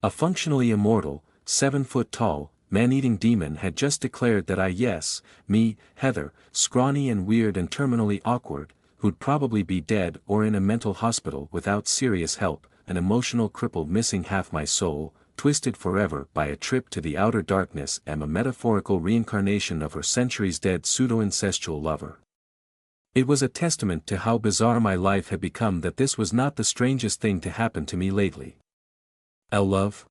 A functionally immortal, 7-foot-tall, man-eating demon had just declared that me, Heather, scrawny and weird and terminally awkward, who'd probably be dead or in a mental hospital without serious help, an emotional cripple missing half my soul, twisted forever by a trip to the outer darkness, am a metaphorical reincarnation of her centuries-dead pseudo-incestual lover. It was a testament to how bizarre my life had become that this was not the strangest thing to happen to me lately. Love?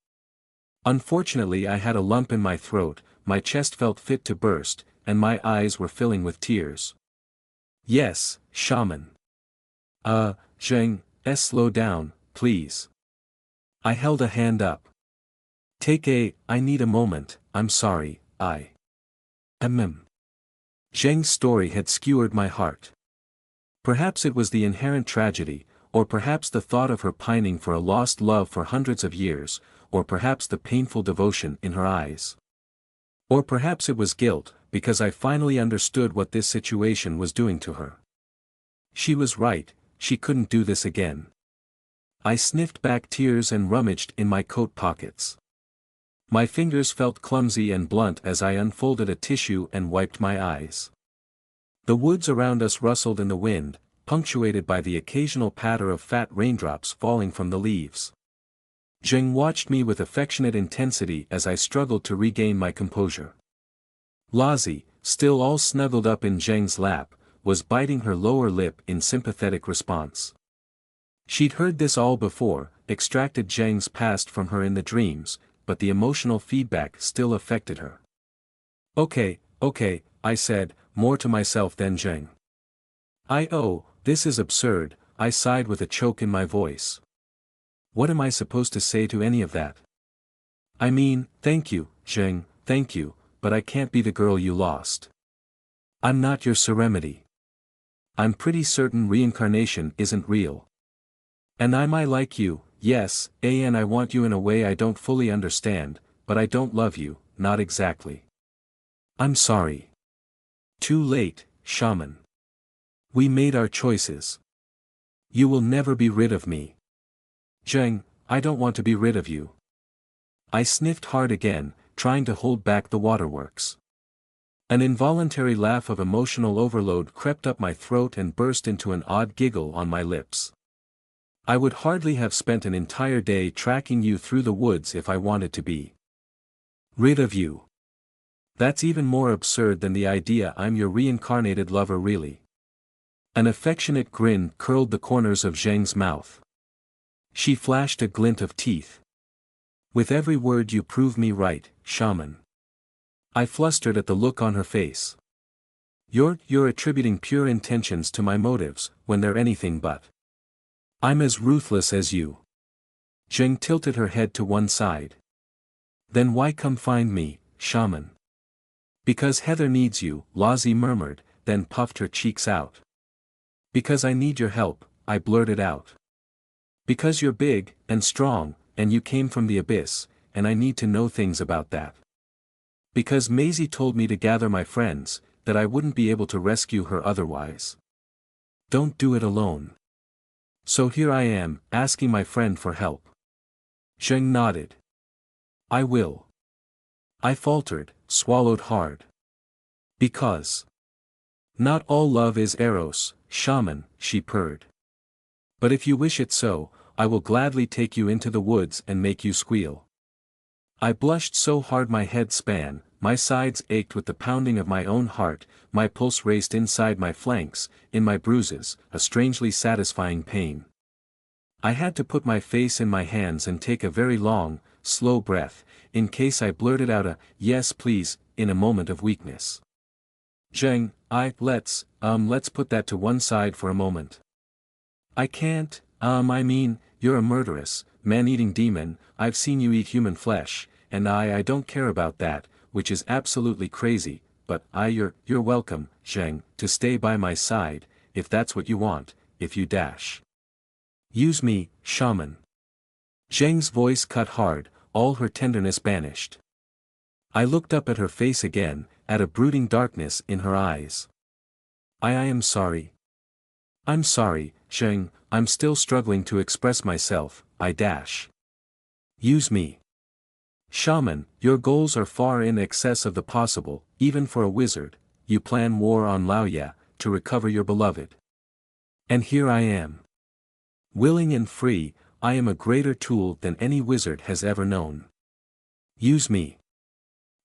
Unfortunately I had a lump in my throat, my chest felt fit to burst, and my eyes were filling with tears. Yes, shaman. Zheng, slow down, please. I held a hand up. I need a moment, I'm sorry, Zheng's story had skewered my heart. Perhaps it was the inherent tragedy, or perhaps the thought of her pining for a lost love for hundreds of years, or perhaps the painful devotion in her eyes. Or perhaps it was guilt, because I finally understood what this situation was doing to her. She was right, she couldn't do this again. I sniffed back tears and rummaged in my coat pockets. My fingers felt clumsy and blunt as I unfolded a tissue and wiped my eyes. The woods around us rustled in the wind, punctuated by the occasional patter of fat raindrops falling from the leaves. Zheng watched me with affectionate intensity as I struggled to regain my composure. Lazi, still all snuggled up in Zheng's lap, was biting her lower lip in sympathetic response. She'd heard this all before, extracted Zheng's past from her in the dreams, but the emotional feedback still affected her. Okay, I said, more to myself than Zheng. This is absurd, I sighed with a choke in my voice. What am I supposed to say to any of that? I mean, thank you, Zheng, thank you, but I can't be the girl you lost. I'm not your Serenity. I'm pretty certain reincarnation isn't real. And I might like you, yes, and I want you in a way I don't fully understand, but I don't love you, not exactly. I'm sorry. Too late, shaman. We made our choices. You will never be rid of me. Zheng, I don't want to be rid of you. I sniffed hard again, trying to hold back the waterworks. An involuntary laugh of emotional overload crept up my throat and burst into an odd giggle on my lips. I would hardly have spent an entire day tracking you through the woods if I wanted to be rid of you. That's even more absurd than the idea I'm your reincarnated lover really. An affectionate grin curled the corners of Zheng's mouth. She flashed a glint of teeth. With every word you prove me right, shaman. I flustered at the look on her face. You're attributing pure intentions to my motives, when they're anything but. I'm as ruthless as you. Zheng tilted her head to one side. Then why come find me, shaman? Because Heather needs you, Lazi murmured, then puffed her cheeks out. Because I need your help, I blurted out. Because you're big, and strong, and you came from the abyss, and I need to know things about that. Because Maisie told me to gather my friends, that I wouldn't be able to rescue her otherwise. Don't do it alone. So here I am, asking my friend for help. Zheng nodded. I will. I faltered, swallowed hard. Because. Not all love is eros, shaman, she purred. But if you wish it so, I will gladly take you into the woods and make you squeal. I blushed so hard my head span, my sides ached with the pounding of my own heart, my pulse raced inside my flanks, in my bruises, a strangely satisfying pain. I had to put my face in my hands and take a very long, slow breath, in case I blurted out a, yes please, in a moment of weakness. Zheng, let's put that to one side for a moment. I can't, you're a murderous, man-eating demon, I've seen you eat human flesh, and I don't care about that, which is absolutely crazy, but you're welcome, Zheng, to stay by my side, if that's what you want, if you dash. Use me, shaman. Zheng's voice cut hard, all her tenderness banished. I looked up at her face again, at a brooding darkness in her eyes. I am sorry. I'm sorry, Zheng, I'm still struggling to express myself, I dash. Use me. Shaman, your goals are far in excess of the possible, even for a wizard. You plan war on Laoya, to recover your beloved. And here I am. Willing and free, I am a greater tool than any wizard has ever known. Use me.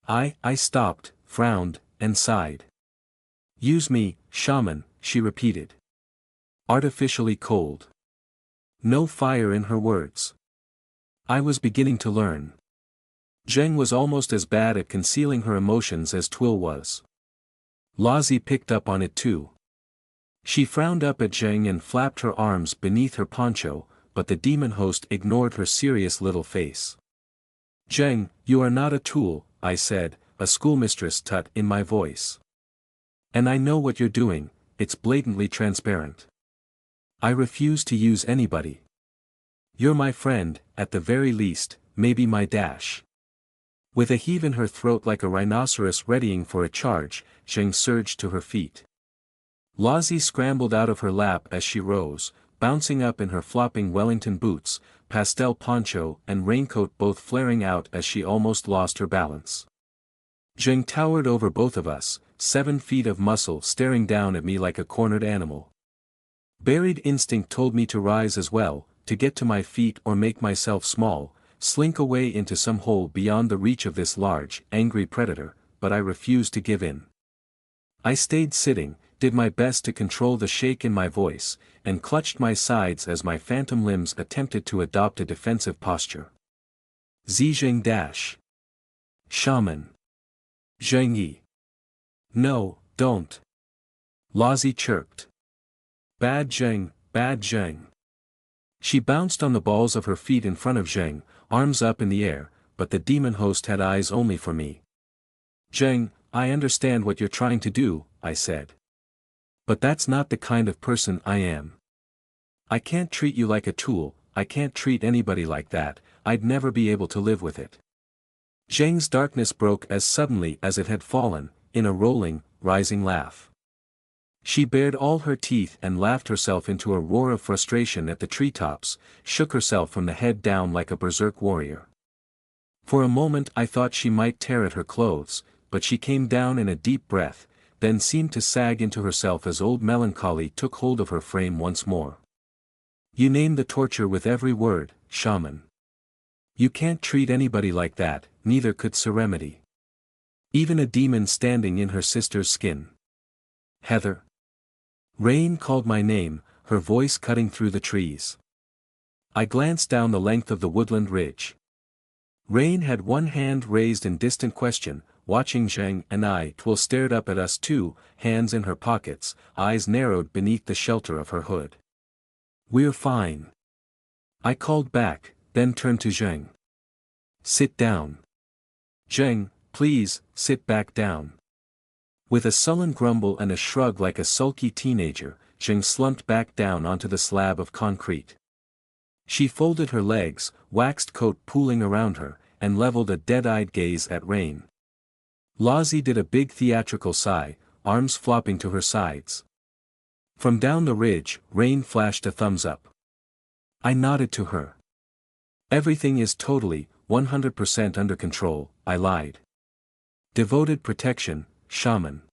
I stopped, frowned, and sighed. Use me, shaman, she repeated. Artificially cold. No fire in her words. I was beginning to learn. Zheng was almost as bad at concealing her emotions as Twill was. Lazi picked up on it too. She frowned up at Zheng and flapped her arms beneath her poncho, but the demon host ignored her serious little face. Zheng, you are not a tool, I said, a schoolmistress tut in my voice. And I know what you're doing, it's blatantly transparent. I refuse to use anybody. You're my friend, at the very least, maybe my dash. With a heave in her throat like a rhinoceros readying for a charge, Zheng surged to her feet. Lazi scrambled out of her lap as she rose, bouncing up in her flopping Wellington boots, pastel poncho and raincoat both flaring out as she almost lost her balance. Zheng towered over both of us, 7 feet of muscle staring down at me like a cornered animal. Buried instinct told me to rise as well, to get to my feet or make myself small, slink away into some hole beyond the reach of this large, angry predator, but I refused to give in. I stayed sitting, did my best to control the shake in my voice, and clutched my sides as my phantom limbs attempted to adopt a defensive posture. Zheng dash. Shaman. Zheng yi. No, don't. Lazi chirped. Bad Zheng, bad Zheng. She bounced on the balls of her feet in front of Zheng, arms up in the air, but the demon host had eyes only for me. Zheng, I understand what you're trying to do, I said. But that's not the kind of person I am. I can't treat you like a tool, I can't treat anybody like that, I'd never be able to live with it. Zheng's darkness broke as suddenly as it had fallen, in a rolling, rising laugh. She bared all her teeth and laughed herself into a roar of frustration at the treetops, shook herself from the head down like a berserk warrior. For a moment I thought she might tear at her clothes, but she came down in a deep breath, then seemed to sag into herself as old melancholy took hold of her frame once more. You name the torture with every word, shaman. You can't treat anybody like that, neither could Seremity. Even a demon standing in her sister's skin. Heather. Rain called my name, her voice cutting through the trees. I glanced down the length of the woodland ridge. Rain had one hand raised in distant question, watching Zheng and Twill stared up at us too, hands in her pockets, eyes narrowed beneath the shelter of her hood. We're fine. I called back, then turned to Zheng. Sit down. Zheng, please, sit back down. With a sullen grumble and a shrug like a sulky teenager, Zheng slumped back down onto the slab of concrete. She folded her legs, waxed coat pooling around her, and leveled a dead-eyed gaze at Rain. Lazi did a big theatrical sigh, arms flopping to her sides. From down the ridge, Rain flashed a thumbs up. I nodded to her. Everything is totally, 100% under control, I lied. Devoted protection, shaman.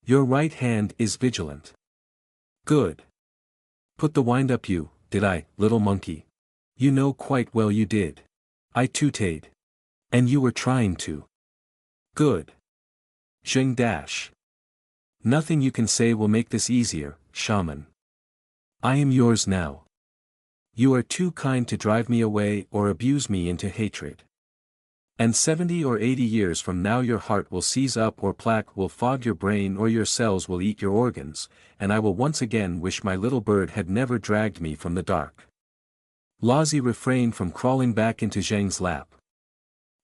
Your right hand is vigilant. Good. Put the wind up you, did I, little monkey? You know quite well you did. I tooted. And you were trying to. Good. Zheng dash. Nothing you can say will make this easier, shaman. I am yours now. You are too kind to drive me away or abuse me into hatred. And 70 or 80 years from now your heart will seize up or plaque will fog your brain or your cells will eat your organs, and I will once again wish my little bird had never dragged me from the dark. Lazi refrained from crawling back into Zheng's lap.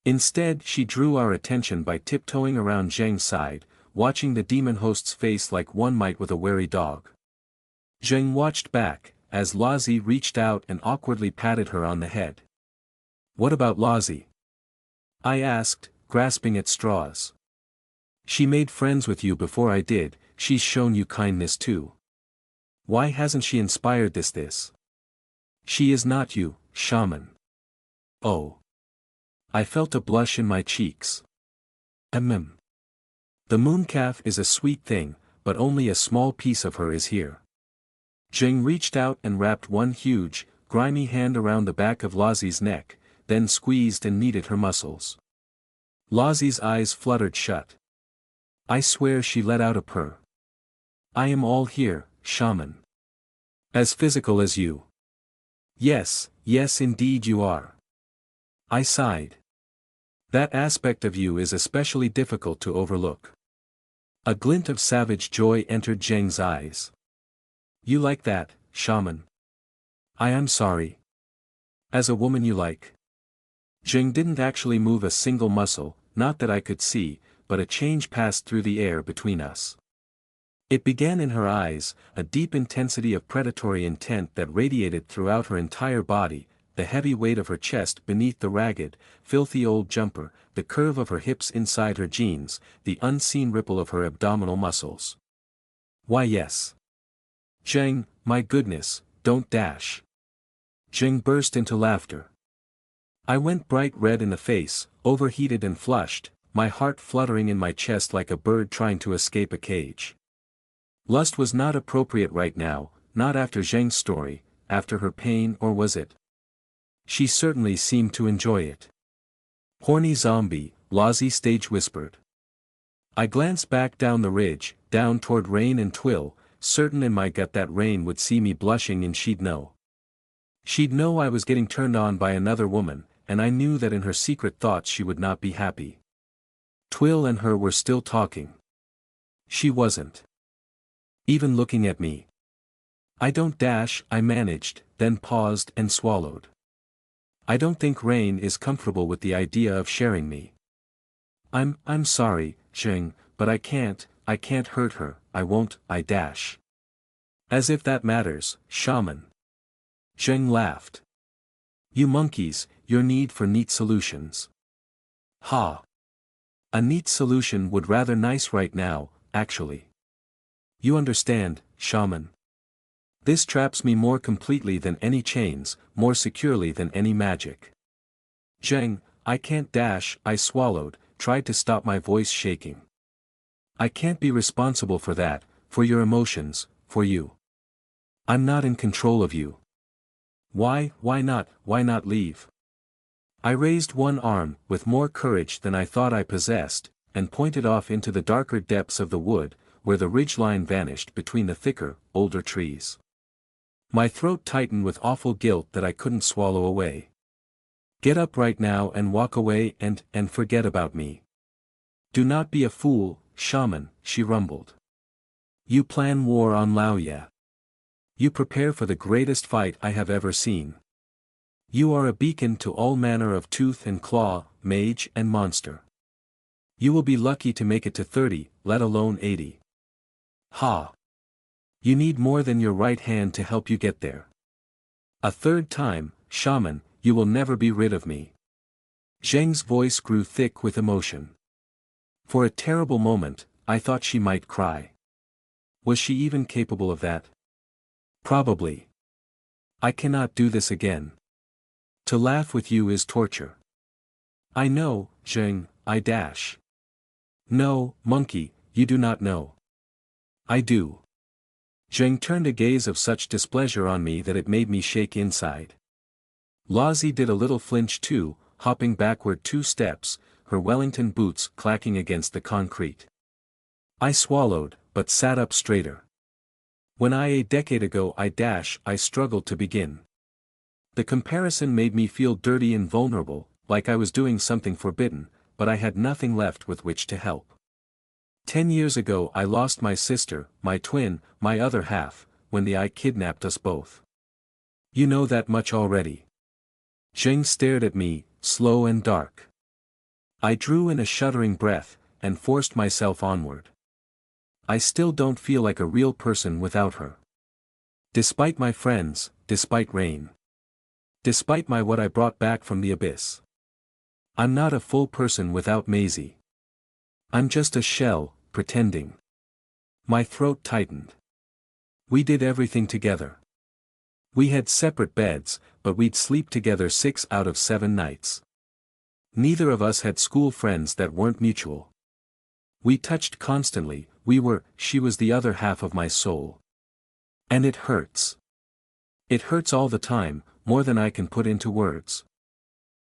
Instead she drew our attention by tiptoeing around Zheng's side, watching the demon host's face like one might with a wary dog. Zheng watched back, as Lazi reached out and awkwardly patted her on the head. What about Lazi? I asked, grasping at straws. She made friends with you before I did, she's shown you kindness too. Why hasn't she inspired this? She is not you, shaman. Oh. I felt a blush in my cheeks. The mooncalf is a sweet thing, but only a small piece of her is here. Zheng reached out and wrapped one huge, grimy hand around the back of Lassie's neck, then squeezed and kneaded her muscles. Lassie's eyes fluttered shut. I swear she let out a purr. I am all here, shaman. As physical as you. Yes, yes indeed you are. I sighed. That aspect of you is especially difficult to overlook. A glint of savage joy entered Zheng's eyes. You like that, shaman? I am sorry. As a woman you like. Zheng didn't actually move a single muscle, not that I could see, but a change passed through the air between us. It began in her eyes, a deep intensity of predatory intent that radiated throughout her entire body, the heavy weight of her chest beneath the ragged, filthy old jumper, the curve of her hips inside her jeans, the unseen ripple of her abdominal muscles. Why yes. Zheng, my goodness, don't dash. Zheng burst into laughter. I went bright red in the face, overheated and flushed, my heart fluttering in my chest like a bird trying to escape a cage. Lust was not appropriate right now, not after Zheng's story, after her pain, or was it? She certainly seemed to enjoy it. Horny zombie, Lassie stage whispered. I glanced back down the ridge, down toward Rain and Twill, certain in my gut that Rain would see me blushing and she'd know. She'd know I was getting turned on by another woman, and I knew that in her secret thoughts she would not be happy. Twill and her were still talking. She wasn't even looking at me. I don't dash, I managed, then paused and swallowed. I don't think Rain is comfortable with the idea of sharing me. I'm sorry, Zheng, but I can't hurt her, I won't, I dash. As if that matters, shaman. Zheng laughed. You monkeys, your need for neat solutions. Ha. A neat solution would rather nice right now, actually. You understand, shaman. This traps me more completely than any chains, more securely than any magic. Zheng, I can't dash, I swallowed, tried to stop my voice shaking. I can't be responsible for that, for your emotions, for you. I'm not in control of you. Why not leave? I raised one arm, with more courage than I thought I possessed, and pointed off into the darker depths of the wood, where the ridgeline vanished between the thicker, older trees. My throat tightened with awful guilt that I couldn't swallow away. Get up right now and walk away and forget about me. Do not be a fool, shaman, she rumbled. You plan war on Laoya. You prepare for the greatest fight I have ever seen. You are a beacon to all manner of tooth and claw, mage and monster. You will be lucky to make it to 30, let alone 80. Ha! You need more than your right hand to help you get there. A third time, shaman, you will never be rid of me. Zheng's voice grew thick with emotion. For a terrible moment, I thought she might cry. Was she even capable of that? Probably. I cannot do this again. To laugh with you is torture. I know, Zheng, I dash. No, monkey, you do not know. I do. Zheng turned a gaze of such displeasure on me that it made me shake inside. Lassie did a little flinch too, hopping backward 2 steps, her Wellington boots clacking against the concrete. I swallowed, but sat up straighter. When a decade ago I struggled to begin. The comparison made me feel dirty and vulnerable, like I was doing something forbidden, but I had nothing left with which to help. 10 years ago I lost my sister, my twin, my other half, when the I kidnapped us both. You know that much already. Zheng stared at me, slow and dark. I drew in a shuddering breath, and forced myself onward. I still don't feel like a real person without her. Despite my friends, despite Rain. Despite what I brought back from the abyss. I'm not a full person without Maisie. I'm just a shell, pretending. My throat tightened. We did everything together. We had separate beds, but we'd sleep together 6 out of 7 nights. Neither of us had school friends that weren't mutual. We touched constantly, she was the other half of my soul. And it hurts. It hurts all the time, more than I can put into words.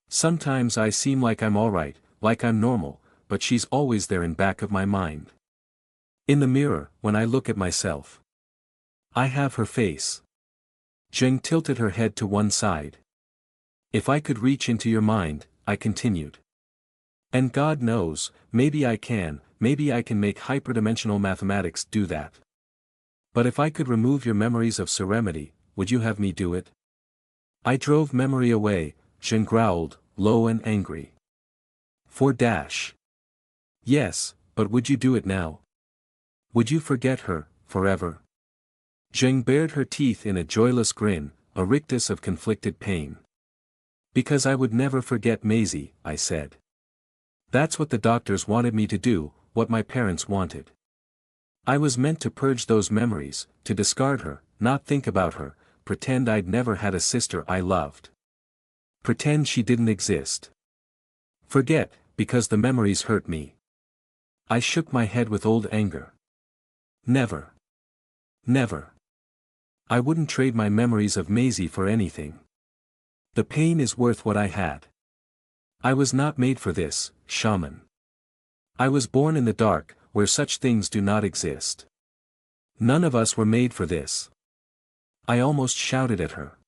Sometimes I seem like I'm alright, like I'm normal, but she's always there in back of my mind. In the mirror, when I look at myself. I have her face. Zheng tilted her head to one side. If I could reach into your mind, I continued. And God knows, maybe I can make hyperdimensional mathematics do that. But if I could remove your memories of serenity, would you have me do it? I drove memory away, Zheng growled, low and angry. Yes, but would you do it now? Would you forget her, forever? Zheng bared her teeth in a joyless grin, a rictus of conflicted pain. Because I would never forget Maisie, I said. That's what the doctors wanted me to do, what my parents wanted. I was meant to purge those memories, to discard her, not think about her, pretend I'd never had a sister I loved. Pretend she didn't exist. Forget, because the memories hurt me. I shook my head with old anger. Never. Never. I wouldn't trade my memories of Maisie for anything. The pain is worth what I had. I was not made for this, shaman. I was born in the dark, where such things do not exist. None of us were made for this. I almost shouted at her.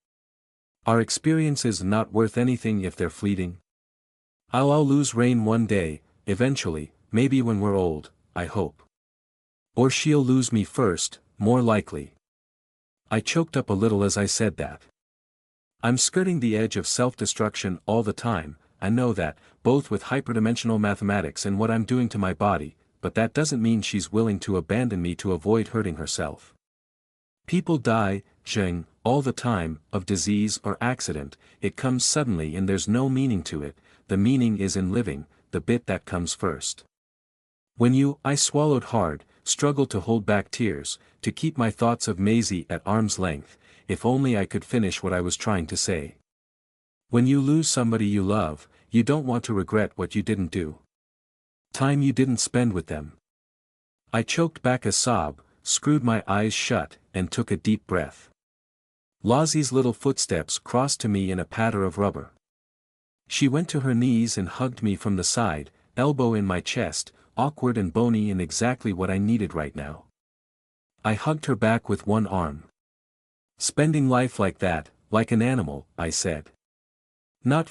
Are experiences not worth anything if they're fleeting? I'll all lose Rain one day, eventually, maybe when we're old, I hope. Or she'll lose me first, more likely. I choked up a little as I said that. I'm skirting the edge of self-destruction all the time, I know that, both with hyperdimensional mathematics and what I'm doing to my body, but that doesn't mean she's willing to abandon me to avoid hurting herself. People die, Zheng, all the time, of disease or accident, it comes suddenly and there's no meaning to it, the meaning is in living, the bit that comes first. I swallowed hard, struggled to hold back tears, to keep my thoughts of Maisie at arm's length, if only I could finish what I was trying to say. When you lose somebody you love, you don't want to regret what you didn't do. Time you didn't spend with them. I choked back a sob, screwed my eyes shut, and took a deep breath. Lozzie's little footsteps crossed to me in a patter of rubber. She went to her knees and hugged me from the side, elbow in my chest, awkward and bony and exactly what I needed right now. I hugged her back with one arm. Spending life like that, like an animal, I said. Not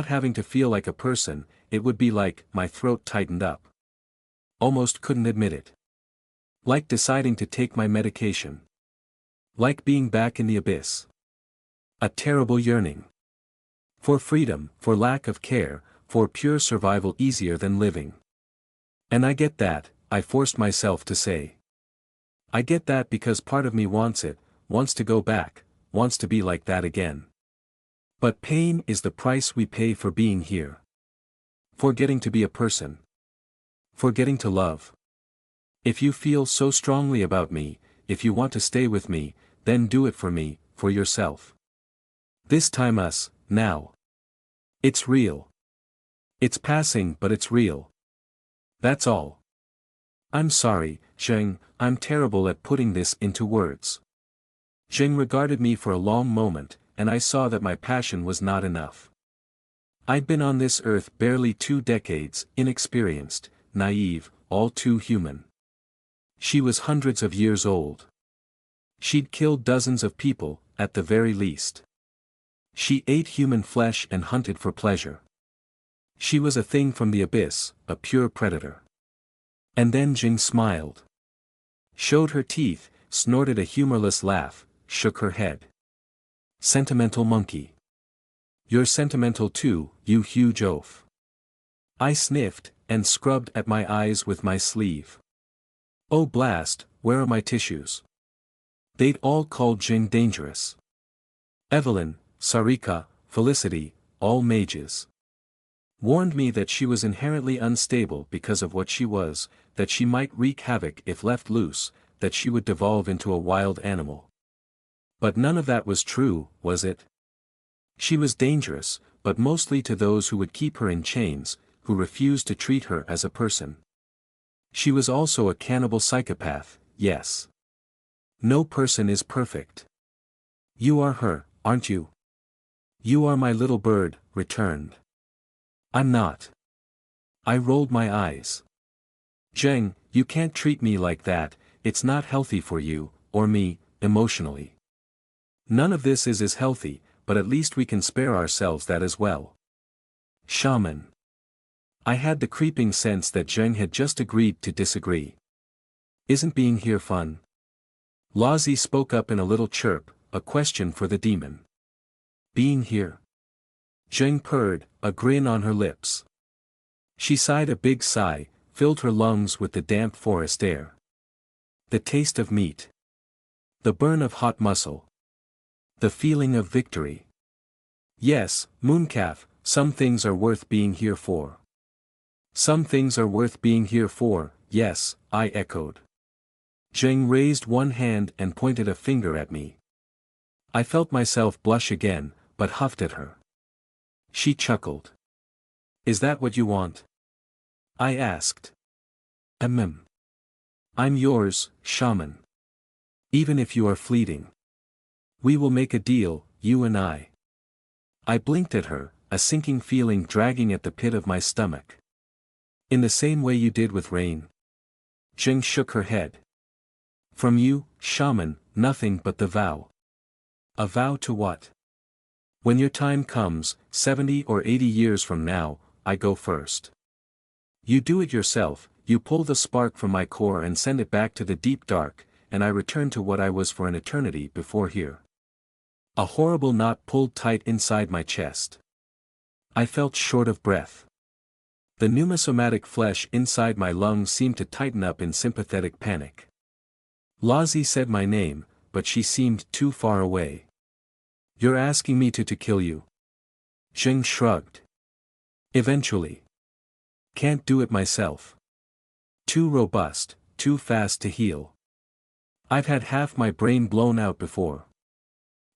having to feel like a person, it would be like, my throat tightened up. Almost couldn't admit it. Like deciding to take my medication. Like being back in the abyss. A terrible yearning. For freedom, for lack of care, for pure survival easier than living. And I get that, I forced myself to say. I get that because part of me wants it, wants to go back, wants to be like that again. But pain is the price we pay for being here. For getting to be a person. For getting to love. If you feel so strongly about me, if you want to stay with me, then do it for me, for yourself. This time us, now. It's real. It's passing but it's real. That's all. I'm sorry, Zheng, I'm terrible at putting this into words. Zheng regarded me for a long moment, and I saw that my passion was not enough. I'd been on this earth barely 2 decades, inexperienced, naive, all too human. She was hundreds of years old. She'd killed dozens of people, at the very least. She ate human flesh and hunted for pleasure. She was a thing from the abyss, a pure predator. And then Zheng smiled. Showed her teeth, snorted a humorless laugh, shook her head. Sentimental monkey. You're sentimental too, you huge oaf. I sniffed, and scrubbed at my eyes with my sleeve. Oh blast, where are my tissues? They'd all called Zheng dangerous. Evelyn, Sarika, Felicity, all mages. Warned me that she was inherently unstable because of what she was, that she might wreak havoc if left loose, that she would devolve into a wild animal. But none of that was true, was it? She was dangerous, but mostly to those who would keep her in chains, who refused to treat her as a person. She was also a cannibal psychopath, yes. No person is perfect. You are her, aren't you? You are my little bird, returned. I'm not. I rolled my eyes. Zheng, you can't treat me like that, it's not healthy for you, or me, emotionally. None of this is as healthy, but at least we can spare ourselves that as well. Shaman. I had the creeping sense that Zheng had just agreed to disagree. Isn't being here fun? Lazi spoke up in a little chirp, a question for the demon. Being here? Zheng purred, a grin on her lips. She sighed a big sigh, filled her lungs with the damp forest air. The taste of meat. The burn of hot muscle. The feeling of victory. Yes, Mooncalf, some things are worth being here for. Some things are worth being here for, yes, I echoed. Zheng raised one hand and pointed a finger at me. I felt myself blush again, but huffed at her. She chuckled. Is that what you want? I asked. I'm yours, shaman. Even if you are fleeting. We will make a deal, you and I. I blinked at her, a sinking feeling dragging at the pit of my stomach. In the same way you did with Rain. Zheng shook her head. From you, shaman, nothing but the vow. A vow to what? When your time comes, 70 or 80 years from now, I go first. You do it yourself, you pull the spark from my core and send it back to the deep dark, and I return to what I was for an eternity before here. A horrible knot pulled tight inside my chest. I felt short of breath. The pneumosomatic flesh inside my lungs seemed to tighten up in sympathetic panic. Lazi said my name, but she seemed too far away. You're asking me to kill you? Zheng shrugged. Eventually. Can't do it myself. Too robust, too fast to heal. I've had half my brain blown out before.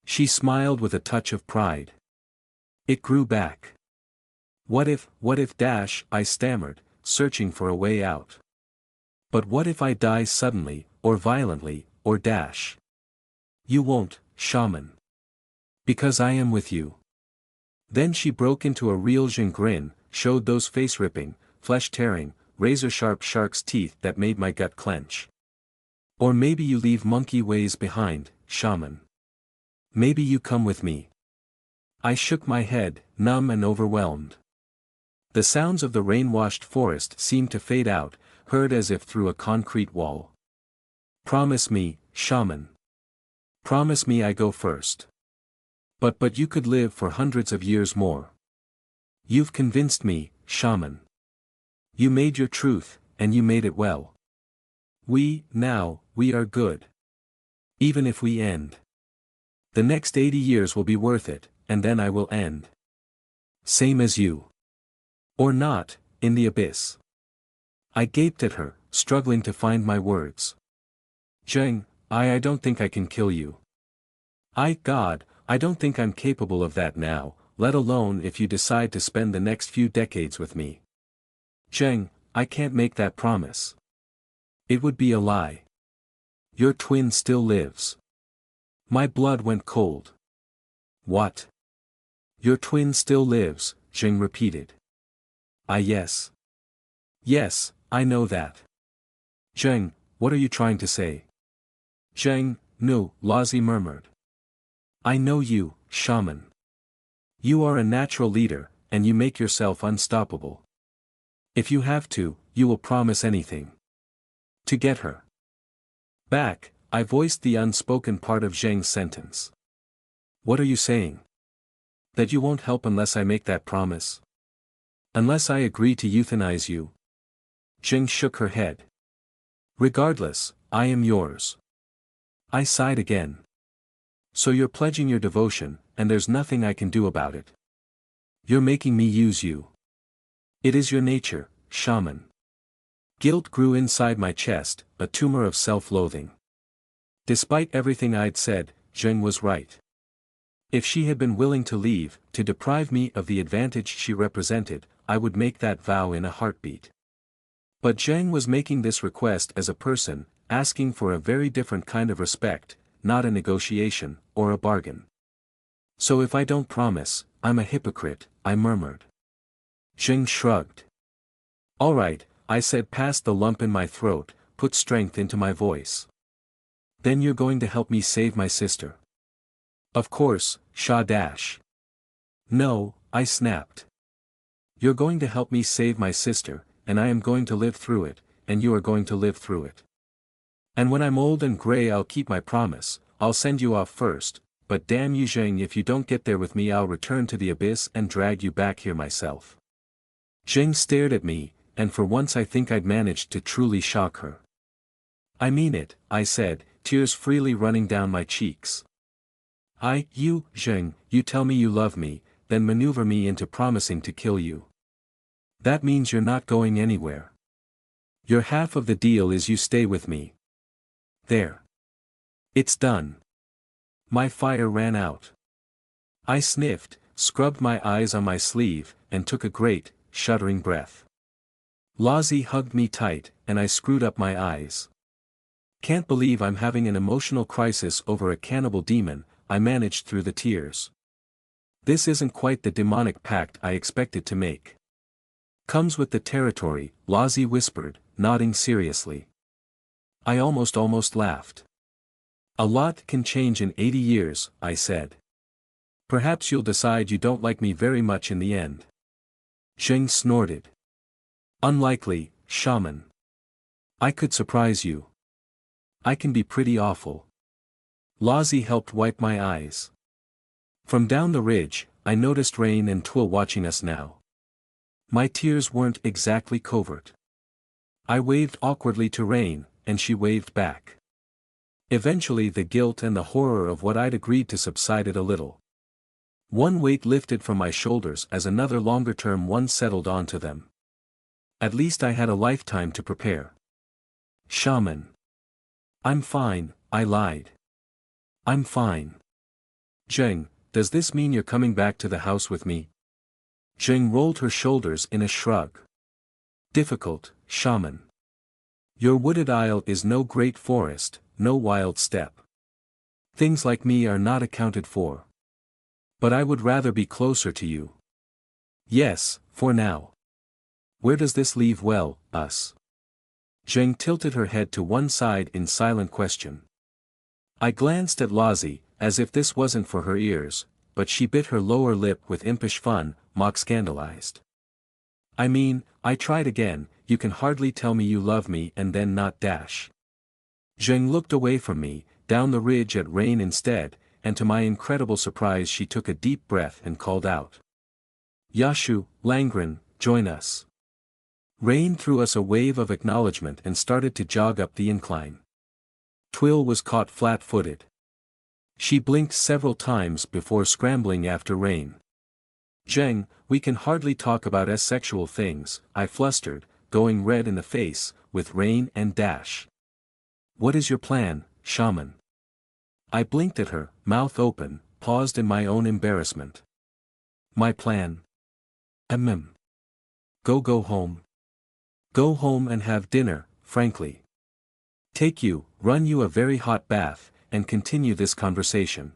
She smiled with a touch of pride. It grew back. What if, I stammered, searching for a way out. But what if I die suddenly, or violently, or dash? You won't, shaman. Because I am with you. Then she broke into a real Zheng grin, showed those face-ripping, flesh-tearing, razor-sharp shark's teeth that made my gut clench. Or maybe you leave monkey ways behind, shaman. Maybe you come with me. I shook my head, numb and overwhelmed. The sounds of the rain-washed forest seemed to fade out, heard as if through a concrete wall. Promise me, shaman. Promise me I go first. But you could live for hundreds of years more. You've convinced me, shaman. You made your truth, and you made it well. We are good. Even if we end. The next 80 years will be worth it, and then I will end. Same as you. Or not, in the abyss. I gaped at her, struggling to find my words. Zheng, I don't think I can kill you. God, I don't think I'm capable of that now, let alone if you decide to spend the next few decades with me. Zheng, I can't make that promise. It would be a lie. Your twin still lives. My blood went cold. What? Your twin still lives, Zheng repeated. Yes. Yes, I know that. Zheng, what are you trying to say? Zheng, no, Lazi murmured. I know you, shaman. You are a natural leader, and you make yourself unstoppable. If you have to, you will promise anything. To get her back, I voiced the unspoken part of Zheng's sentence. What are you saying? That you won't help unless I make that promise? Unless I agree to euthanize you? Zheng shook her head. Regardless, I am yours. I sighed again. So you're pledging your devotion, and there's nothing I can do about it. You're making me use you. It is your nature, shaman. Guilt grew inside my chest, a tumor of self-loathing. Despite everything I'd said, Zheng was right. If she had been willing to leave, to deprive me of the advantage she represented, I would make that vow in a heartbeat. But Zheng was making this request as a person, asking for a very different kind of respect, not a negotiation, or a bargain. So if I don't promise, I'm a hypocrite, I murmured. Zheng shrugged. All right, I said past the lump in my throat, put strength into my voice. Then you're going to help me save my sister. Of course, Sha dash. No, I snapped. You're going to help me save my sister, and I am going to live through it, and you are going to live through it. And when I'm old and gray I'll keep my promise, I'll send you off first, but damn you Zheng, if you don't get there with me I'll return to the abyss and drag you back here myself. Zheng stared at me, and for once I think I'd managed to truly shock her. I mean it, I said, tears freely running down my cheeks. You, Zheng, you tell me you love me, then maneuver me into promising to kill you. That means you're not going anywhere. Your half of the deal is you stay with me. There. It's done. My fire ran out. I sniffed, scrubbed my eyes on my sleeve, and took a great, shuddering breath. Lozzie hugged me tight, and I screwed up my eyes. Can't believe I'm having an emotional crisis over a cannibal demon, I managed through the tears. This isn't quite the demonic pact I expected to make. Comes with the territory, Lozzie whispered, nodding seriously. I almost laughed. A lot can change in 80 years, I said. Perhaps you'll decide you don't like me very much in the end. Zheng snorted. Unlikely, shaman. I could surprise you. I can be pretty awful. Lozzie helped wipe my eyes. From down the ridge, I noticed Rain and Twill watching us now. My tears weren't exactly covert. I waved awkwardly to Rain, and she waved back. Eventually the guilt and the horror of what I'd agreed to subsided a little. One weight lifted from my shoulders as another longer-term one settled onto them. At least I had a lifetime to prepare. Shaman. I'm fine, I lied. I'm fine. Zheng, does this mean you're coming back to the house with me? Zheng rolled her shoulders in a shrug. Difficult, shaman. Your wooded isle is no great forest, no wild steppe. Things like me are not accounted for. But I would rather be closer to you. Yes, for now. Where does this leave us? Zheng tilted her head to one side in silent question. I glanced at Lozzie, as if this wasn't for her ears, but she bit her lower lip with impish fun, mock scandalized. I mean, I tried again, you can hardly tell me you love me and then not dash. Zheng looked away from me, down the ridge at Rain instead, and to my incredible surprise she took a deep breath and called out. Yashu, Langren, join us. Rain threw us a wave of acknowledgement and started to jog up the incline. Twill was caught flat-footed. She blinked several times before scrambling after Rain. Zheng, we can hardly talk about sexual things, I flustered, going red in the face, with Rain and Dash. What is your plan, shaman? I blinked at her, mouth open, paused in my own embarrassment. My plan? Go home. Go home and have dinner, frankly. Run you a very hot bath, and continue this conversation.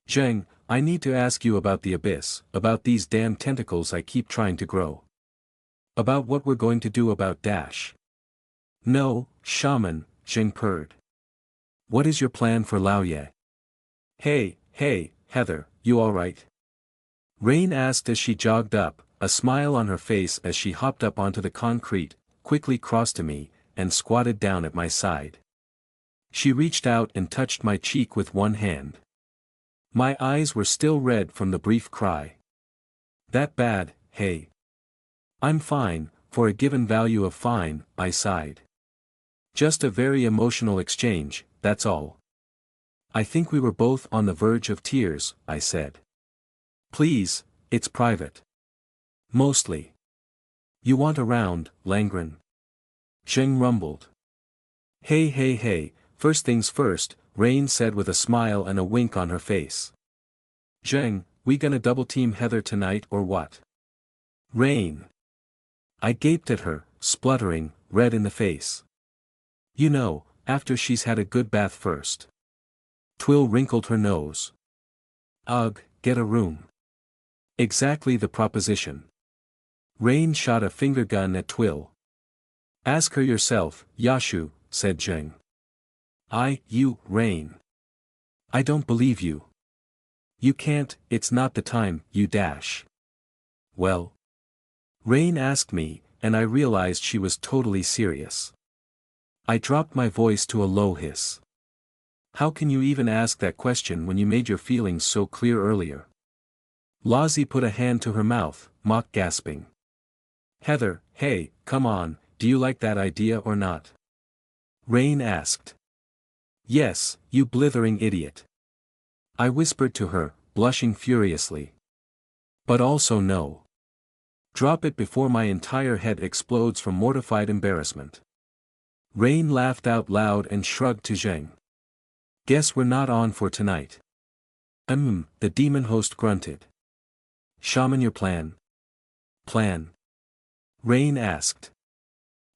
Zheng, I need to ask you about the abyss, about these damn tentacles I keep trying to grow. About what we're going to do about Dash. No, shaman, Zheng purred. What is your plan for Laoye? Hey, Heather, you alright? Rain asked as she jogged up, a smile on her face as she hopped up onto the concrete, quickly crossed to me, and squatted down at my side. She reached out and touched my cheek with one hand. My eyes were still red from the brief cry. That bad, hey? I'm fine, for a given value of fine, I sighed. Just a very emotional exchange, that's all. I think we were both on the verge of tears, I said. Please, it's private. Mostly. You want a round, Langren? Zheng rumbled. Hey, first things first, Rain said with a smile and a wink on her face. Zheng, we gonna double team Heather tonight or what? Rain. I gaped at her, spluttering, red in the face. You know, after she's had a good bath first. Twill wrinkled her nose. Ugh, get a room. Exactly the proposition. Rain shot a finger gun at Twill. Ask her yourself, Yashu, said Zheng. Rain. I don't believe you. You can't, it's not the time, you dash. Well? Rain asked me, and I realized she was totally serious. I dropped my voice to a low hiss. How can you even ask that question when you made your feelings so clear earlier? Lozzie put a hand to her mouth, mock gasping. Heather, hey, come on, do you like that idea or not? Rain asked. Yes, you blithering idiot. I whispered to her, blushing furiously. But also no. Drop it before my entire head explodes from mortified embarrassment. Rain laughed out loud and shrugged to Zheng. Guess we're not on for tonight. The demon host grunted. Shaman, your plan? Plan? Rain asked.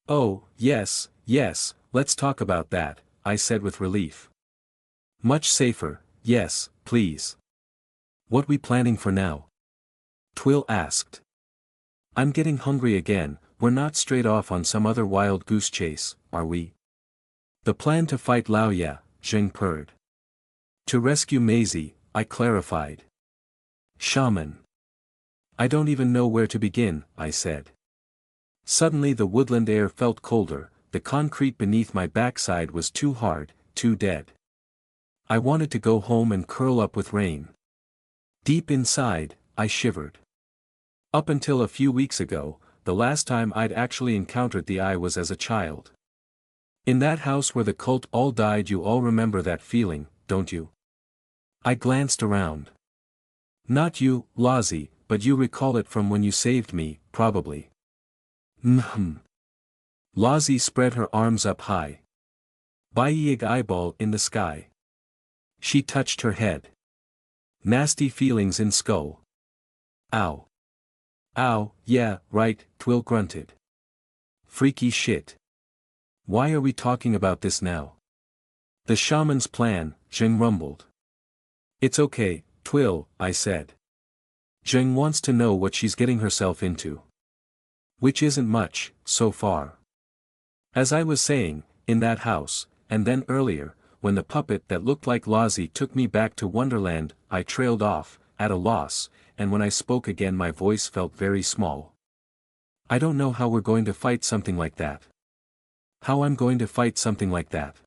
Oh, yes, let's talk about that, I said with relief. Much safer, yes, please. What we planning for now? Twill asked. I'm getting hungry again, we're not straight off on some other wild goose chase, are we? The plan to fight Laoya, Zheng purred. To rescue Maisie, I clarified. Shaman. I don't even know where to begin, I said. Suddenly the woodland air felt colder, the concrete beneath my backside was too hard, too dead. I wanted to go home and curl up with Rain. Deep inside, I shivered. Up until a few weeks ago, the last time I'd actually encountered the eye was as a child. In that house where the cult all died. You all remember that feeling, don't you? I glanced around. Not you, Lozzie, but you recall it from when you saved me, probably. Lozzie spread her arms up high. Big eyeball in the sky. She touched her head. Nasty feelings in skull. Ow. Ow, yeah, right, Twill grunted. Freaky shit. Why are we talking about this now? The shaman's plan, Zheng rumbled. It's okay, Twill, I said. Zheng wants to know what she's getting herself into. Which isn't much, so far. As I was saying, in that house, and then earlier, when the puppet that looked like Lozzie took me back to Wonderland, I trailed off, at a loss, and when I spoke again my voice felt very small. I don't know how we're going to fight something like that. How I'm going to fight something like that.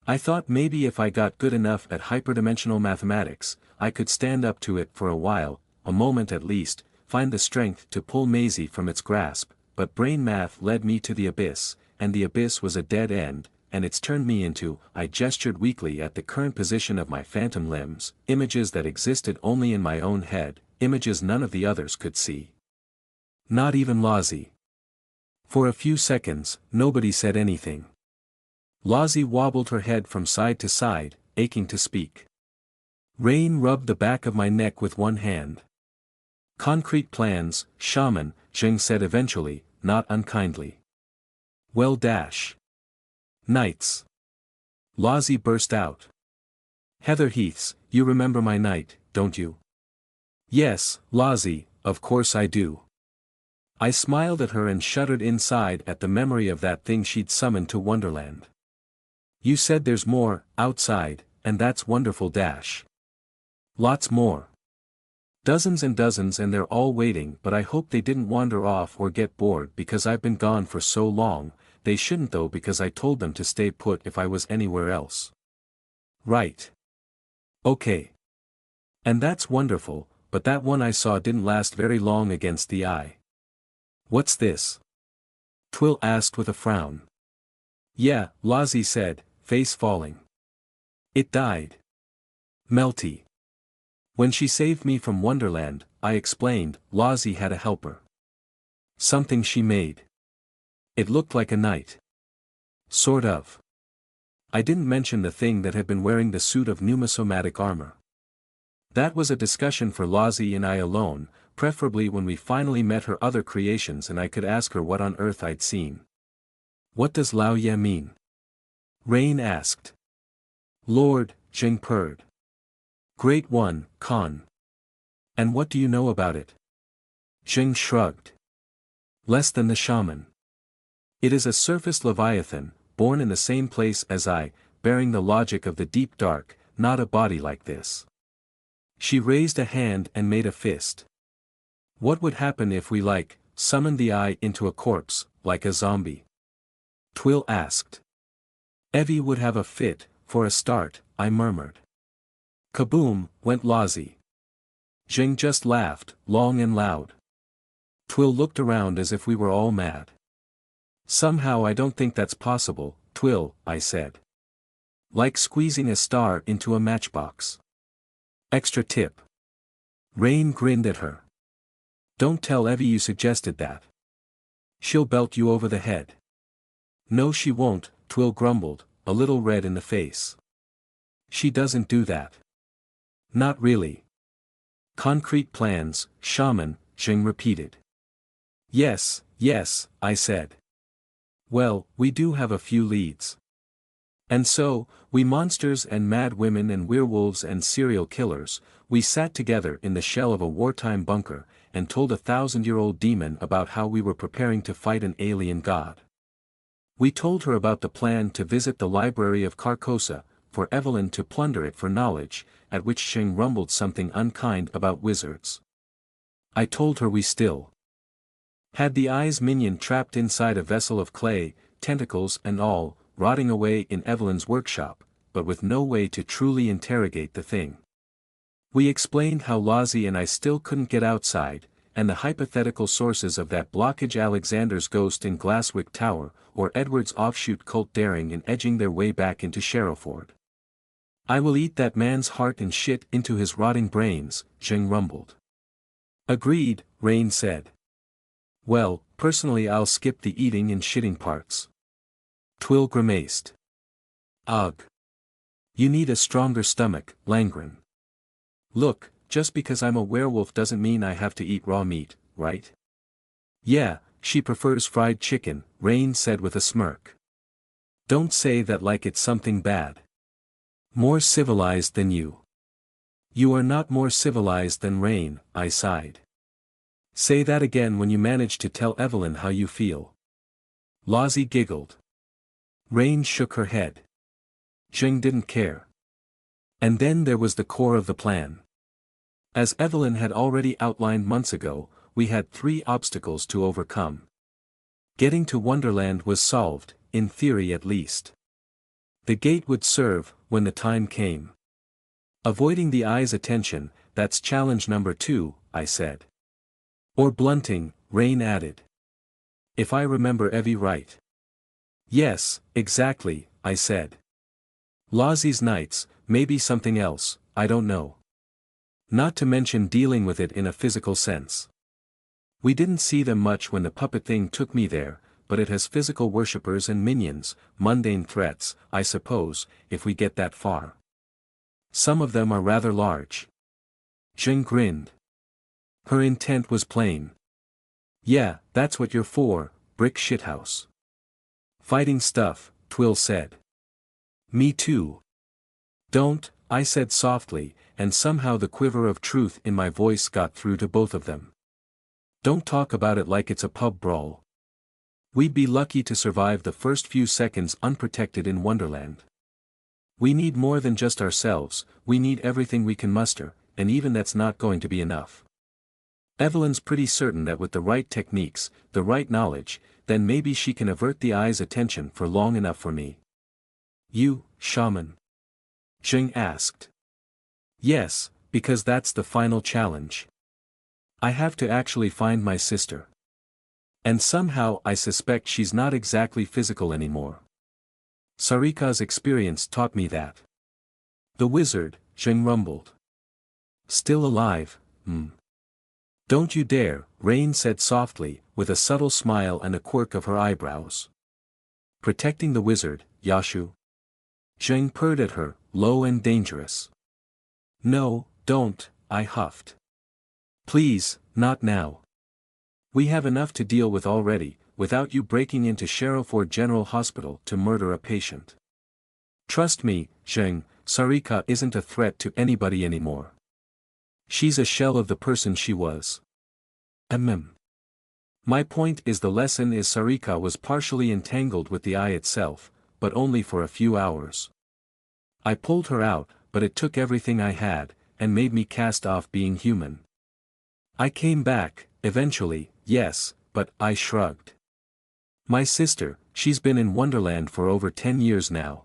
I thought maybe if I got good enough at hyperdimensional mathematics, I could stand up to it for a while, a moment at least, find the strength to pull Maisie from its grasp, but brain math led me to the abyss, and the abyss was a dead end, and it's turned me into, I gestured weakly at the current position of my phantom limbs, images that existed only in my own head, images none of the others could see. Not even Lozzie. For a few seconds, nobody said anything. Lozzie wobbled her head from side to side, aching to speak. Rain rubbed the back of my neck with one hand. Concrete plans, shaman, Zheng said eventually, not unkindly. Well dash. Nights. Lozzie burst out. Heather Heaths, you remember my night, don't you? Yes, Lozzie, of course I do. I smiled at her and shuddered inside at the memory of that thing she'd summoned to Wonderland. You said there's more, outside, and that's wonderful dash. Lots more. Dozens and dozens and they're all waiting, but I hope they didn't wander off or get bored because I've been gone for so long. They shouldn't though because I told them to stay put if I was anywhere else. Right. Okay. And that's wonderful, but that one I saw didn't last very long against the eye. What's this? Twill asked with a frown. Yeah, Lozzie said, face falling. It died. Melty. When she saved me from Wonderland, I explained, Lozzie had a helper. Something she made. It looked like a knight. Sort of. I didn't mention the thing that had been wearing the suit of Pneuma-somatic armor. That was a discussion for Lozzie and I alone, preferably when we finally met her other creations and I could ask her what on earth I'd seen. What does Lao Ye mean? Rain asked. Lord, Zheng purred. Great one, Khan. And what do you know about it? Zheng shrugged. Less than the shaman. It is a surface leviathan, born in the same place as I, bearing the logic of the deep dark, not a body like this. She raised a hand and made a fist. What would happen if we summoned the eye into a corpse, like a zombie? Twill asked. Evie would have a fit, for a start, I murmured. Kaboom, went Lozzie. Zheng just laughed, long and loud. Twill looked around as if we were all mad. Somehow I don't think that's possible, Twill, I said. Like squeezing a star into a matchbox. Extra tip. Rain grinned at her. Don't tell Evie you suggested that. She'll belt you over the head. No she won't, Twill grumbled, a little red in the face. She doesn't do that. Not really. Concrete plans, shaman, Zheng repeated. Yes, yes, I said. Well, we do have a few leads. And so, we monsters and mad women and werewolves and serial killers, we sat together in the shell of a wartime bunker, and told a 1,000-year-old demon about how we were preparing to fight an alien god. We told her about the plan to visit the library of Carcosa, for Evelyn to plunder it for knowledge, at which Zheng rumbled something unkind about wizards. I told her we still had the eye's minion trapped inside a vessel of clay, tentacles and all, rotting away in Evelyn's workshop, but with no way to truly interrogate the thing. We explained how Lozzie and I still couldn't get outside, and the hypothetical sources of that blockage, Alexander's ghost in Glasswick Tower, or Edward's offshoot cult daring in edging their way back into Sherrowford. I will eat that man's heart and shit into his rotting brains, Zheng rumbled. Agreed, Rain said. Well, personally I'll skip the eating and shitting parts. Twill grimaced. Ugh. You need a stronger stomach, Langren. Look, just because I'm a werewolf doesn't mean I have to eat raw meat, right? Yeah, she prefers fried chicken, Rain said with a smirk. Don't say that like it's something bad. More civilized than you. You are not more civilized than Rain, I sighed. Say that again when you manage to tell Evelyn how you feel. Lozzie giggled. Rain shook her head. Zheng didn't care. And then there was the core of the plan. As Evelyn had already outlined months ago, we had 3 obstacles to overcome. Getting to Wonderland was solved, in theory at least. The gate would serve, when the time came. Avoiding the eye's attention, that's challenge number 2, I said. Or blunting, Rain added. If I remember Evie right. Yes, exactly, I said. Lozzie's nights, maybe something else, I don't know. Not to mention dealing with it in a physical sense. We didn't see them much when the puppet thing took me there, but it has physical worshippers and minions, mundane threats, I suppose, if we get that far. Some of them are rather large. Zheng grinned. Her intent was plain. Yeah, that's what you're for, brick shithouse. Fighting stuff, Twill said. Me too. Don't, I said softly, and somehow the quiver of truth in my voice got through to both of them. Don't talk about it like it's a pub brawl. We'd be lucky to survive the first few seconds unprotected in Wonderland. We need more than just ourselves, we need everything we can muster, and even that's not going to be enough. Evelyn's pretty certain that with the right techniques, the right knowledge, then maybe she can avert the eye's attention for long enough for me. You, shaman? Zheng asked. Yes, because that's the final challenge. I have to actually find my sister. And somehow I suspect she's not exactly physical anymore. Sarika's experience taught me that. The wizard, Zheng rumbled. Still alive, Don't you dare, Rain said softly, with a subtle smile and a quirk of her eyebrows. Protecting the wizard, Yashu? Zheng purred at her, low and dangerous. No, Don't, I huffed. Please, not now. We have enough to deal with already, without you breaking into Sherriford General Hospital to murder a patient. Trust me, Zheng, Sarika isn't a threat to anybody anymore. She's a shell of the person she was. My point is the lesson is Sarika was partially entangled with the eye itself, but only for a few hours. I pulled her out, but it took everything I had, and made me cast off being human. I came back, eventually, yes, but I shrugged. My sister, she's been in Wonderland for over 10 years now.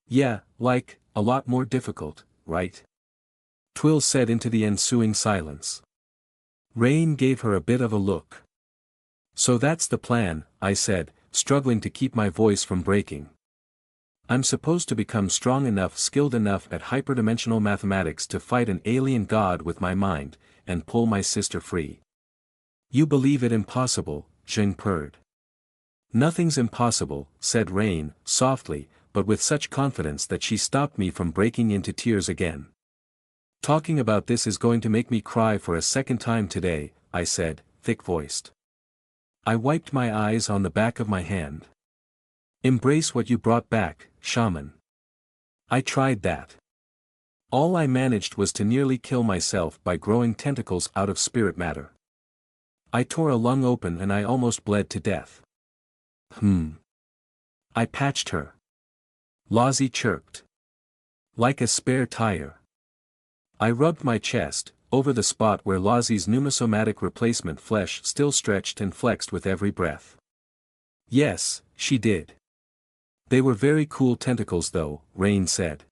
Yeah, like, a lot more difficult, right? Twill said into the ensuing silence. Rain gave her a bit of a look. So that's the plan, I said, struggling to keep my voice from breaking. I'm supposed to become strong enough, skilled enough at hyperdimensional mathematics to fight an alien god with my mind, and pull my sister free. You believe it impossible, Zheng purred. Nothing's impossible, said Rain, softly, but with such confidence that she stopped me from breaking into tears again. Talking about this is going to make me cry for a second time today, I said, thick-voiced. I wiped my eyes on the back of my hand. Embrace what you brought back, shaman. I tried that. All I managed was to nearly kill myself by growing tentacles out of spirit matter. I tore a lung open and I almost bled to death. I patched her. Lozzie chirped. Like a spare tire. I rubbed my chest, over the spot where Lozzie's Pneuma-somatic replacement flesh still stretched and flexed with every breath. Yes, she did. They were very cool tentacles though, Rain said.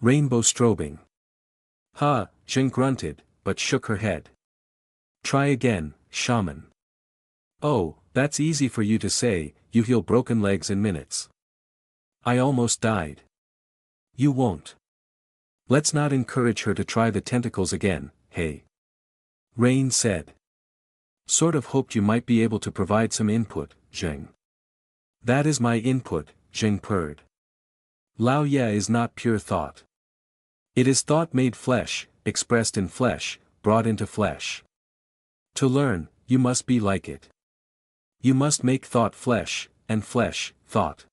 Rainbow strobing. Ha, Zheng grunted, but shook her head. Try again, shaman. Oh, that's easy for you to say, you heal broken legs in minutes. I almost died. You won't. Let's not encourage her to try the tentacles again, hey. Rain said. Sort of hoped you might be able to provide some input, Zheng. That is my input, Zheng purred. Lao Ye is not pure thought. It is thought made flesh, expressed in flesh, brought into flesh. To learn, you must be like it. You must make thought flesh, and flesh, thought.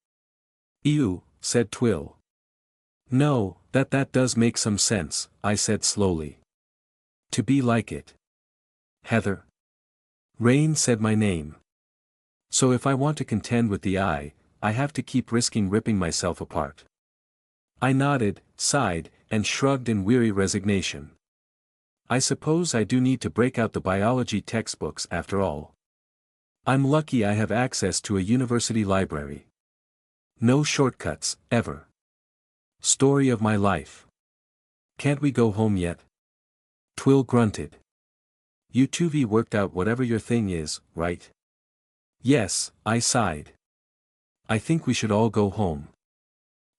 Ew, said Twill. No, that does make some sense, I said slowly. To be like it. Heather. Rain said my name. So if I want to contend with the eye, I have to keep risking ripping myself apart. I nodded, sighed, and shrugged in weary resignation. I suppose I do need to break out the biology textbooks after all. I'm lucky I have access to a university library. No shortcuts, ever. Story of my life. Can't we go home yet? Twill grunted. You 2V worked out whatever your thing is, right? Yes, I sighed. I think we should all go home.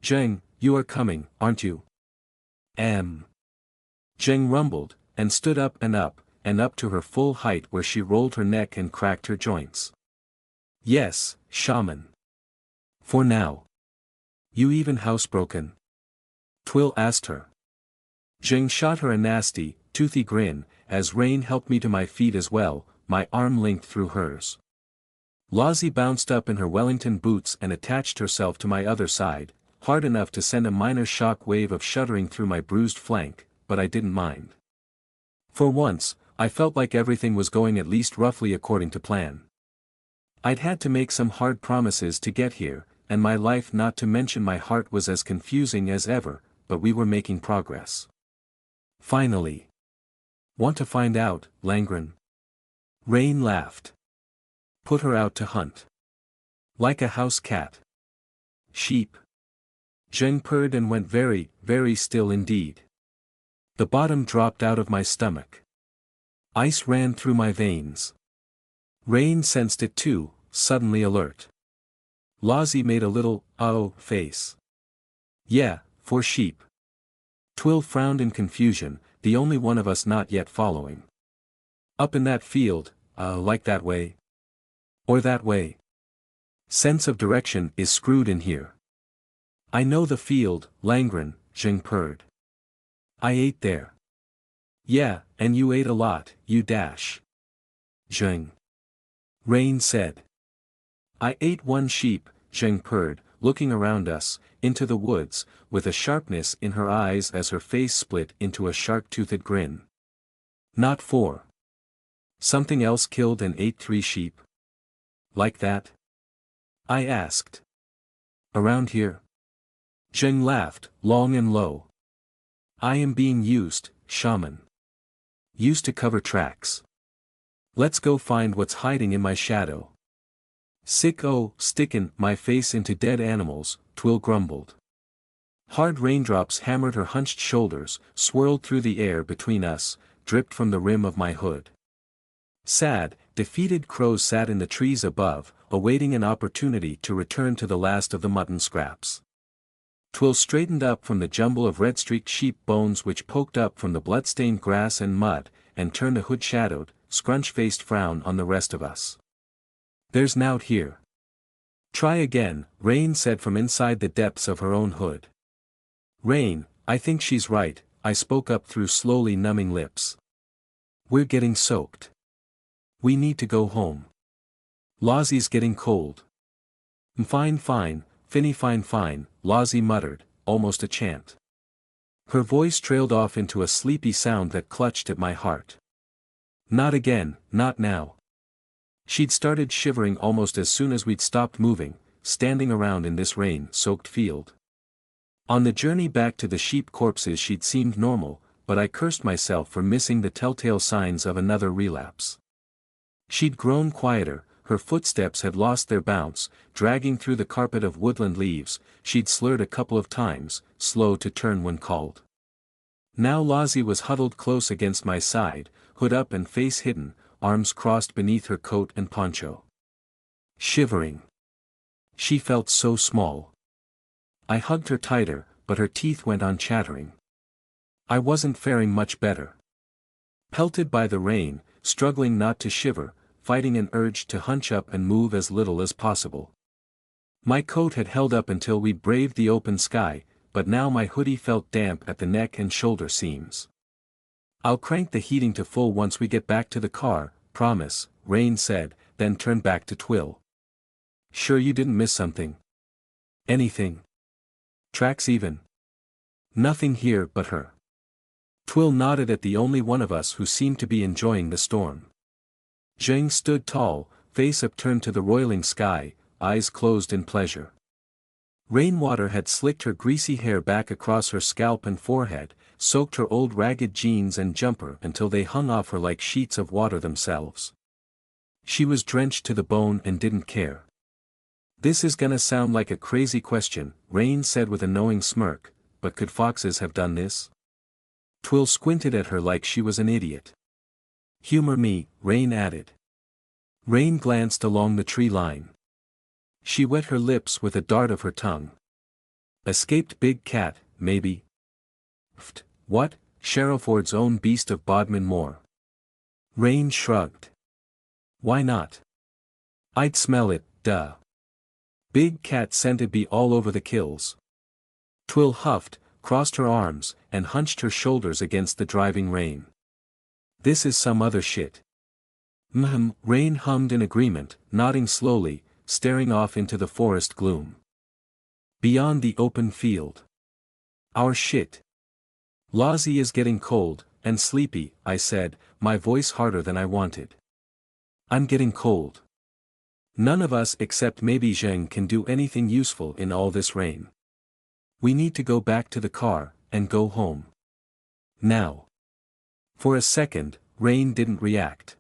Zheng, you are coming, aren't you? Zheng rumbled, and stood up and up to her full height where she rolled her neck and cracked her joints. Yes, shaman. For now. You even housebroken? Twill asked her. Zheng shot her a nasty, toothy grin, as Rain helped me to my feet as well, my arm linked through hers. Lozzie bounced up in her Wellington boots and attached herself to my other side, hard enough to send a minor shock wave of shuddering through my bruised flank, but I didn't mind. For once, I felt like everything was going at least roughly according to plan. I'd had to make some hard promises to get here, and my life, not to mention my heart, was as confusing as ever, but we were making progress. Finally. Want to find out, Langren? Rain laughed. Put her out to hunt. Like a house cat. Sheep. Zheng purred and went very, very still indeed. The bottom dropped out of my stomach. Ice ran through my veins. Rain sensed it too, suddenly alert. Lozzie made a little, oh, face. Yeah, for sheep. Twill frowned in confusion, the only one of us not yet following. Up in that field, like that way? Or that way? Sense of direction is screwed in here. I know the field, Langren, Zheng purred. I ate there. Yeah, and you ate a lot, you dash. Zheng. Rain said. I ate one sheep, Zheng purred, looking around us, into the woods, with a sharpness in her eyes as her face split into a shark-toothed grin. Not four. Something else killed and ate 3 sheep? Like that? I asked. Around here? Zheng laughed, long and low. I am being used, shaman. Used to cover tracks. Let's go find what's hiding in my shadow. Stickin' my face into dead animals, Twill grumbled. Hard raindrops hammered her hunched shoulders, swirled through the air between us, dripped from the rim of my hood. Sad, defeated crows sat in the trees above, awaiting an opportunity to return to the last of the mutton scraps. Twill straightened up from the jumble of red-streaked sheep bones which poked up from the blood-stained grass and mud, and turned a hood-shadowed, scrunch-faced frown on the rest of us. There's nout here. Try again, Rain said from inside the depths of her own hood. Rain, I think she's right, I spoke up through slowly numbing lips. We're getting soaked. We need to go home. Lozzie's getting cold. Fine, Finny fine, Lozzie muttered, almost a chant. Her voice trailed off into a sleepy sound that clutched at my heart. Not again, not now. She'd started shivering almost as soon as we'd stopped moving, standing around in this rain-soaked field. On the journey back to the sheep corpses she'd seemed normal, but I cursed myself for missing the telltale signs of another relapse. She'd grown quieter, her footsteps had lost their bounce, dragging through the carpet of woodland leaves, she'd slurred a couple of times, slow to turn when called. Now Lozzie was huddled close against my side, hood up and face hidden, arms crossed beneath her coat and poncho. Shivering. She felt so small. I hugged her tighter, but her teeth went on chattering. I wasn't faring much better. Pelted by the rain, struggling not to shiver, fighting an urge to hunch up and move as little as possible. My coat had held up until we braved the open sky, but now my hoodie felt damp at the neck and shoulder seams. I'll crank the heating to full once we get back to the car, promise, Rain said, then turned back to Twill. Sure you didn't miss something? Anything? Tracks even? Nothing here but her. Twill nodded at the only one of us who seemed to be enjoying the storm. Zheng stood tall, face upturned to the roiling sky, eyes closed in pleasure. Rainwater had slicked her greasy hair back across her scalp and forehead, soaked her old ragged jeans and jumper until they hung off her like sheets of water themselves. She was drenched to the bone and didn't care. This is gonna sound like a crazy question, Rain said with a knowing smirk, but could foxes have done this? Twill squinted at her like she was an idiot. Humor me, Rain added. Rain glanced along the tree line. She wet her lips with a dart of her tongue. Escaped big cat, maybe. Pfft, what, Sherrowford's own beast of Bodmin Moor. Rain shrugged. Why not? I'd smell it, duh. Big cat scented be all over the kills. Twill huffed, crossed her arms, and hunched her shoulders against the driving rain. This is some other shit. Rain hummed in agreement, nodding slowly, staring off into the forest gloom. Beyond the open field. Our shit. Lozzie is getting cold, and sleepy, I said, my voice harder than I wanted. I'm getting cold. None of us except maybe Zheng can do anything useful in all this rain. We need to go back to the car, and go home. Now. For a second, Rain didn't react.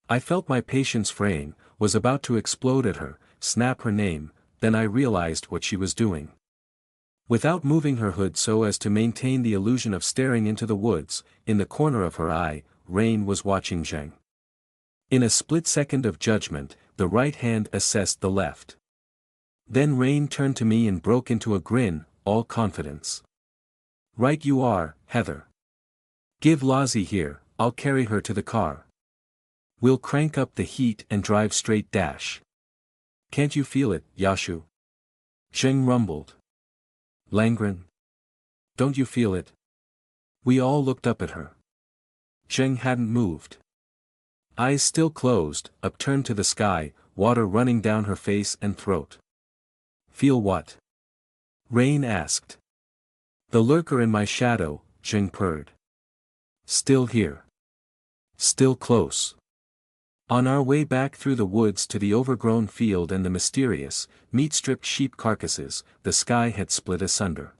I felt my patience fraying, was about to explode at her, snap her name, then I realized what she was doing. Without moving her hood so as to maintain the illusion of staring into the woods, in the corner of her eye, Rain was watching Zheng. In a split second of judgment, the right hand assessed the left. Then Rain turned to me and broke into a grin, all confidence. Right you are, Heather. Give Lozzie here, I'll carry her to the car. We'll crank up the heat and drive straight dash. Can't you feel it, Yashu? Zheng rumbled. Langren? Don't you feel it? We all looked up at her. Zheng hadn't moved. Eyes still closed, upturned to the sky, water running down her face and throat. Feel what? Rain asked. The lurker in my shadow, Zheng purred. Still here. Still close. On our way back through the woods to the overgrown field and the mysterious, meat-stripped sheep carcasses, the sky had split asunder.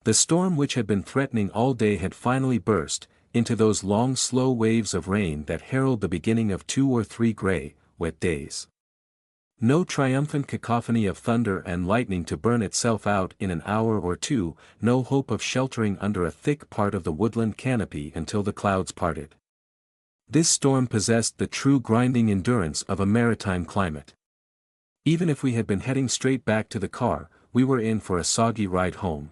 The storm which had been threatening all day had finally burst, into those long slow waves of rain that herald the beginning of 2 or 3 gray, wet days. No triumphant cacophony of thunder and lightning to burn itself out in an hour or two, no hope of sheltering under a thick part of the woodland canopy until the clouds parted. This storm possessed the true grinding endurance of a maritime climate. Even if we had been heading straight back to the car, we were in for a soggy ride home.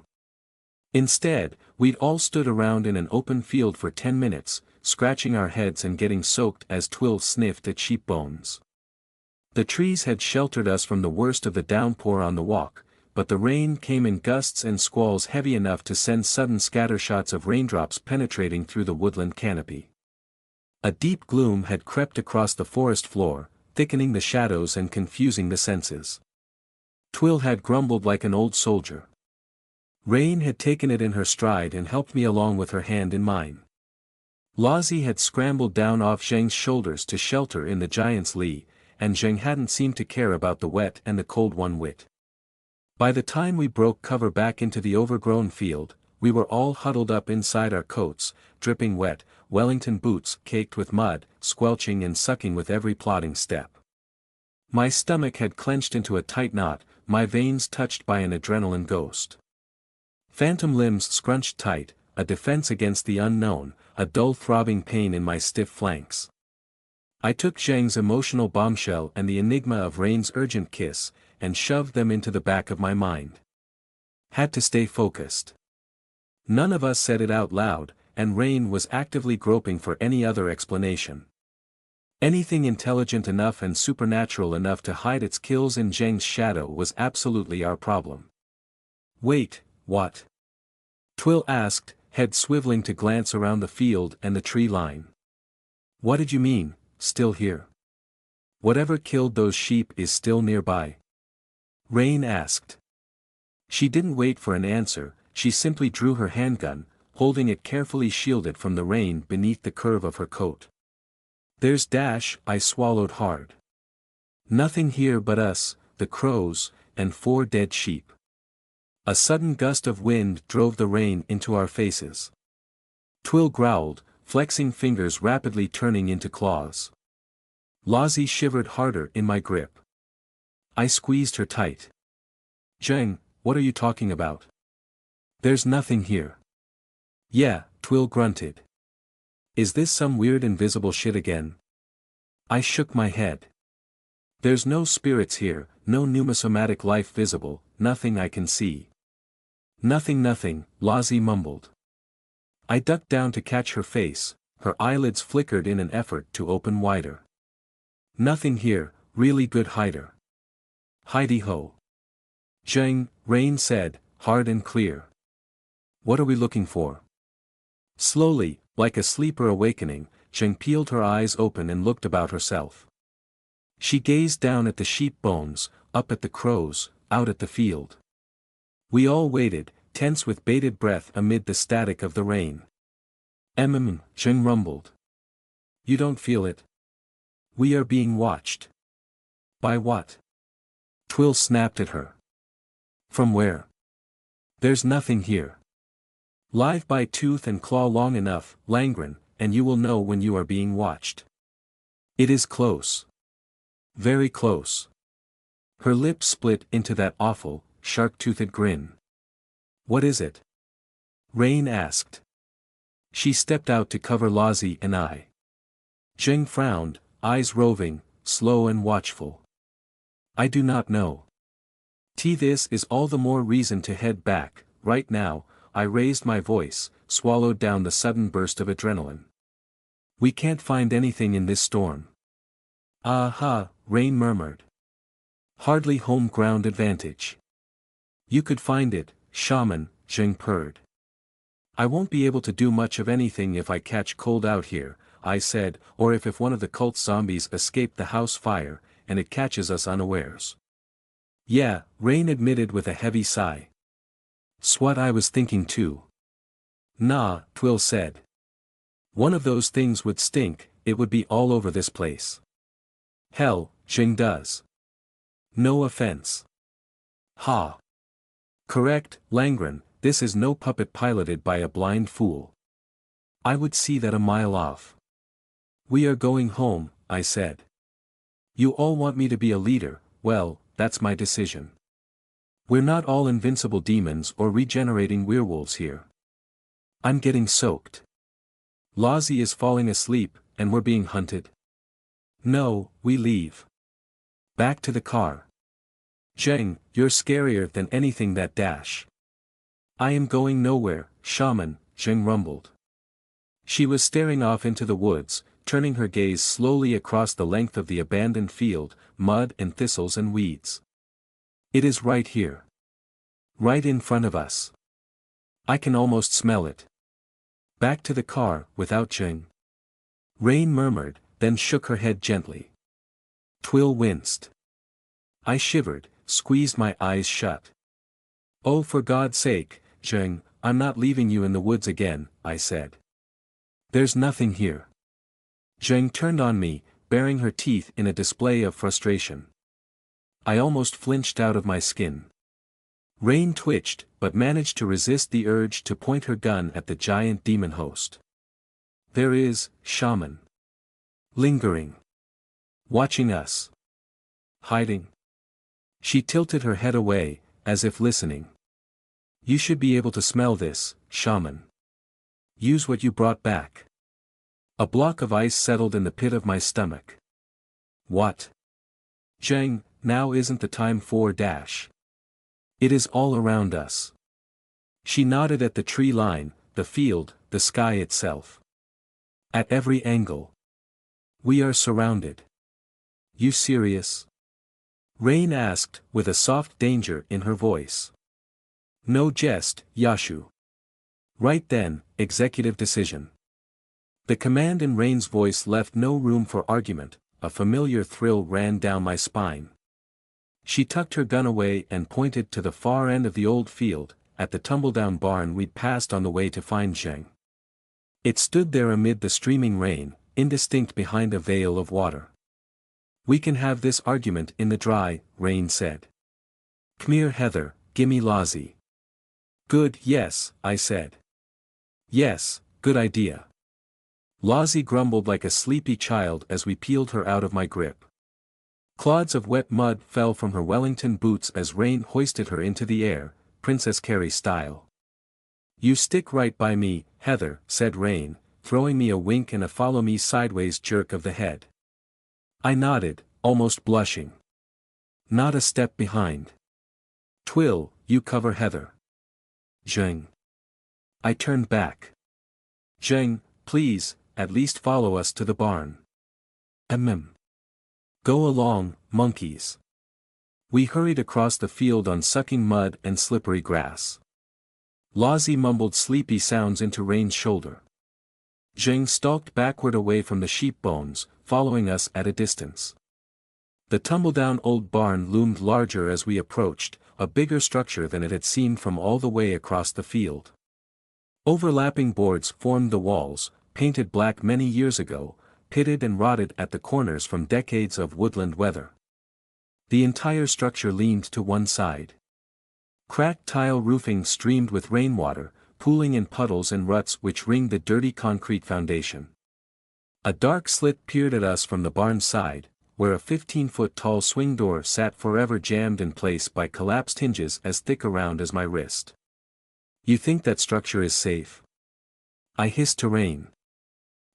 Instead, we'd all stood around in an open field for 10 minutes, scratching our heads and getting soaked as Twill sniffed at sheep bones. The trees had sheltered us from the worst of the downpour on the walk, but the rain came in gusts and squalls heavy enough to send sudden scattershots of raindrops penetrating through the woodland canopy. A deep gloom had crept across the forest floor, thickening the shadows and confusing the senses. Twill had grumbled like an old soldier. Rain had taken it in her stride and helped me along with her hand in mine. Lozzie had scrambled down off Zheng's shoulders to shelter in the giant's lee, and Zheng hadn't seemed to care about the wet and the cold one whit. By the time we broke cover back into the overgrown field, we were all huddled up inside our coats, dripping wet, Wellington boots caked with mud, squelching and sucking with every plodding step. My stomach had clenched into a tight knot, my veins touched by an adrenaline ghost. Phantom limbs scrunched tight, a defense against the unknown, a dull throbbing pain in my stiff flanks. I took Zheng's emotional bombshell and the enigma of Rain's urgent kiss, and shoved them into the back of my mind. Had to stay focused. None of us said it out loud, and Rain was actively groping for any other explanation. Anything intelligent enough and supernatural enough to hide its kills in Zheng's shadow was absolutely our problem. Wait, what? Twill asked, head swiveling to glance around the field and the tree line. What did you mean, still here? Whatever killed those sheep is still nearby? Rain asked. She didn't wait for an answer, she simply drew her handgun, holding it carefully shielded from the rain beneath the curve of her coat. There's Dash, I swallowed hard. Nothing here but us, the crows, and 4 dead sheep. A sudden gust of wind drove the rain into our faces. Twill growled, flexing fingers rapidly turning into claws. Lozzie shivered harder in my grip. I squeezed her tight. Zheng, what are you talking about? There's nothing here. Yeah, Twill grunted. Is this some weird invisible shit again? I shook my head. There's no spirits here, no Pneuma-somatic life visible, nothing I can see. Nothing, Lozzie mumbled. I ducked down to catch her face, her eyelids flickered in an effort to open wider. Nothing here, really good hider. Hidey-ho. Zheng, Rain said, hard and clear. What are we looking for? Slowly, like a sleeper awakening, Zheng peeled her eyes open and looked about herself. She gazed down at the sheep bones, up at the crows, out at the field. We all waited, tense with bated breath amid the static of the rain. Zheng rumbled. You don't feel it? We are being watched. By what? Twill snapped at her. From where? There's nothing here. Live by tooth and claw long enough, Langren, and you will know when you are being watched. It is close. Very close. Her lips split into that awful, shark-toothed grin. What is it? Rain asked. She stepped out to cover Lozzie and I. Zheng frowned, eyes roving, slow and watchful. I do not know. This is all the more reason to head back, right now. I raised my voice, swallowed down the sudden burst of adrenaline. We can't find anything in this storm. Aha, Rain murmured. Hardly home ground advantage. You could find it, shaman, Zheng purred. I won't be able to do much of anything if I catch cold out here, I said, or if one of the cult's zombies escaped the house fire, and it catches us unawares. Yeah, Rain admitted with a heavy sigh. "'S what I was thinking too. Nah, Twill said. One of those things would stink, it would be all over this place. Hell, Zheng does. No offense. Ha. Correct, Langren, this is no puppet piloted by a blind fool. I would see that a mile off. We are going home, I said. You all want me to be a leader, well, that's my decision. We're not all invincible demons or regenerating werewolves here. I'm getting soaked. Lozzie is falling asleep, and we're being hunted. No, we leave. Back to the car. Zheng, you're scarier than anything that dash. I am going nowhere, shaman, Zheng rumbled. She was staring off into the woods, turning her gaze slowly across the length of the abandoned field, mud and thistles and weeds. It is right here. Right in front of us. I can almost smell it. Back to the car, without Zheng. Rain murmured, then shook her head gently. Twill winced. I shivered, squeezed my eyes shut. Oh, for God's sake, Zheng, I'm not leaving you in the woods again, I said. There's nothing here. Zheng turned on me, baring her teeth in a display of frustration. I almost flinched out of my skin. Rain twitched, but managed to resist the urge to point her gun at the giant demon host. There is, shaman. Lingering. Watching us. Hiding. She tilted her head away, as if listening. You should be able to smell this, shaman. Use what you brought back. A block of ice settled in the pit of my stomach. What? Zheng, now isn't the time for dash. It is all around us. She nodded at the tree line, the field, the sky itself. At every angle. We are surrounded. You serious? Rain asked, with a soft danger in her voice. No jest, Yashu. Right then, executive decision. The command in Rain's voice left no room for argument, a familiar thrill ran down my spine. She tucked her gun away and pointed to the far end of the old field, at the tumble-down barn we'd passed on the way to find Zheng. It stood there amid the streaming rain, indistinct behind a veil of water. We can have this argument in the dry, Rain said. C'mere Heather, gimme Lozzie. Good, yes, I said. Yes, good idea. Lozzie grumbled like a sleepy child as we peeled her out of my grip. Clods of wet mud fell from her Wellington boots as Rain hoisted her into the air, Princess Carrie style. You stick right by me, Heather, said Rain, throwing me a wink and a follow-me sideways jerk of the head. I nodded, almost blushing. Not a step behind. Twill, you cover Heather. Zheng. I turned back. Zheng, please, at least follow us to the barn. Go along, monkeys. We hurried across the field on sucking mud and slippery grass. Lozzie mumbled sleepy sounds into Rain's shoulder. Zheng stalked backward away from the sheep bones, following us at a distance. The tumble-down old barn loomed larger as we approached, a bigger structure than it had seemed from all the way across the field. Overlapping boards formed the walls, painted black many years ago, pitted and rotted at the corners from decades of woodland weather. The entire structure leaned to one side. Cracked tile roofing streamed with rainwater, pooling in puddles and ruts which ringed the dirty concrete foundation. A dark slit peered at us from the barn side, where a 15-foot-tall swing door sat forever jammed in place by collapsed hinges as thick around as my wrist. You think that structure is safe? I hissed to Rain.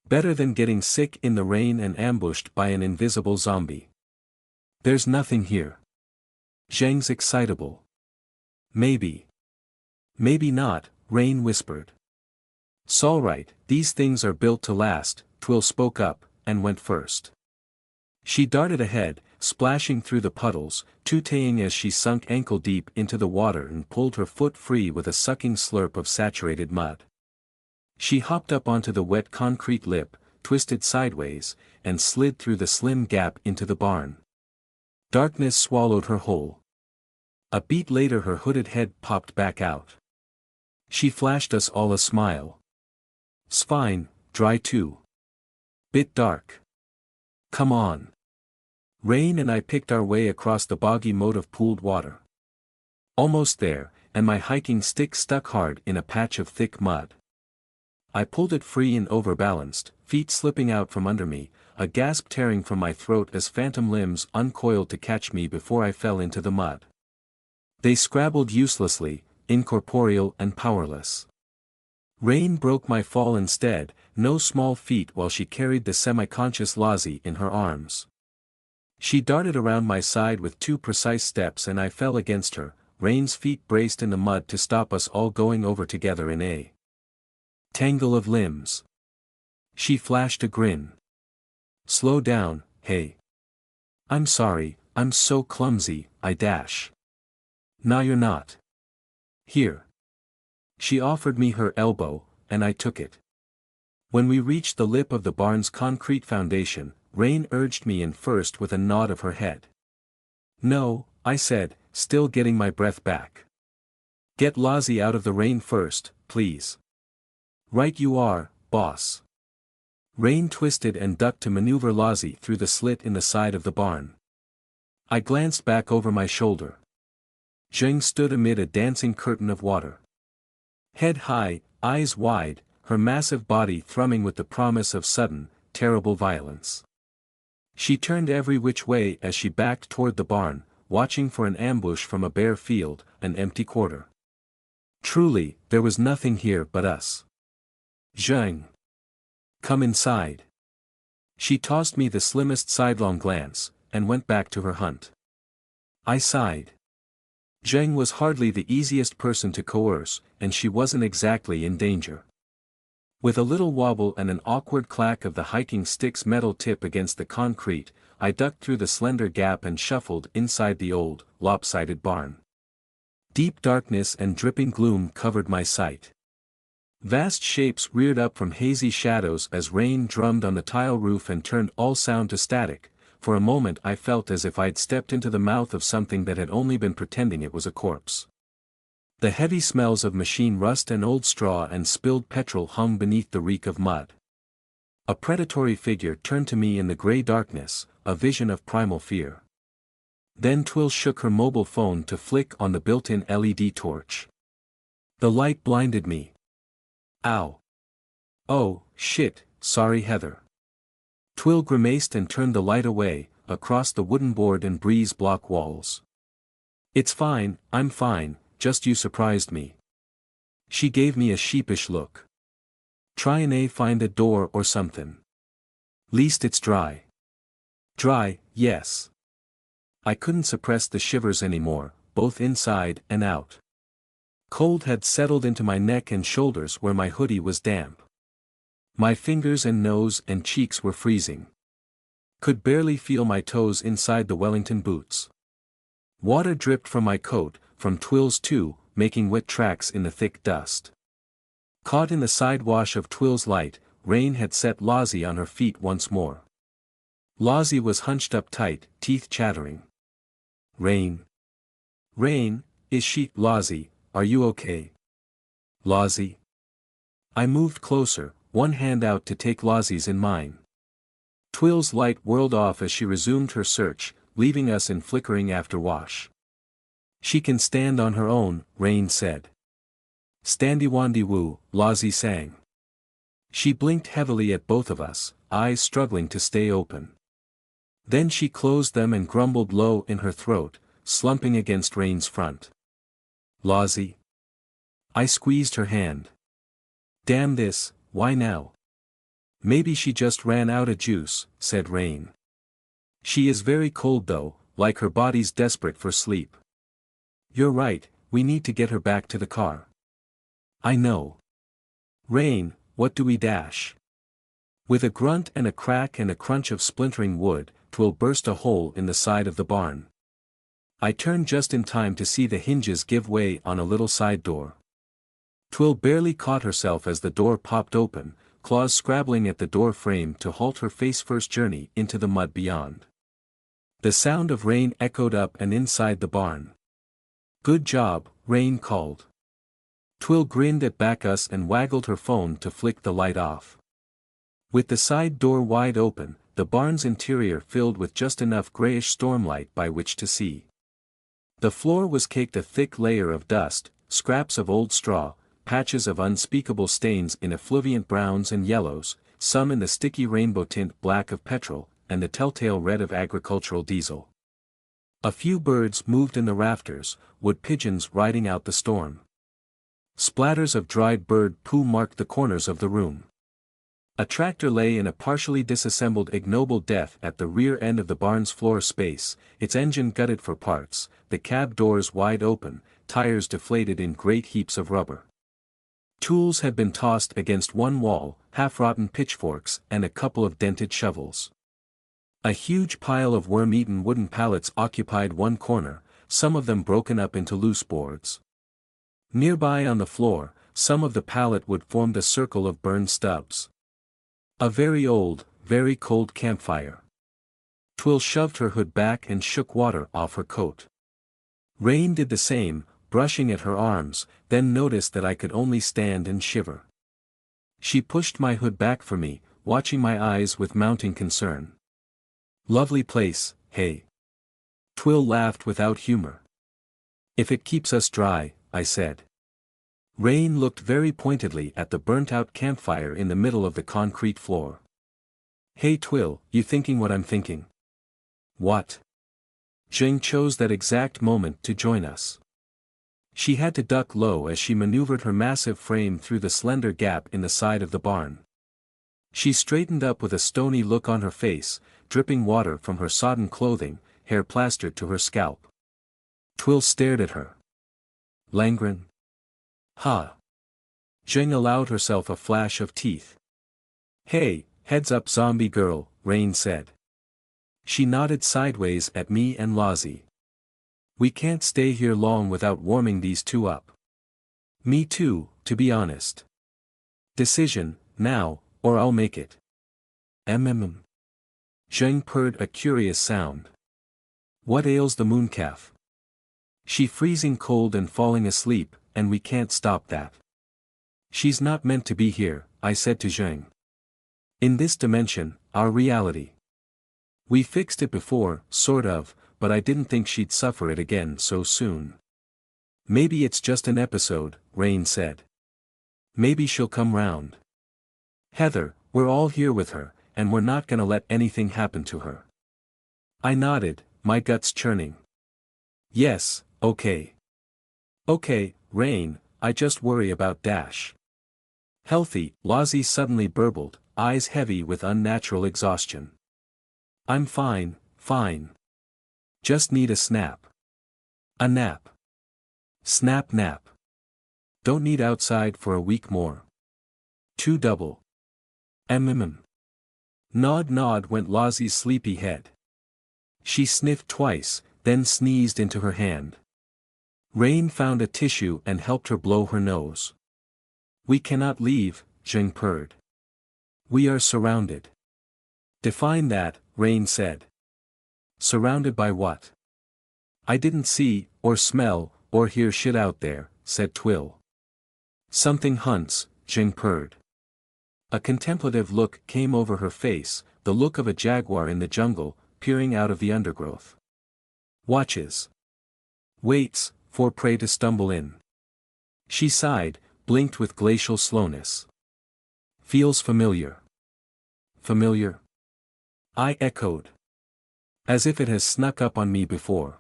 Better than getting sick in the rain and ambushed by an invisible zombie. There's nothing here. Zheng's excitable. Maybe. Maybe not, Rain whispered. S'alright, these things are built to last, Twill spoke up, and went first. She darted ahead, splashing through the puddles, tutaying as she sunk ankle-deep into the water and pulled her foot free with a sucking slurp of saturated mud. She hopped up onto the wet concrete lip, twisted sideways, and slid through the slim gap into the barn. Darkness swallowed her whole. A beat later her hooded head popped back out. She flashed us all a smile. "'Sfine, dry too. Bit dark. Come on." Rain and I picked our way across the boggy moat of pooled water. Almost there, and my hiking stick stuck hard in a patch of thick mud. I pulled it free and overbalanced, feet slipping out from under me, a gasp tearing from my throat as phantom limbs uncoiled to catch me before I fell into the mud. They scrabbled uselessly, incorporeal and powerless. Rain broke my fall instead, no small feat while she carried the semi-conscious Lozzie in her arms. She darted around my side with 2 precise steps and I fell against her, Rain's feet braced in the mud to stop us all going over together in a tangle of limbs. She flashed a grin. "Slow down, hey." "I'm sorry, I'm so clumsy," I dash. "Nah, you're not. Here." She offered me her elbow, and I took it. When we reached the lip of the barn's concrete foundation, Rain urged me in first with a nod of her head. "No," I said, still getting my breath back. "Get Lozzie out of the rain first, please." "Right you are, boss." Rain twisted and ducked to maneuver Lozzie through the slit in the side of the barn. I glanced back over my shoulder. Zheng stood amid a dancing curtain of water. Head high, eyes wide, her massive body thrumming with the promise of sudden, terrible violence. She turned every which way as she backed toward the barn, watching for an ambush from a bare field, an empty quarter. Truly, there was nothing here but us. "Zheng. Come inside." She tossed me the slimmest sidelong glance, and went back to her hunt. I sighed. Zheng was hardly the easiest person to coerce, and she wasn't exactly in danger. With a little wobble and an awkward clack of the hiking stick's metal tip against the concrete, I ducked through the slender gap and shuffled inside the old, lopsided barn. Deep darkness and dripping gloom covered my sight. Vast shapes reared up from hazy shadows as rain drummed on the tile roof and turned all sound to static. For a moment I felt as if I'd stepped into the mouth of something that had only been pretending it was a corpse. The heavy smells of machine rust and old straw and spilled petrol hung beneath the reek of mud. A predatory figure turned to me in the gray darkness, a vision of primal fear. Then Twill shook her mobile phone to flick on the built-in LED torch. The light blinded me. "Ow. Oh, shit, sorry Heather." Twill grimaced and turned the light away, across the wooden board and breeze block walls. "It's fine, I'm fine, just you surprised me." She gave me a sheepish look. "Try and find a door or something. Least it's dry." Dry, yes. I couldn't suppress the shivers anymore, both inside and out. Cold had settled into my neck and shoulders where my hoodie was damp. My fingers and nose and cheeks were freezing. Could barely feel my toes inside the Wellington boots. Water dripped from my coat, from Twill's too, making wet tracks in the thick dust. Caught in the sidewash of Twill's light, Rain had set Lozzie on her feet once more. Lozzie was hunched up tight, teeth chattering. "Rain. Rain, is she—" "Lozzie, are you okay? Lozzie?" I moved closer, one hand out to take Lozzie's in mine. Twill's light whirled off as she resumed her search, leaving us in flickering afterwash. "She can stand on her own," Rain said. "Standy-wandy-woo," Lozzie sang. She blinked heavily at both of us, eyes struggling to stay open. Then she closed them and grumbled low in her throat, slumping against Rain's front. "Lozzie?" I squeezed her hand. "Damn this, why now?" "Maybe she just ran out of juice," said Rain. "She is very cold though, like her body's desperate for sleep." "You're right, we need to get her back to the car." "I know." "Rain, what do we dash?" With a grunt and a crack and a crunch of splintering wood, Twill burst a hole in the side of the barn. I turned just in time to see the hinges give way on a little side door. Twill barely caught herself as the door popped open, claws scrabbling at the door frame to halt her face-first journey into the mud beyond. The sound of rain echoed up and inside the barn. "Good job," Rain called. Twill grinned at us and waggled her phone to flick the light off. With the side door wide open, the barn's interior filled with just enough grayish stormlight by which to see. The floor was caked a thick layer of dust, scraps of old straw, patches of unspeakable stains in effluvient browns and yellows, some in the sticky rainbow tint black of petrol, and the telltale red of agricultural diesel. A few birds moved in the rafters, wood pigeons riding out the storm. Splatters of dried bird poo marked the corners of the room. A tractor lay in a partially disassembled ignoble death at the rear end of the barn's floor space, its engine gutted for parts, the cab doors wide open, tires deflated in great heaps of rubber. Tools had been tossed against one wall, half-rotten pitchforks and a couple of dented shovels. A huge pile of worm-eaten wooden pallets occupied one corner, some of them broken up into loose boards. Nearby on the floor, some of the pallet wood formed a circle of burned stubs. A very old, very cold campfire. Twill shoved her hood back and shook water off her coat. Rain did the same, brushing at her arms, then noticed that I could only stand and shiver. She pushed my hood back for me, watching my eyes with mounting concern. "Lovely place, hey?" Twill laughed without humor. "If it keeps us dry," I said. Rain looked very pointedly at the burnt-out campfire in the middle of the concrete floor. "Hey Twill, you thinking what I'm thinking?" "What?" Zheng chose that exact moment to join us. She had to duck low as she maneuvered her massive frame through the slender gap in the side of the barn. She straightened up with a stony look on her face, dripping water from her sodden clothing, hair plastered to her scalp. Twill stared at her. "Langren?" "Ha!" Zheng allowed herself a flash of teeth. "Hey, heads up zombie girl," Rain said. She nodded sideways at me and Lozzie. "We can't stay here long without warming these two up." "Me too, to be honest." "Decision, now, or I'll make it." Zheng purred a curious sound. "What ails the mooncalf?" "She freezing cold and falling asleep, and we can't stop that." "She's not meant to be here," I said to Zheng. "In this dimension, our reality. We fixed it before, sort of, but I didn't think she'd suffer it again so soon." "Maybe it's just an episode," Rain said. "Maybe she'll come round. Heather, we're all here with her, and we're not gonna let anything happen to her." I nodded, my guts churning. "Yes, okay. Okay, Rain, I just worry about Dash." "Healthy," Lozzie suddenly burbled, eyes heavy with unnatural exhaustion. "I'm fine, fine. Just need a snap." "A nap." "Snap nap. Don't need outside for a week more." "Two double." Nod nod went Lozzie's sleepy head. She sniffed twice, then sneezed into her hand. Rain found a tissue and helped her blow her nose. "We cannot leave," Zheng purred. "We are surrounded." "Define that," Rain said. "Surrounded by what?" "I didn't see, or smell, or hear shit out there," said Twill. "Something hunts," Zheng purred. A contemplative look came over her face, the look of a jaguar in the jungle, peering out of the undergrowth. "Watches. Waits, for prey to stumble in." She sighed, blinked with glacial slowness. "Feels familiar." "Familiar?" I echoed. "As if it has snuck up on me before."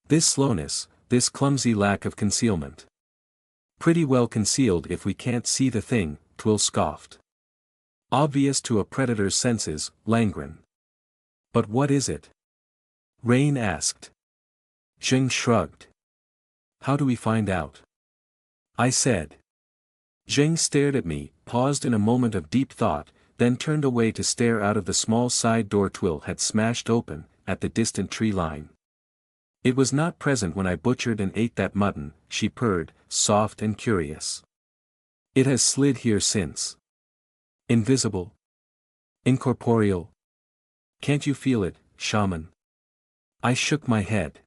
"This slowness, this clumsy lack of concealment." "Pretty well concealed if we can't see the thing," Twill scoffed. "Obvious to a predator's senses, Langren." "But what is it?" Rain asked. Zheng shrugged. "How do we find out?" I said. Zheng stared at me, paused in a moment of deep thought, then turned away to stare out of the small side door Twill had smashed open, at the distant tree line. "It was not present when I butchered and ate that mutton," she purred, soft and curious. It has slid here since. Invisible. Incorporeal. Can't you feel it, shaman? I shook my head.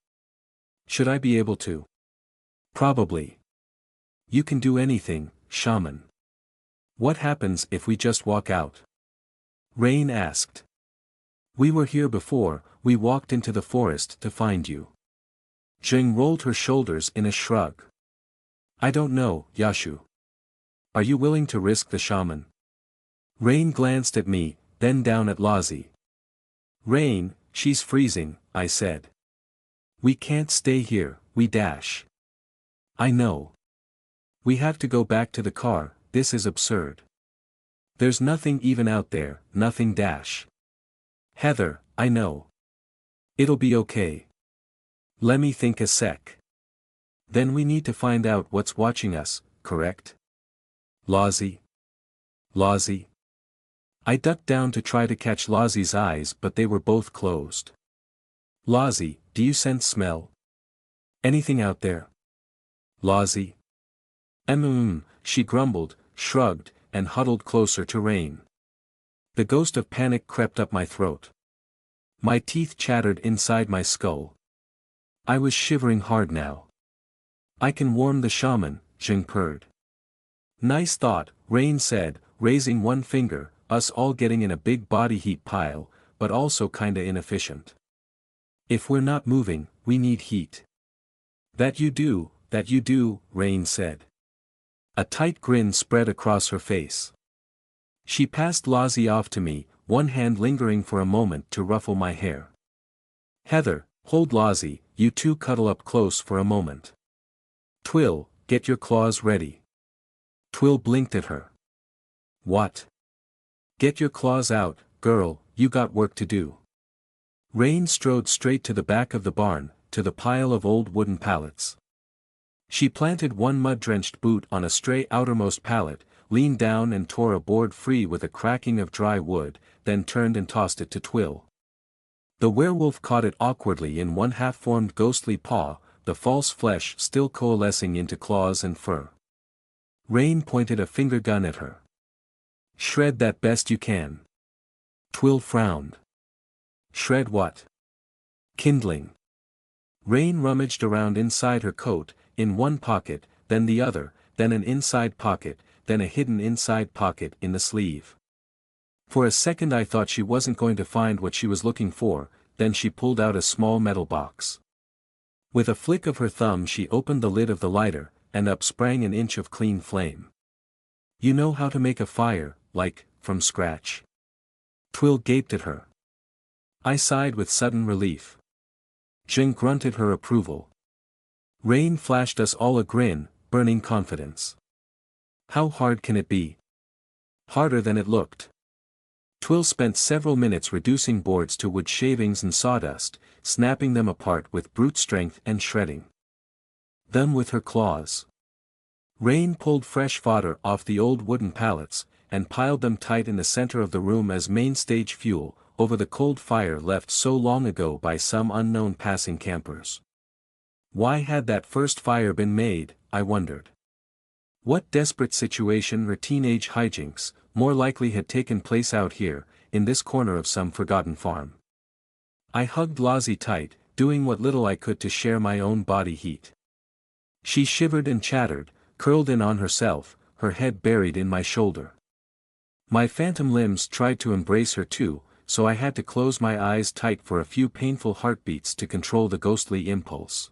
Should I be able to? Probably. You can do anything, shaman. What happens if we just walk out? Rain asked. We were here before, we walked into the forest to find you. Zheng rolled her shoulders in a shrug. I don't know, Yashu. Are you willing to risk the shaman? Rain glanced at me, then down at Lazi. Rain, she's freezing, I said. We can't stay here, we dash. I know. We have to go back to the car, this is absurd. There's nothing even out there, nothing dash. Heather, I know. It'll be okay. Let me think a sec. Then we need to find out what's watching us, correct? Lazi. Lazi. I ducked down to try to catch Lazi's eyes but they were both closed. Lazi, do you sense smell? Anything out there? Lazi. She grumbled, shrugged, and huddled closer to Rain. The ghost of panic crept up my throat. My teeth chattered inside my skull. I was shivering hard now. I can warm the shaman, Zheng purred. Nice thought, Rain said, raising one finger, us all getting in a big body heat pile, but also kinda inefficient. If we're not moving, we need heat. That you do, Rain said. A tight grin spread across her face. She passed Lazi off to me, one hand lingering for a moment to ruffle my hair. Heather, hold Lazi, you two cuddle up close for a moment. Twill, get your claws ready. Twill blinked at her. What? Get your claws out, girl, you got work to do. Rain strode straight to the back of the barn, to the pile of old wooden pallets. She planted one mud-drenched boot on a stray outermost pallet, leaned down and tore a board free with a cracking of dry wood, then turned and tossed it to Twill. The werewolf caught it awkwardly in one half-formed ghostly paw, the false flesh still coalescing into claws and fur. Rain pointed a finger gun at her. Shred that best you can. Twill frowned. Shred what? Kindling. Rain rummaged around inside her coat, in one pocket, then the other, then an inside pocket, then a hidden inside pocket in the sleeve. For a second I thought she wasn't going to find what she was looking for, then she pulled out a small metal box. With a flick of her thumb she opened the lid of the lighter, and up sprang an inch of clean flame. You know how to make a fire, like, from scratch? Twill gaped at her. I sighed with sudden relief. Zheng grunted her approval. Rain flashed us all a grin, burning confidence. How hard can it be? Harder than it looked. Twill spent several minutes reducing boards to wood shavings and sawdust, snapping them apart with brute strength and shredding them with her claws. Rain pulled fresh fodder off the old wooden pallets, and piled them tight in the center of the room as main stage fuel, over the cold fire left so long ago by some unknown passing campers. Why had that first fire been made, I wondered. What desperate situation or teenage hijinks, more likely had taken place out here, in this corner of some forgotten farm? I hugged Lazi tight, doing what little I could to share my own body heat. She shivered and chattered, curled in on herself, her head buried in my shoulder. My phantom limbs tried to embrace her too, so I had to close my eyes tight for a few painful heartbeats to control the ghostly impulse.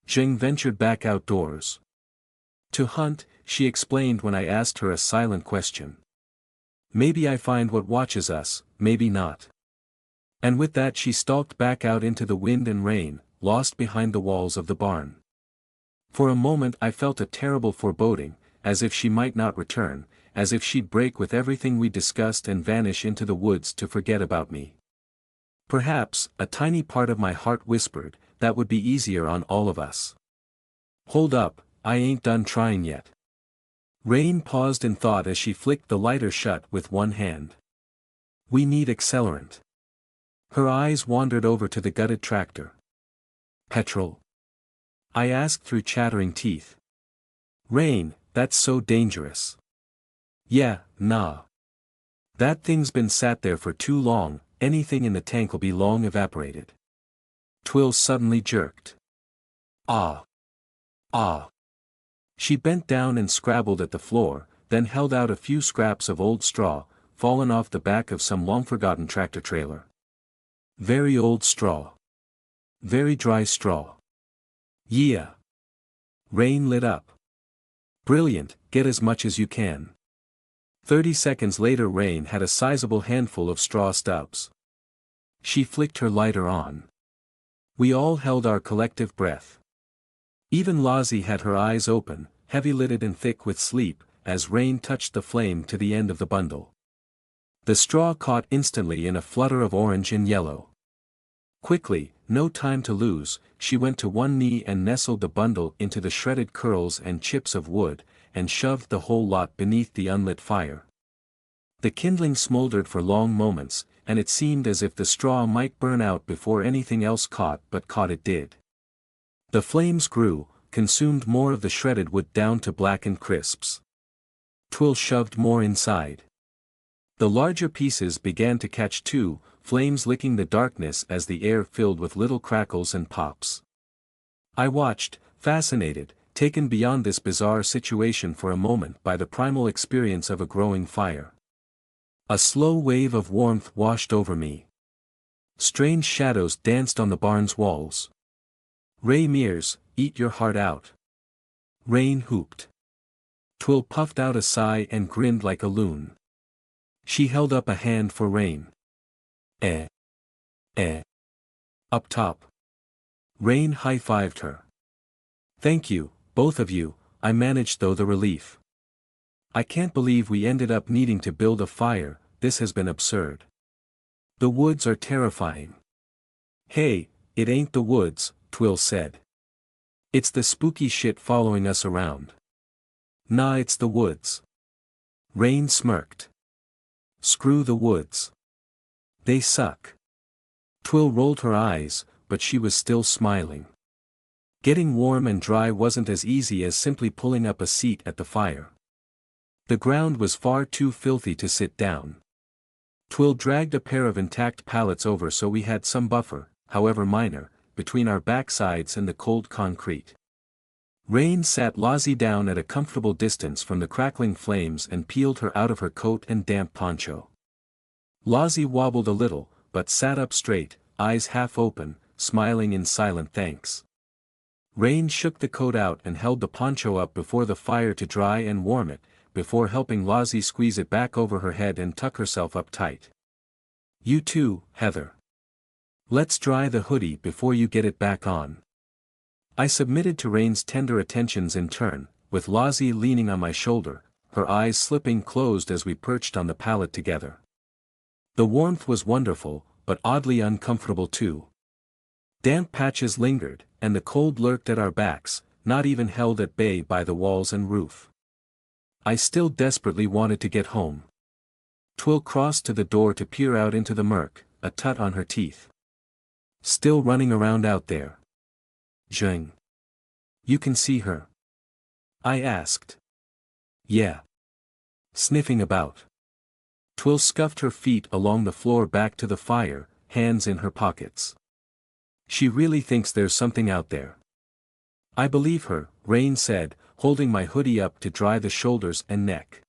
Zheng ventured back outdoors. To hunt, she explained when I asked her a silent question. Maybe I find what watches us, maybe not. And with that she stalked back out into the wind and rain, lost behind the walls of the barn. For a moment I felt a terrible foreboding, as if she might not return, as if she'd break with everything we discussed and vanish into the woods to forget about me. Perhaps, a tiny part of my heart whispered, that would be easier on all of us. Hold up, I ain't done trying yet. Rain paused in thought as she flicked the lighter shut with one hand. We need accelerant. Her eyes wandered over to the gutted tractor. Petrol? I asked through chattering teeth. Rain, that's so dangerous. Yeah, nah. That thing's been sat there for too long, anything in the tank'll be long evaporated. Twill suddenly jerked. Ah. Ah. She bent down and scrabbled at the floor, then held out a few scraps of old straw, fallen off the back of some long-forgotten tractor-trailer. Very old straw. Very dry straw. Yeah. Rain lit up. Brilliant, get as much as you can. 30 seconds later Rain had a sizable handful of straw stubs. She flicked her lighter on. We all held our collective breath. Even Lozzie had her eyes open, heavy-lidded and thick with sleep, as Rain touched the flame to the end of the bundle. The straw caught instantly in a flutter of orange and yellow. Quickly, no time to lose, she went to one knee and nestled the bundle into the shredded curls and chips of wood, and shoved the whole lot beneath the unlit fire. The kindling smoldered for long moments, and it seemed as if the straw might burn out before anything else caught, but caught it did. The flames grew, consumed more of the shredded wood down to blackened crisps. Twill shoved more inside. The larger pieces began to catch too, flames licking the darkness as the air filled with little crackles and pops. I watched, fascinated, taken beyond this bizarre situation for a moment by the primal experience of a growing fire. A slow wave of warmth washed over me. Strange shadows danced on the barn's walls. Ray Mears, eat your heart out. Rain hooped. Twill puffed out a sigh and grinned like a loon. She held up a hand for Rain. Eh. Eh. Up top. Rain high-fived her. Thank you, both of you, I managed though the relief. I can't believe we ended up needing to build a fire, this has been absurd. The woods are terrifying. Hey, it ain't the woods, Twill said. It's the spooky shit following us around. Nah, it's the woods. Rain smirked. Screw the woods. They suck. Twill rolled her eyes, but she was still smiling. Getting warm and dry wasn't as easy as simply pulling up a seat at the fire. The ground was far too filthy to sit down. Twill dragged a pair of intact pallets over so we had some buffer, however minor, between our backsides and the cold concrete. Rain sat Lozzie down at a comfortable distance from the crackling flames and peeled her out of her coat and damp poncho. Lozzie wobbled a little, but sat up straight, eyes half open, smiling in silent thanks. Rain shook the coat out and held the poncho up before the fire to dry and warm it, before helping Lozzie squeeze it back over her head and tuck herself up tight. You too, Heather. Let's dry the hoodie before you get it back on. I submitted to Rain's tender attentions in turn, with Lozzie leaning on my shoulder, her eyes slipping closed as we perched on the pallet together. The warmth was wonderful, but oddly uncomfortable too. Damp patches lingered, and the cold lurked at our backs, not even held at bay by the walls and roof. I still desperately wanted to get home. Twill crossed to the door to peer out into the murk, a tut on her teeth. Still running around out there. Zheng. You can see her? I asked. Yeah. Sniffing about. Twill scuffed her feet along the floor back to the fire, hands in her pockets. She really thinks there's something out there. I believe her, Rain said, holding my hoodie up to dry the shoulders and neck.